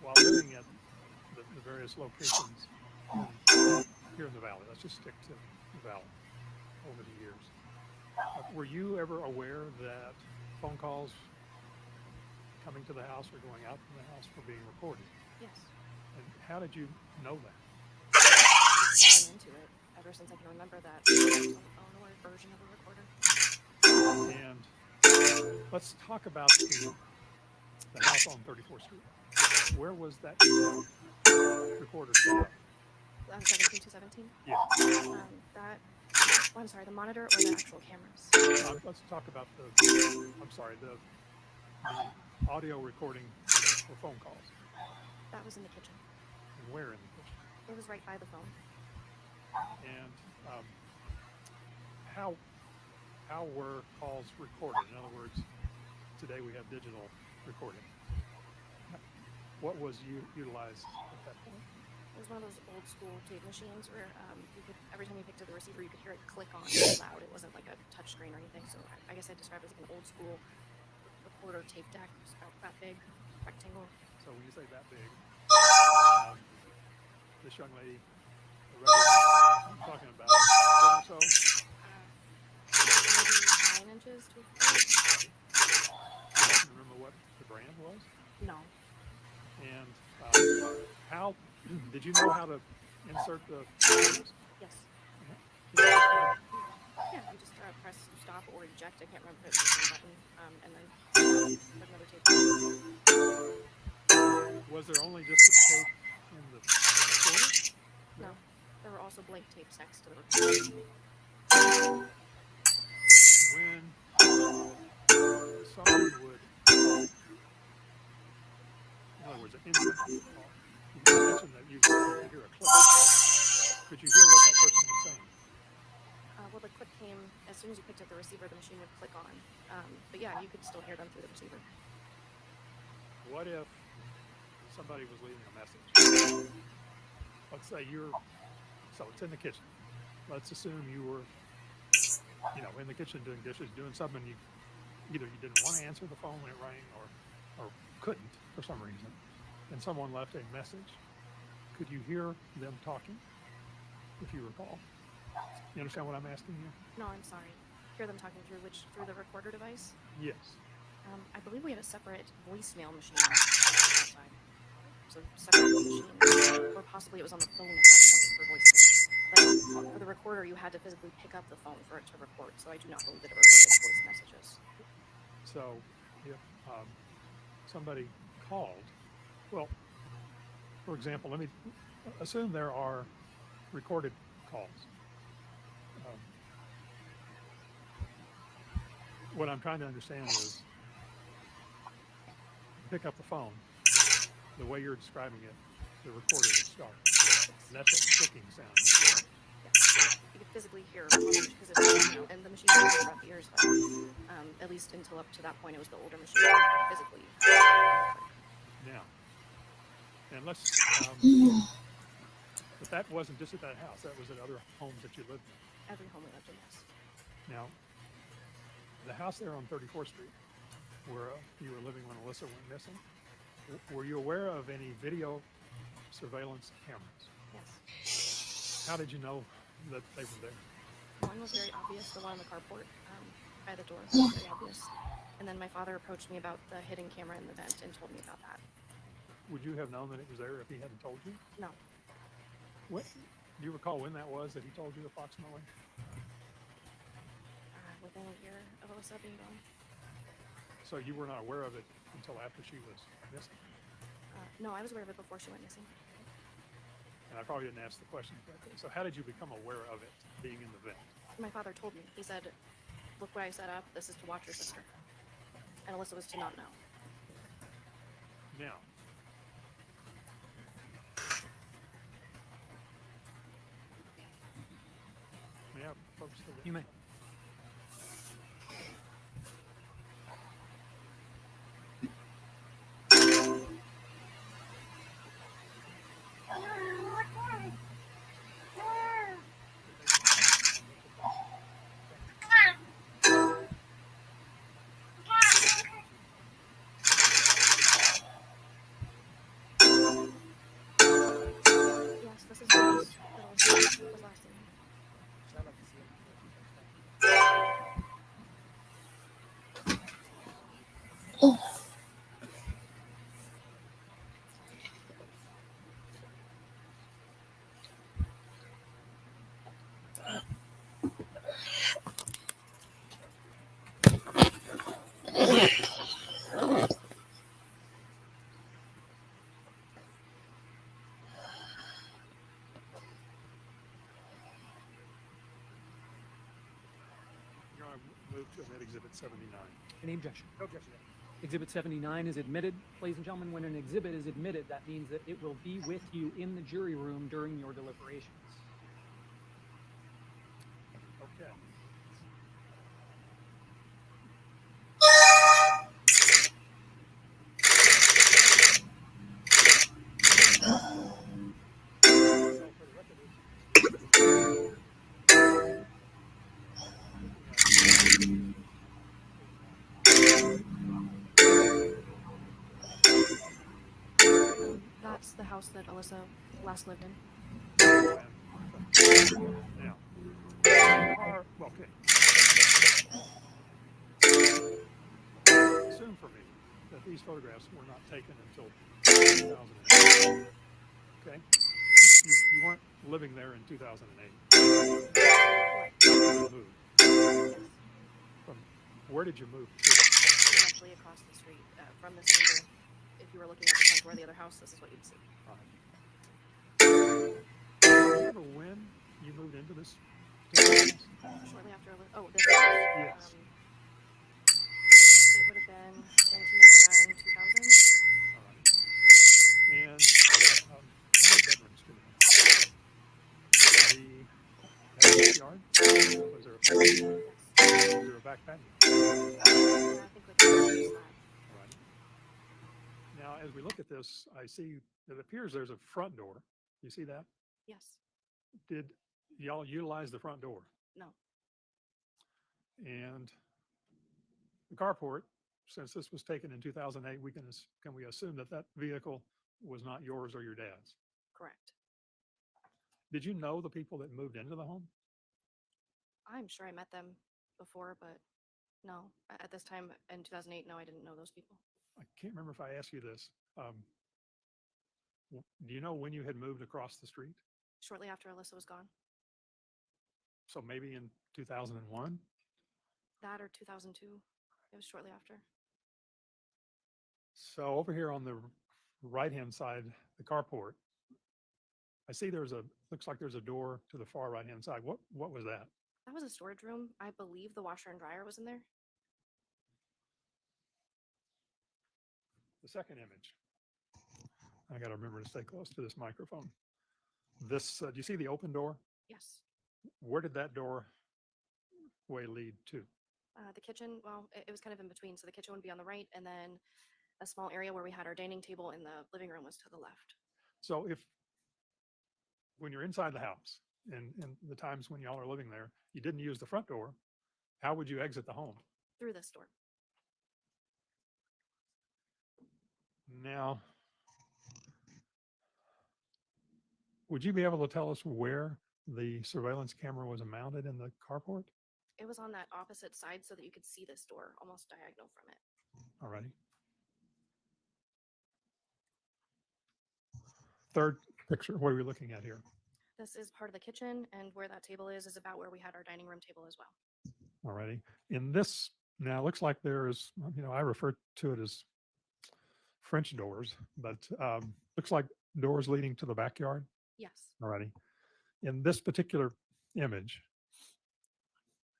While living at the various locations here in the valley, let's just stick to the valley over the years, were you ever aware that phone calls coming to the house or going out from the house were being recorded? Yes. And how did you know that? I've been into it ever since I can remember that on the phone or version of a recorder. And let's talk about the house on 34th Street. Where was that recorder set up? 17 to 17? Yeah. I'm sorry, the monitor or the actual cameras? Let's talk about the audio recording for phone calls. That was in the kitchen. And where in the kitchen? It was right by the phone. And how were calls recorded? In other words, today we have digital recording. What was utilized at that point? It was one of those old school tape machines where you could, every time you picked up the receiver, you could hear it click on really loud. It wasn't like a touch screen or anything. So I guess I'd describe it as like an old school recorder tape deck. It was about that big, rectangle. So when you say that big, this young lady, the record I'm talking about, so maybe 9 inches to a foot. Do you remember what the brand was? No. And how did you know how to insert the recorders? Yes. Yeah. Yeah, you just press stop or eject. I can't remember if it's the same button. And then put another tape. Was there only just the tape in the recorder? No. There were also blank tapes next to the recorder. When someone would call, in other words, an incoming call, you mentioned that you could hear a click. Could you hear what that person was saying? Well, the click came as soon as you picked up the receiver, the machine would click on. But yeah, you could still hear them through the receiver. What if somebody was leaving a message? let's say so it's in the kitchen. Let's assume you were, in the kitchen doing dishes, doing something either you didn't want to answer the phone when it rang or couldn't for some reason, and someone left a message. Could you hear them talking, if you recall? You understand what I'm asking you? No, I'm sorry. Hear them talking through the recorder device? Yes. I believe we had a separate voicemail machine outside. So separate machine, or possibly it was on the phone at that point for voicemail. But for the recorder, you had to physically pick up the phone for it to record. So I do not believe that it recorded voice messages. So if somebody called, well, for example, let me assume there are recorded calls. What I'm trying to understand is, pick up the phone, the way you're describing it, the recorder would start. And that's a clicking sound. Yes. You could physically hear because it's, and the machine was rough ears, but at least until up to that point, it was the older machine physically. Now, and let's, but that wasn't just at that house, that was at other homes that you lived in. Every home we lived in, yes. Now, the house there on 34th Street, where you were living when Alyssa went missing, were you aware of any video surveillance cameras? Yes. How did you know that they were there? One was very obvious, the one on the carport by the door was very obvious. And then my father approached me about the hidden camera in the vent and told me about that. Would you have known that it was there if he hadn't told you? No. What, do you recall when that was that he told you approximately? Within a year of Alyssa being gone. So you were not aware of it until after she was missing? No, I was aware of it before she went missing. And I probably didn't ask the question correctly. So how did you become aware of it being in the vent? My father told me. He said, look what I set up. This is to watch your sister. And Alyssa was to not know. Now, may I approach the You may. Yes, this is the house that Alyssa was last in. you're going to move to admit Exhibit 79. Any objection? No objection. Exhibit 79 is admitted. Ladies and gentlemen, when an exhibit is admitted, that means that it will be with you in the jury room during your deliberations. Okay. That's the house that Alyssa last lived in. Now, okay. Assume for me that these photographs were not taken until 2008. Okay? You weren't living there in 2008. You moved. From where did you move to? Directly across the street from this angle. If you were looking at the front door of the other house, this is what you'd see. Do you remember when you moved into this house? Shortly after, this house. Yes. It would have been 1999, 2000. And how many bedrooms did it have? The backyard? Was there a back patio? I think we can use that. All right. Now, as we look at this, I see that it appears there's a front door. You see that? Yes. Did y'all utilize the front door? No. And the carport, since this was taken in 2008, can we assume that that vehicle was not yours or your dad's? Correct. Did you know the people that moved into the home? I'm sure I met them before, but no, at this time in 2008, no, I didn't know those people. I can't remember if I asked you this. Do you know when you had moved across the street? Shortly after Alyssa was gone, So maybe in 2001? that or 2002. It was shortly after. So over here on the right-hand side, the carport, I see looks like there's a door to the far right-hand side. What was that? That was a storage room. I believe the washer and dryer was in there. The second image. I got to remember to stay close to this microphone. This, do you see the open door? Yes. Where did that doorway lead to? The kitchen, well, it was kind of in between. So the kitchen would be on the right, and then a small area where we had our dining table and the living room was to the left. So when you're inside the house and the times when y'all are living there, you didn't use the front door, how would you exit the home? Through this door. Now, would you be able to tell us where the surveillance camera was mounted in the carport? It was on that opposite side so that you could see this door almost diagonal from it. Alrighty. Third picture, what are we looking at here? This is part of the kitchen, and where that table is about where we had our dining room table as well. Alrighty. In this, now it looks like there is, I refer to it as French doors, but looks like doors leading to the backyard. Yes. Alrighty. In this particular image,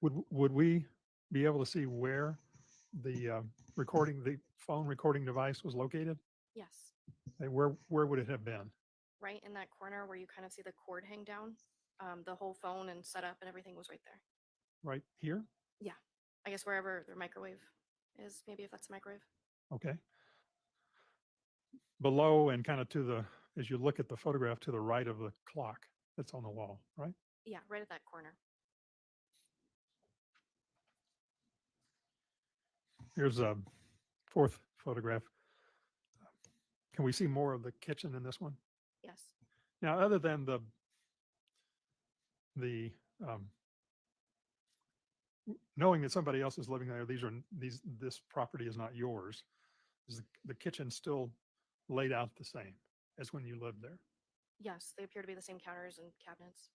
would we be able to see where the phone recording device was located? Yes. Where would it have been? Right in that corner where you kind of see the cord hang down. The whole phone and setup and everything was right there. Right here? Yeah. I guess wherever their microwave is, maybe if that's a microwave. Okay. Below and kind of as you look at the photograph to the right of the clock that's on the wall, right? Yeah, right at that corner. Here's a fourth photograph. Can we see more of the kitchen in this one? Yes. Now, other than knowing that somebody else is living there, this property is not yours. Is the kitchen still laid out the same as when you lived there? Yes, they appear to be the same counters and cabinets.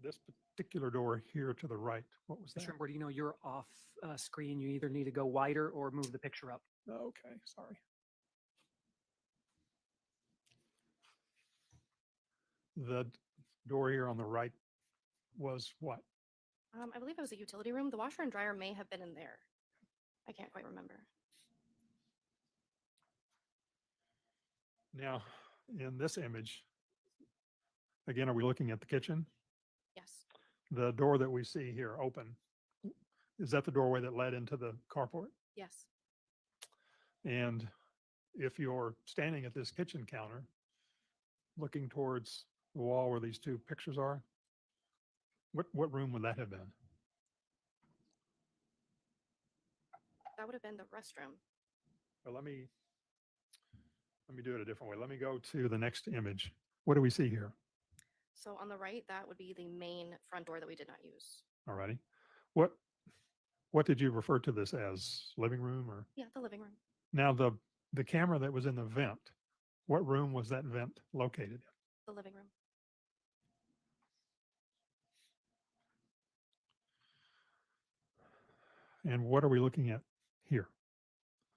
This particular door here to the right, what was that? Mr. Bordino, you're off screen. You either need to go wider or move the picture up. Okay, sorry. The door here on the right was what? I believe it was a utility room. The washer and dryer may have been in there. I can't quite remember. Now, in this image, again, are we looking at the kitchen? Yes. The door that we see here open, is that the doorway that led into the carport? Yes. And if you're standing at this kitchen counter, looking towards the wall where these two pictures are, what room would that have been? That would have been the restroom. Well, let me do it a different way. Let me go to the next image. What do we see here? So on the right, that would be the main front door that we did not use. All righty. What did you refer to this as? Living room or? Yeah, the living room. Now the camera that was in the vent, what room was that vent located in? The living room. And what are we looking at here?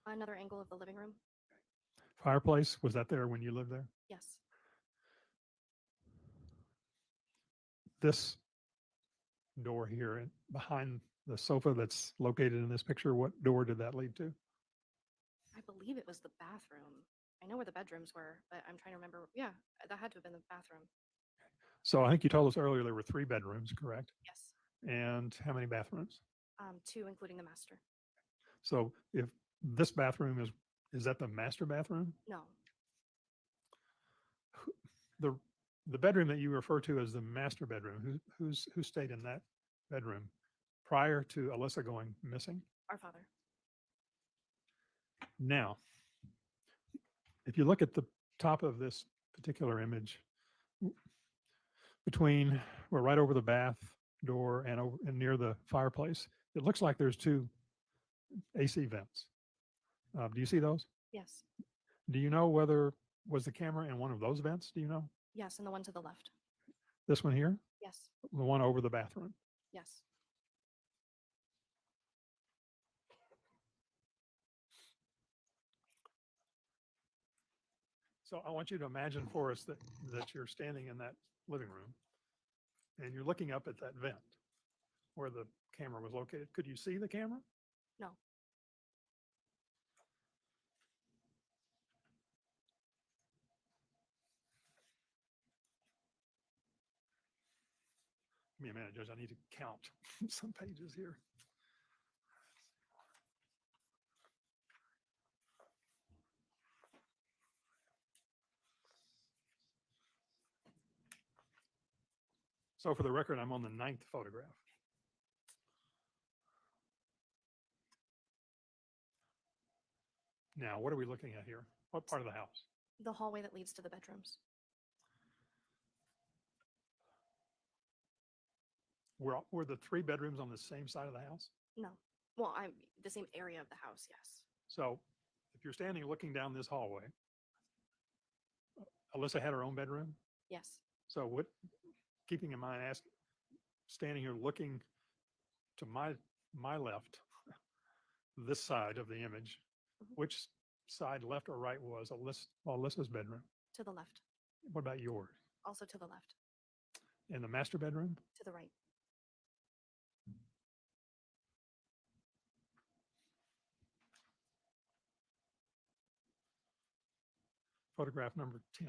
Another angle of the living room. Fireplace, was that there when you lived there? Yes. This door here and behind the sofa that's located in this picture, what door did that lead to? I believe it was the bathroom. I know where the bedrooms were, but I'm trying to remember. Yeah, that had to have been the bathroom. So I think you told us earlier there were 3 bedrooms, correct? Yes. And how many bathrooms? 2, including the master. So if this bathroom is that the master bathroom? No. The bedroom that you refer to as the master bedroom, who stayed in that bedroom prior to Alyssa going missing? Our father. Now, if you look at the top of this particular image, between, well, right over the bath door and near the fireplace, it looks like there's two AC vents. Do you see those? Yes. Do you know whether was the camera in one of those vents? Do you know? Yes, and the one to the left. This one here? Yes. The one over the bathroom? Yes. So I want you to imagine for us that you're standing in that living room and you're looking up at that vent where the camera was located. Could you see the camera? No. Give me a minute, Judge. I need to count some pages here. So for the record, I'm on the 9th photograph. Now, what are we looking at here? What part of the house? The hallway that leads to the bedrooms. Were the 3 bedrooms on the same side of the house? No. Well, I'm the same area of the house, yes. So if you're standing looking down this hallway, Alyssa had her own bedroom. Yes. So what, keeping in mind, standing here looking to my left, this side of the image, which side, left or right, was Alyssa's bedroom? To the left. What about yours? Also to the left. In the master bedroom? To the right. Photograph number 10.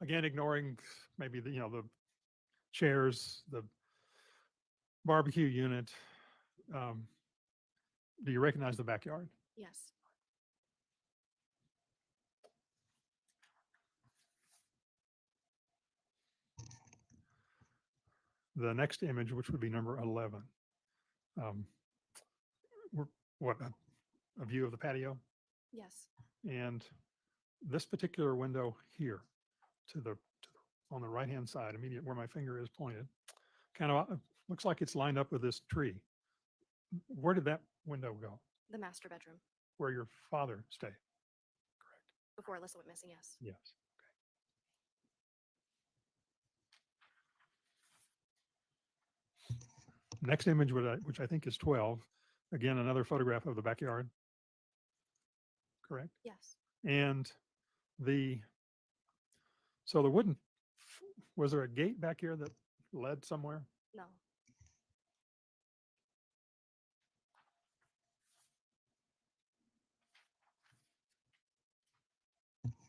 Again, ignoring maybe the chairs, the barbecue unit. Do you recognize the backyard? Yes. The next image, which would be number 11. What, a view of the patio? Yes. And this particular window here on the right-hand side, immediate where my finger is pointed, kind of looks like it's lined up with this tree. Where did that window go? The master bedroom. Where your father stayed? Before Alyssa went missing, yes. Yes. Okay. Next image, which I think is 12. Again, another photograph of the backyard. Correct? Yes. And was there a gate back here that led somewhere? No.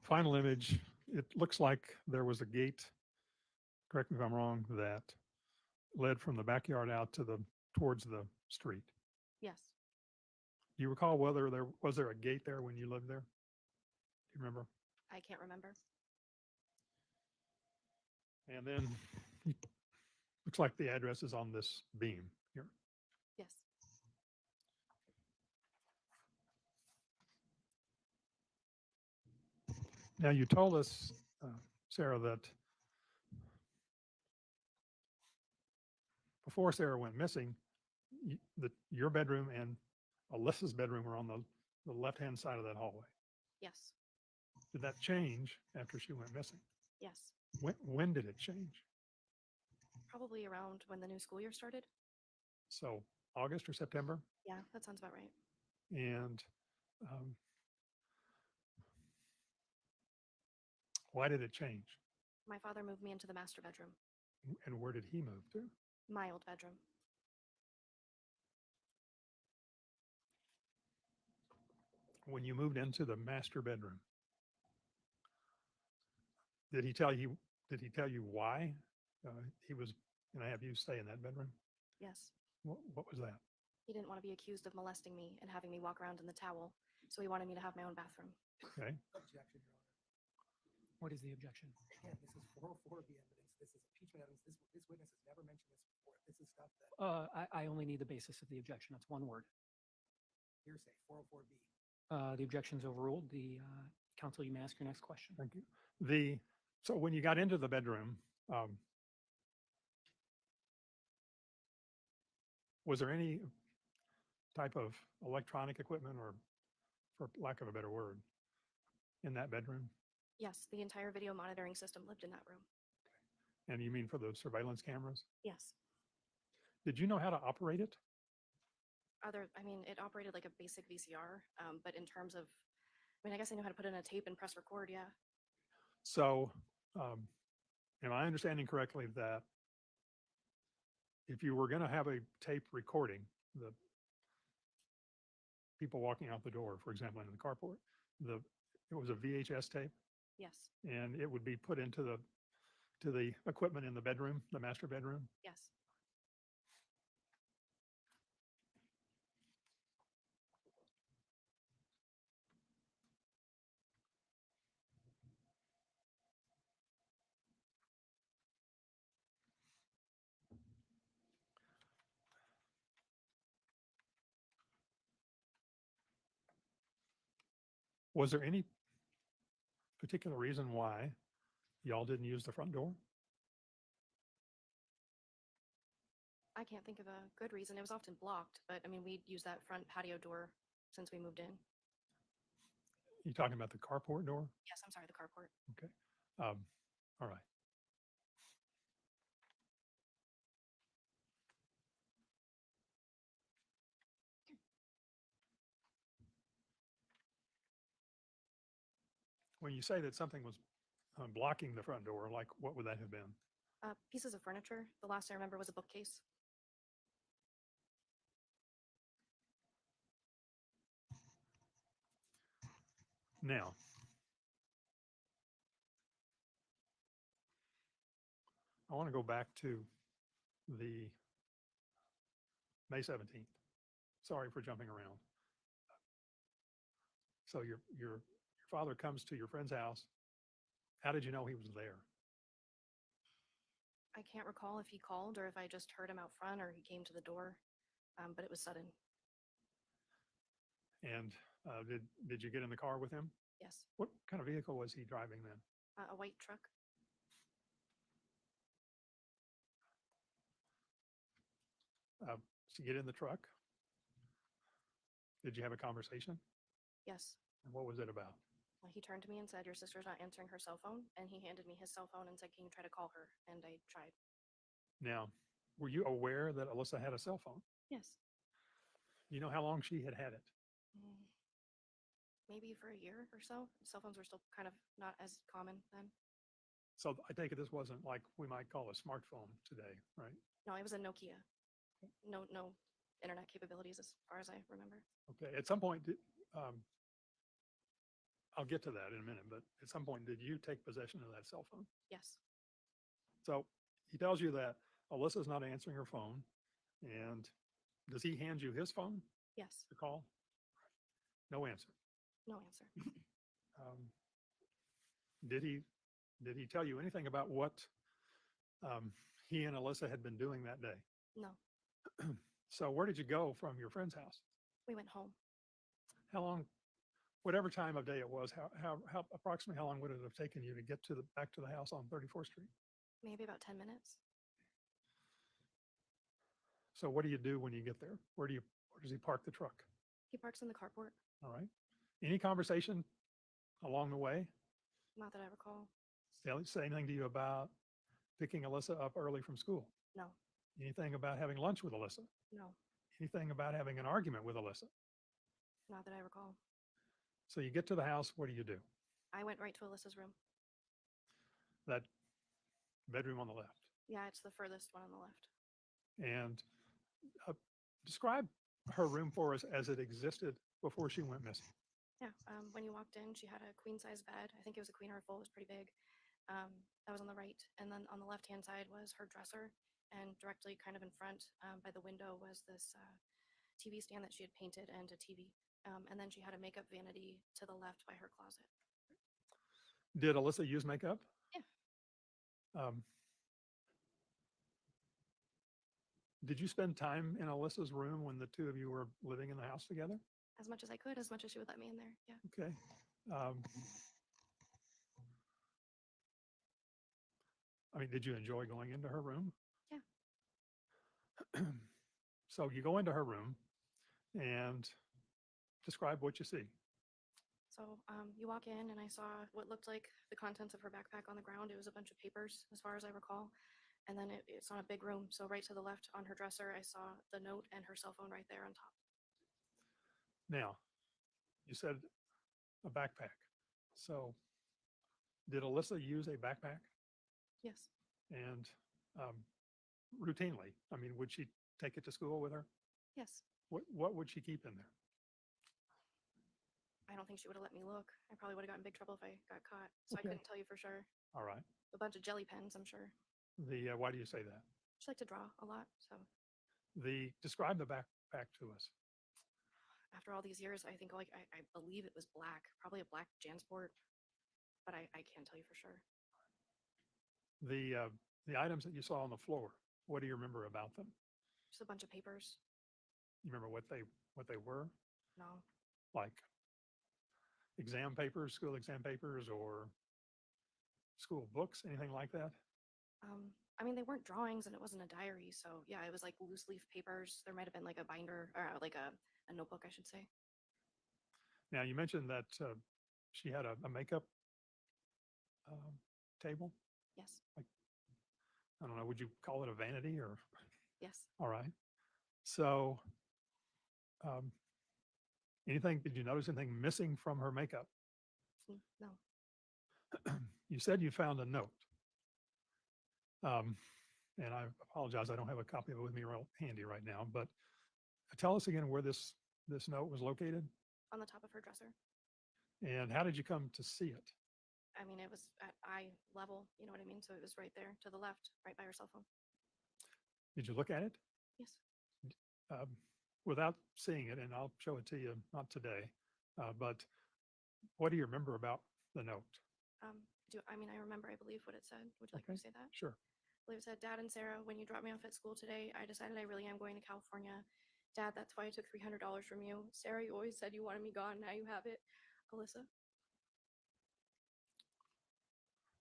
Final image, it looks like there was a gate, correct me if I'm wrong, that led from the backyard out towards the street. Yes. Do you recall whether was there a gate there when you lived there? Do you remember? I can't remember. And then looks like the address is on this beam here. Yes. Now you told us, Sarah, that before Sarah went missing, your bedroom and Alyssa's bedroom were on the left-hand side of that hallway. Yes. Did that change after she went missing? Yes. When did it change? Probably around when the new school year started. So August or September? Yeah, that sounds about right. And why did it change? My father moved me into the master bedroom. And where did he move to? My old bedroom. When you moved into the master bedroom, did he tell you why he was going to have you stay in that bedroom? Yes. What was that? He didn't want to be accused of molesting me and having me walk around in the towel, so he wanted me to have my own bathroom. Okay. What is the objection? Again, this is 404B evidence. This is impeachment evidence. This witness has never mentioned this before. This is stuff that I only need the basis of the objection. That's one word. hearsay, 404B. The objection's overruled. The counsel, you may ask your next question. Thank you. So when you got into the bedroom, was there any type of electronic equipment, or for lack of a better word, in that bedroom? Yes, the entire video monitoring system lived in that room. And you mean for the surveillance cameras? Yes. Did you know how to operate it? I mean, it operated like a basic VCR, but in terms of, I mean, I guess I know how to put in a tape and press record, yeah. So, am I understanding correctly that if you were going to have a tape recording the people walking out the door, for example, in the carport, it was a VHS tape, Yes, and it would be put into the equipment in the bedroom, the master bedroom? yes. Was there any particular reason why y'all didn't use the front door? I can't think of a good reason. It was often blocked, but I mean, we'd use that front patio door since we moved in. You talking about the carport door? Yes, I'm sorry, the carport. Okay. All right. When you say that something was blocking the front door, like what would that have been? Pieces of furniture. The last I remember was a bookcase. Now, I want to go back to the May 17th. Sorry for jumping around. So your father comes to your friend's house. How did you know he was there? I can't recall if he called or if I just heard him out front or he came to the door, but it was sudden. And did you get in the car with him? Yes, What kind of vehicle was he driving then? a white truck. To get in the truck? Did you have a conversation? Yes. And what was it about? He turned to me and said, "Your sister's not answering her cell phone." And he handed me his cell phone and said, "Can you try to call her?" And I tried. Now, were you aware that Alyssa had a cell phone? Yes. You know how long she had had it? Maybe for a year or so. Cell phones were still kind of not as common then. So I take it this wasn't like we might call a smartphone today, right? No, it was a Nokia. No internet capabilities as far as I remember. Okay, at some point, I'll get to that in a minute, but at some point, did you take possession of that cell phone? Yes. So he tells you that Alyssa's not answering her phone, and does he hand you his phone Yes. to call? No answer. No answer. Did he tell you anything about what he and Alyssa had been doing that day? No. So where did you go from your friend's house? We went home. How long, whatever time of day it was, how approximately how long would it have taken you to get back to the house on 34th Street? Maybe about 10 minutes. So what do you do when you get there? Where does he park the truck? He parks in the carport. All right. Any conversation along the way? Not that I recall. Did he say anything to you about picking Alyssa up early from school? No. Anything about having lunch with Alyssa? No. Anything about having an argument with Alyssa? Not that I recall. So you get to the house, what do you do? I went right to Alyssa's room. That bedroom on the left. Yeah, it's the furthest one on the left. And describe her room for us as it existed before she went missing. Yeah, when you walked in, she had a queen size bed. I think it was a queen or a full, it was pretty big. That was on the right. And then on the left-hand side was her dresser. And directly kind of in front by the window was this TV stand that she had painted and a TV. And then she had a makeup vanity to the left by her closet. Did Alyssa use makeup? Yeah. Did you spend time in Alyssa's room when the two of you were living in the house together? As much as I could, as much as she would let me in there. Yeah. Okay. I mean, did you enjoy going into her room? Yeah. So you go into her room and describe what you see. So you walk in, and I saw what looked like the contents of her backpack on the ground. It was a bunch of papers, as far as I recall. And then it's on a big room. So right to the left on her dresser, I saw the note and her cell phone right there on top. Now, you said a backpack. So did Alyssa use a backpack? Yes. And routinely, I mean, would she take it to school with her? Yes. What would she keep in there? I don't think she would have let me look. I probably would have gotten in big trouble if I got caught. So I Okay. couldn't tell you for sure. All right. A bunch of jelly pens, I'm sure. Why do you say that? She liked to draw a lot. So Describe the backpack to us. after all these years, I think I believe it was black, probably a black Jansport, but I can't tell you for sure. The items that you saw on the floor, what do you remember about them? Just a bunch of papers. You remember what they were? No. Like exam papers, school exam papers, or school books, anything like that? I mean, they weren't drawings and it wasn't a diary. So yeah, it was like loose leaf papers. There might have been like a binder or like a notebook, I should say. Now, you mentioned that she had a makeup table. Yes. Like, I don't know, would you call it a vanity or? Yes. All right. So did you notice anything missing from her makeup? No. You said you found a note. And I apologize, I don't have a copy of it with me real handy right now, but tell us again where this note was located On the top of her dresser. and how did you come to see it? I mean, it was at eye level, you know what I mean? So it was right there to the left, right by her cell phone. Did you look at it? Yes. Without seeing it, and I'll show it to you, not today, but what do you remember about the note? I remember, I believe what it said. Would you like me to say that? Sure. I believe it said, Dad and Sarah, when you dropped me off at school today, I decided I really am going to California. Dad, that's why I took $300 from you. Sarah, you always said you wanted me gone. Now you have it. Alyssa.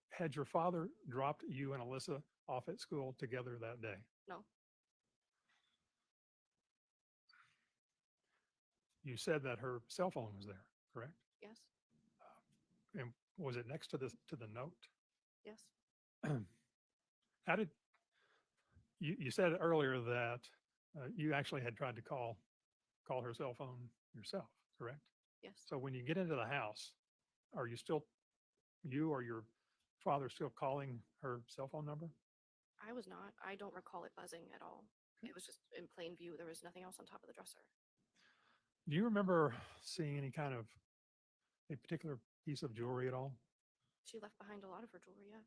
Had your father dropped you and Alyssa off at school together that day? No. You said that her cell phone was there, correct? Yes. And was it next to the note? Yes. How did you said earlier that you actually had tried to call her cell phone yourself, correct? Yes. So when you get into the house, are you or your father still calling her cell phone number? I was not. I don't recall it buzzing at all. It was just in plain view. There was nothing else on top of the dresser. Do you remember seeing any kind of a particular piece of jewelry at all? She left behind a lot of her jewelry, yeah.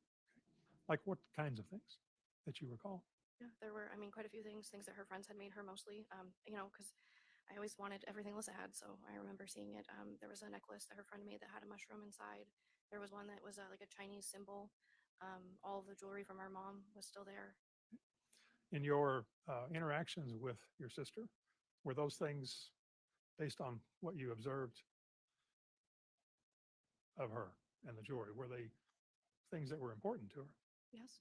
Like what kinds of things that you recall? Yeah, there were, quite a few things that her friends had made her mostly, because I always wanted everything Alyssa had. So I remember seeing it. There was a necklace that her friend made that had a mushroom inside. There was one that was like a Chinese symbol. All of the jewelry from our mom was still there. In your interactions with your sister, were those things based on what you observed of her and the jewelry? Were they things that were important to her? Yes.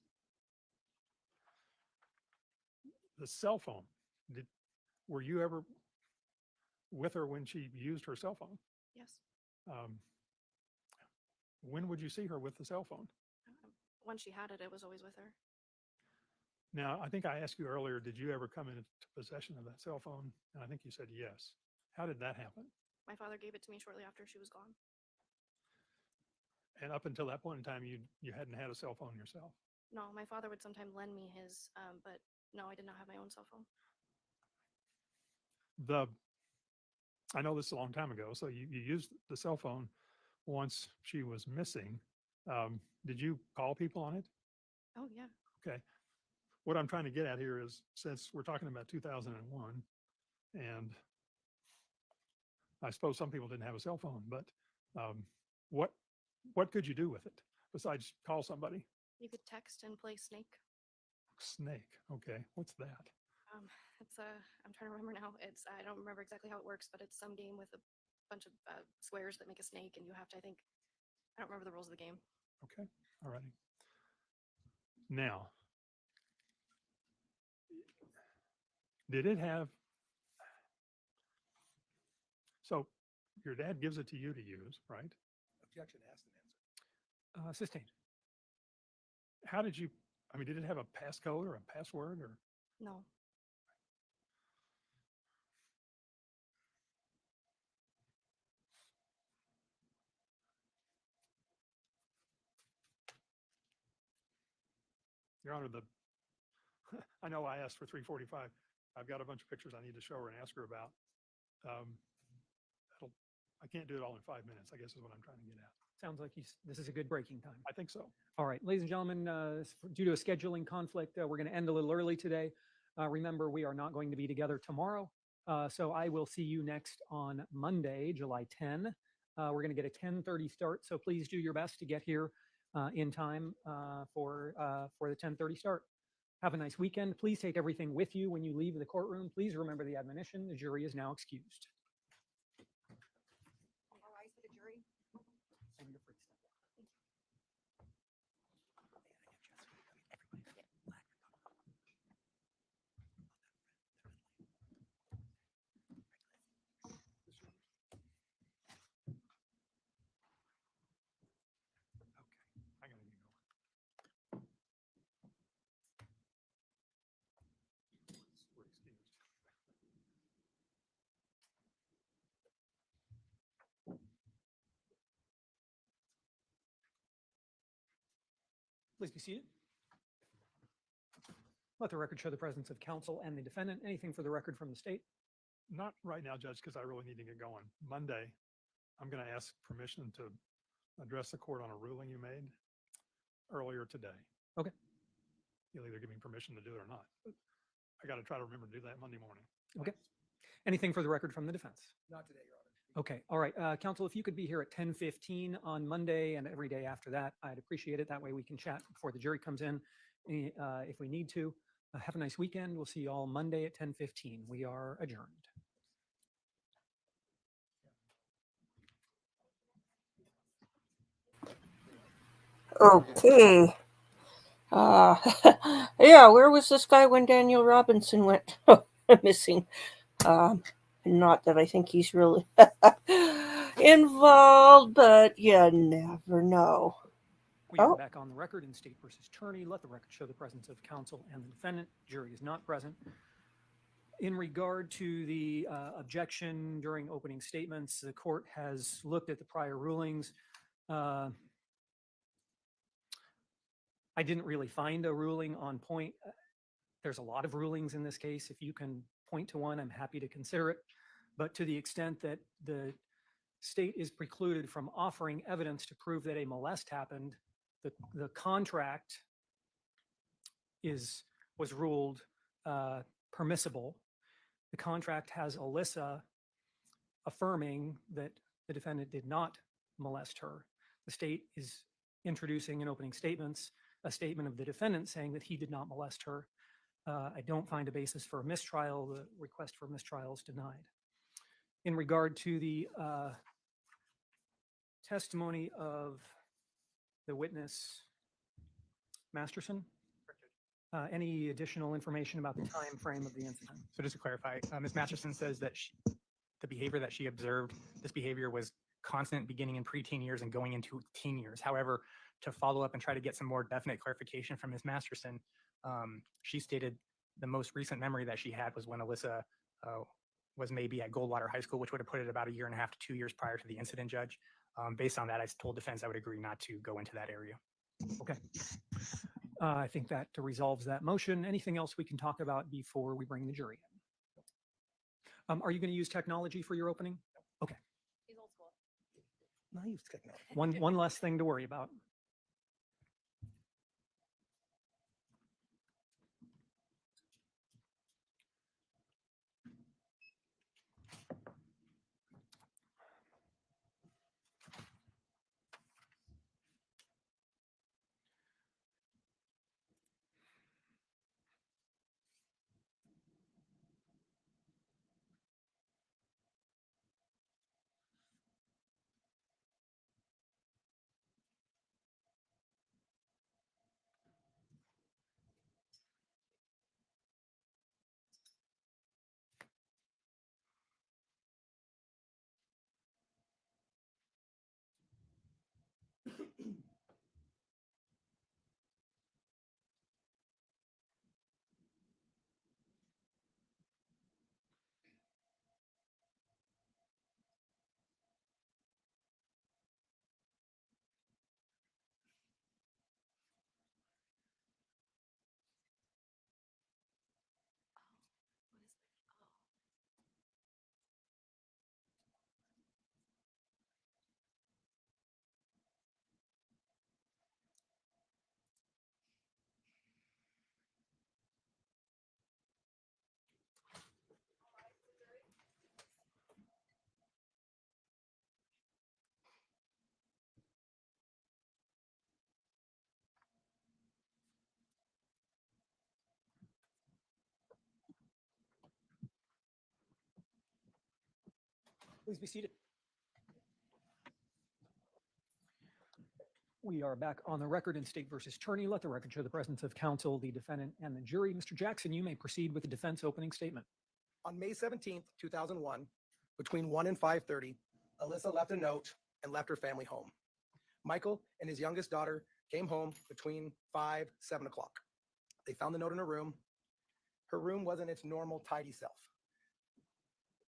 The cell phone, were you ever with her when she used her cell phone? Yes. When would you see her with the cell phone? When she had it, it was always with her. Now, I think I asked you earlier, did you ever come into possession of that cell phone? And I think you said yes. How did that happen? My father gave it to me shortly after she was gone. And up until that point in time, you hadn't had a cell phone yourself? No, my father would sometimes lend me his, but no, I did not have my own cell phone. I know this is a long time ago, so you used the cell phone once she was missing. Did you call people on it? Oh, yeah. Okay. What I'm trying to get at here is, since we're talking about 2001, and I suppose some people didn't have a cell phone, but what what could you do with it besides call somebody? You could text and play Snake. Snake. Okay. What's that? It's I'm trying to remember now. I don't remember exactly how it works, but it's some game with a bunch of squares that make a snake, and you have to, I don't remember the rules of the game. Okay. All righty. Now, did it have, so your dad gives it to you to use, right? Objection asked and answered. Sustained. How did you, did it have a passcode or a password or? No. Your Honor, I know I asked for 345. I've got a bunch of pictures I need to show her and ask her about. I can't do it all in 5 minutes, I guess is what I'm trying to get at. Sounds like this is a good breaking time. I think so. All right, ladies and gentlemen, due to a scheduling conflict, we're going to end a little early today. Remember, we are not going to be together tomorrow. So I will see you next on Monday, July 10. We're going to get a 10:30 start. So please do your best to get here in time for the 10:30 start. Have a nice weekend. Please take everything with you when you leave the courtroom. Please remember the admonition. The jury is now excused. All rise for the jury. And you're free to step down. I gotta get going. We're excused. Please be seated. Let the record show the presence of counsel and the defendant. Anything for the record from the state? Not right now, Judge, because I really need to get going. Monday, I'm going to ask permission to address the court on a ruling you made earlier today. Okay. You'll either give me permission to do it or not. But I got to try to remember to do that Monday morning. Okay. Anything for the record from the defense? Not today, Your Honor. Okay. All right. Counsel, if you could be here at 10:15 on Monday and every day after that, I'd appreciate it. That way we can chat before the jury comes in if we need to. Have a nice weekend. We'll see you all Monday at 10:15. We are adjourned. Okay. Yeah, where was this guy when Daniel Robinson went missing? Not that I think he's really involved, but you never know. We are back on the record in State versus Turney. Let the record show the presence of counsel and the defendant. Jury is not present. In regard to the objection during opening statements, the court has looked at the prior rulings. I didn't really find a ruling on point. There's a lot of rulings in this case. If you can point to one, I'm happy to consider it. But to the extent that the state is precluded from offering evidence to prove that a molest happened, the contract was ruled permissible. The contract has Alyssa affirming that the defendant did not molest her. The state is introducing in opening statements a statement of the defendant saying that he did not molest her. I don't find a basis for a mistrial. The request for mistrial is denied. In regard to the testimony of the witness, Masterson, any additional information about the time frame of the incident? So just to clarify, Ms. Masterson says that the behavior that she observed, this behavior was constant beginning in preteen years and going into teen years. However, to follow up and try to get some more definite clarification from Ms. Masterson, she stated the most recent memory that she had was when Alyssa was maybe at Goldwater High School, which would have put it about 1.5 to 2 years prior to the incident, Judge. Based on that, I told defense I would agree not to go into that area. Okay. I think that resolves that motion. Anything else we can talk about before we bring the jury in? Are you going to use technology for your opening? Okay. He's old school. I use technology. One less thing to worry about. Please be seated. We are back on the record in State versus Turney. Let the record show the presence of counsel, the defendant, and the jury. Mr. Jackson, you may proceed with the defense opening statement. On May 17th, 2001, between 1 and 5:30, Alyssa left a note and left her family home. Michael and his youngest daughter came home between 5, 7 o'clock. They found the note in her room. Her room wasn't its normal tidy self.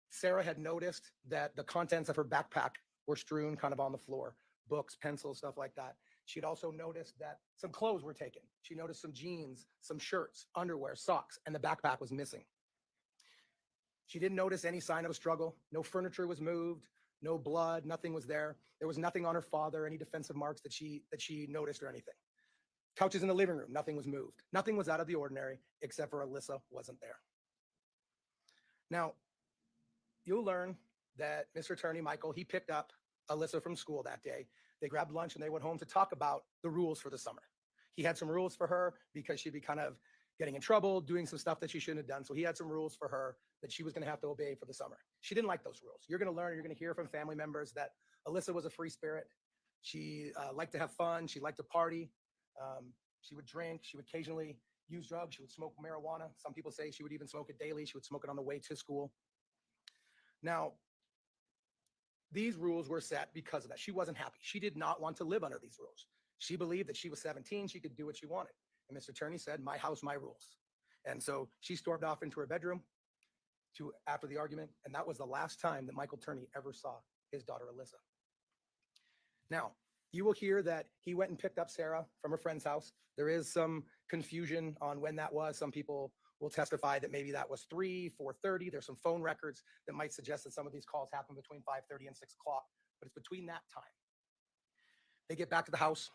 Sarah had noticed that the contents of her backpack were strewn kind of on the floor, books, pencils, stuff like that. She'd also noticed that some clothes were taken. She noticed some jeans, some shirts, underwear, socks, and the backpack was missing. She didn't notice any sign of a struggle. No furniture was moved, no blood, nothing was there. There was nothing on her father, any defensive marks that she noticed or anything. Couches in the living room, nothing was moved. Nothing was out of the ordinary except for Alyssa wasn't there. Now, you'll learn that Mr. Turney, Michael, he picked up Alyssa from school that day. They grabbed lunch and they went home to talk about the rules for the summer. He had some rules for her because she'd be kind of getting in trouble, doing some stuff that she shouldn't have done. So he had some rules for her that she was going to have to obey for the summer. She didn't like those rules. You're going to learn, you're going to hear from family members that Alyssa was a free spirit. She liked to have fun. She liked to party. She would drink. She would occasionally use drugs. She would smoke marijuana. Some people say she would even smoke it daily. She would smoke it on the way to school. Now, these rules were set because of that. She wasn't happy. She did not want to live under these rules. She believed that she was 17. She could do what she wanted. And Mr. Turney said, my house, my rules. And so she stormed off into her bedroom after the argument. And that was the last time that Michael Turney ever saw his daughter, Alyssa. Now, you will hear that he went and picked up Sarah from her friend's house. There is some confusion on when that was. Some people will testify that maybe that was 3, 4:30. There's some phone records that might suggest that some of these calls happened between 5:30 and 6 o'clock, but it's between that time. They get back to the house.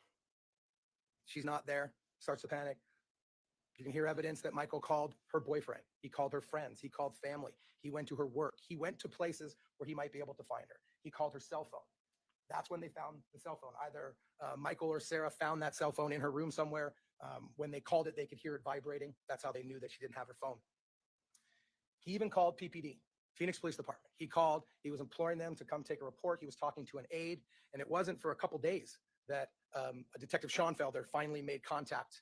She's not there, starts to panic. You can hear evidence that Michael called her boyfriend. He called her friends. He called family. He went to her work. He went to places where he might be able to find her. He called her cell phone. That's when they found the cell phone. Either Michael or Sarah found that cell phone in her room somewhere. When they called it, they could hear it vibrating. That's how they knew that she didn't have her phone. He even called PPD, Phoenix Police Department. He called, he was imploring them to come take a report. He was talking to an aide, and it wasn't for a couple days that a Detective Schoenfelder finally made contact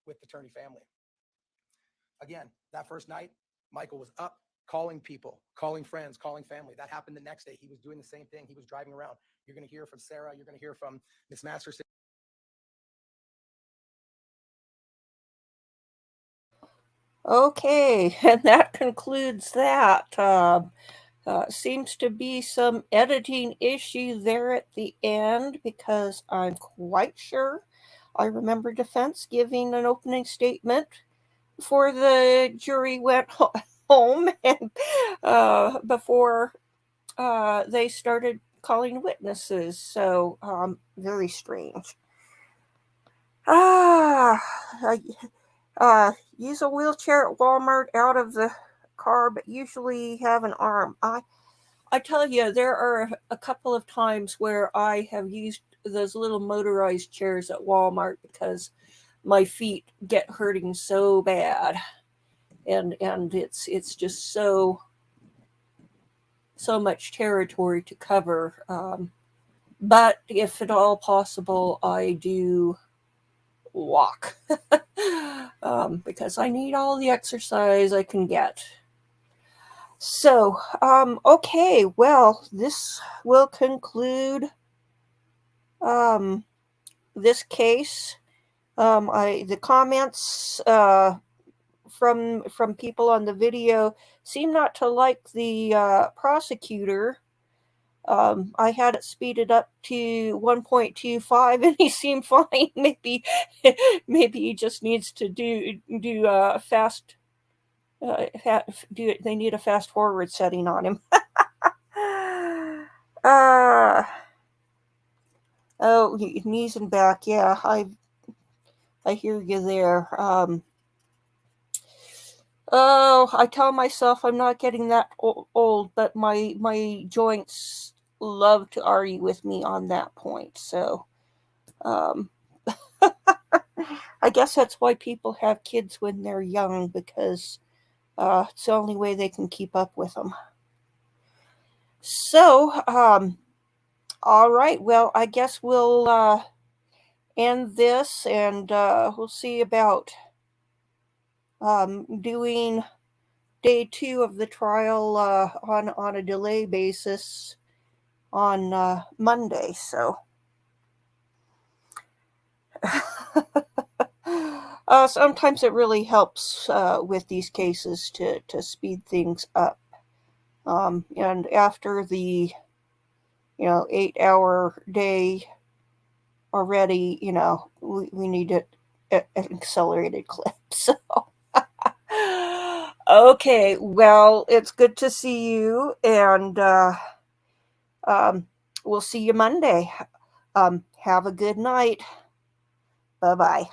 with the Turney family. Again, that first night, Michael was up calling people, calling friends, calling family. That happened the next day. He was doing the same thing. He was driving around. You're going to hear from Sarah. You're going to hear from Miss Masterson. Okay, and that concludes that. Seems to be some editing issue there at the end because I'm quite sure I remember defense giving an opening statement before the jury went home and before they started calling witnesses. So very strange. Use a wheelchair at Walmart out of the car, but usually have an arm. I tell you, there are a couple of times where I have used those little motorized chairs at Walmart because my feet get hurting so bad, and it's just so much territory to cover. But if at all possible, I do walk because I need all the exercise I can get. So, okay, well, this will conclude this case. The comments from people on the video seem not to like the prosecutor. I had it speeded up to 1.25 and he seemed fine. Maybe he just needs to do fast. They need a fast forward setting on him. Oh, knees and back. Yeah, I hear you there. Oh, I tell myself I'm not getting that old, but my joints love to argue with me on that point. So, I guess that's why people have kids when they're young, because it's the only way they can keep up with them. So, all right. Well, I guess we'll end this, and we'll see about doing day 2 of the trial on a delay basis on Monday. So, sometimes it really helps with these cases to speed things up. And after the 8-hour day already, we need it at an accelerated clip. So, okay, well, it's good to see you, and we'll see you Monday. Have a good night. Bye bye.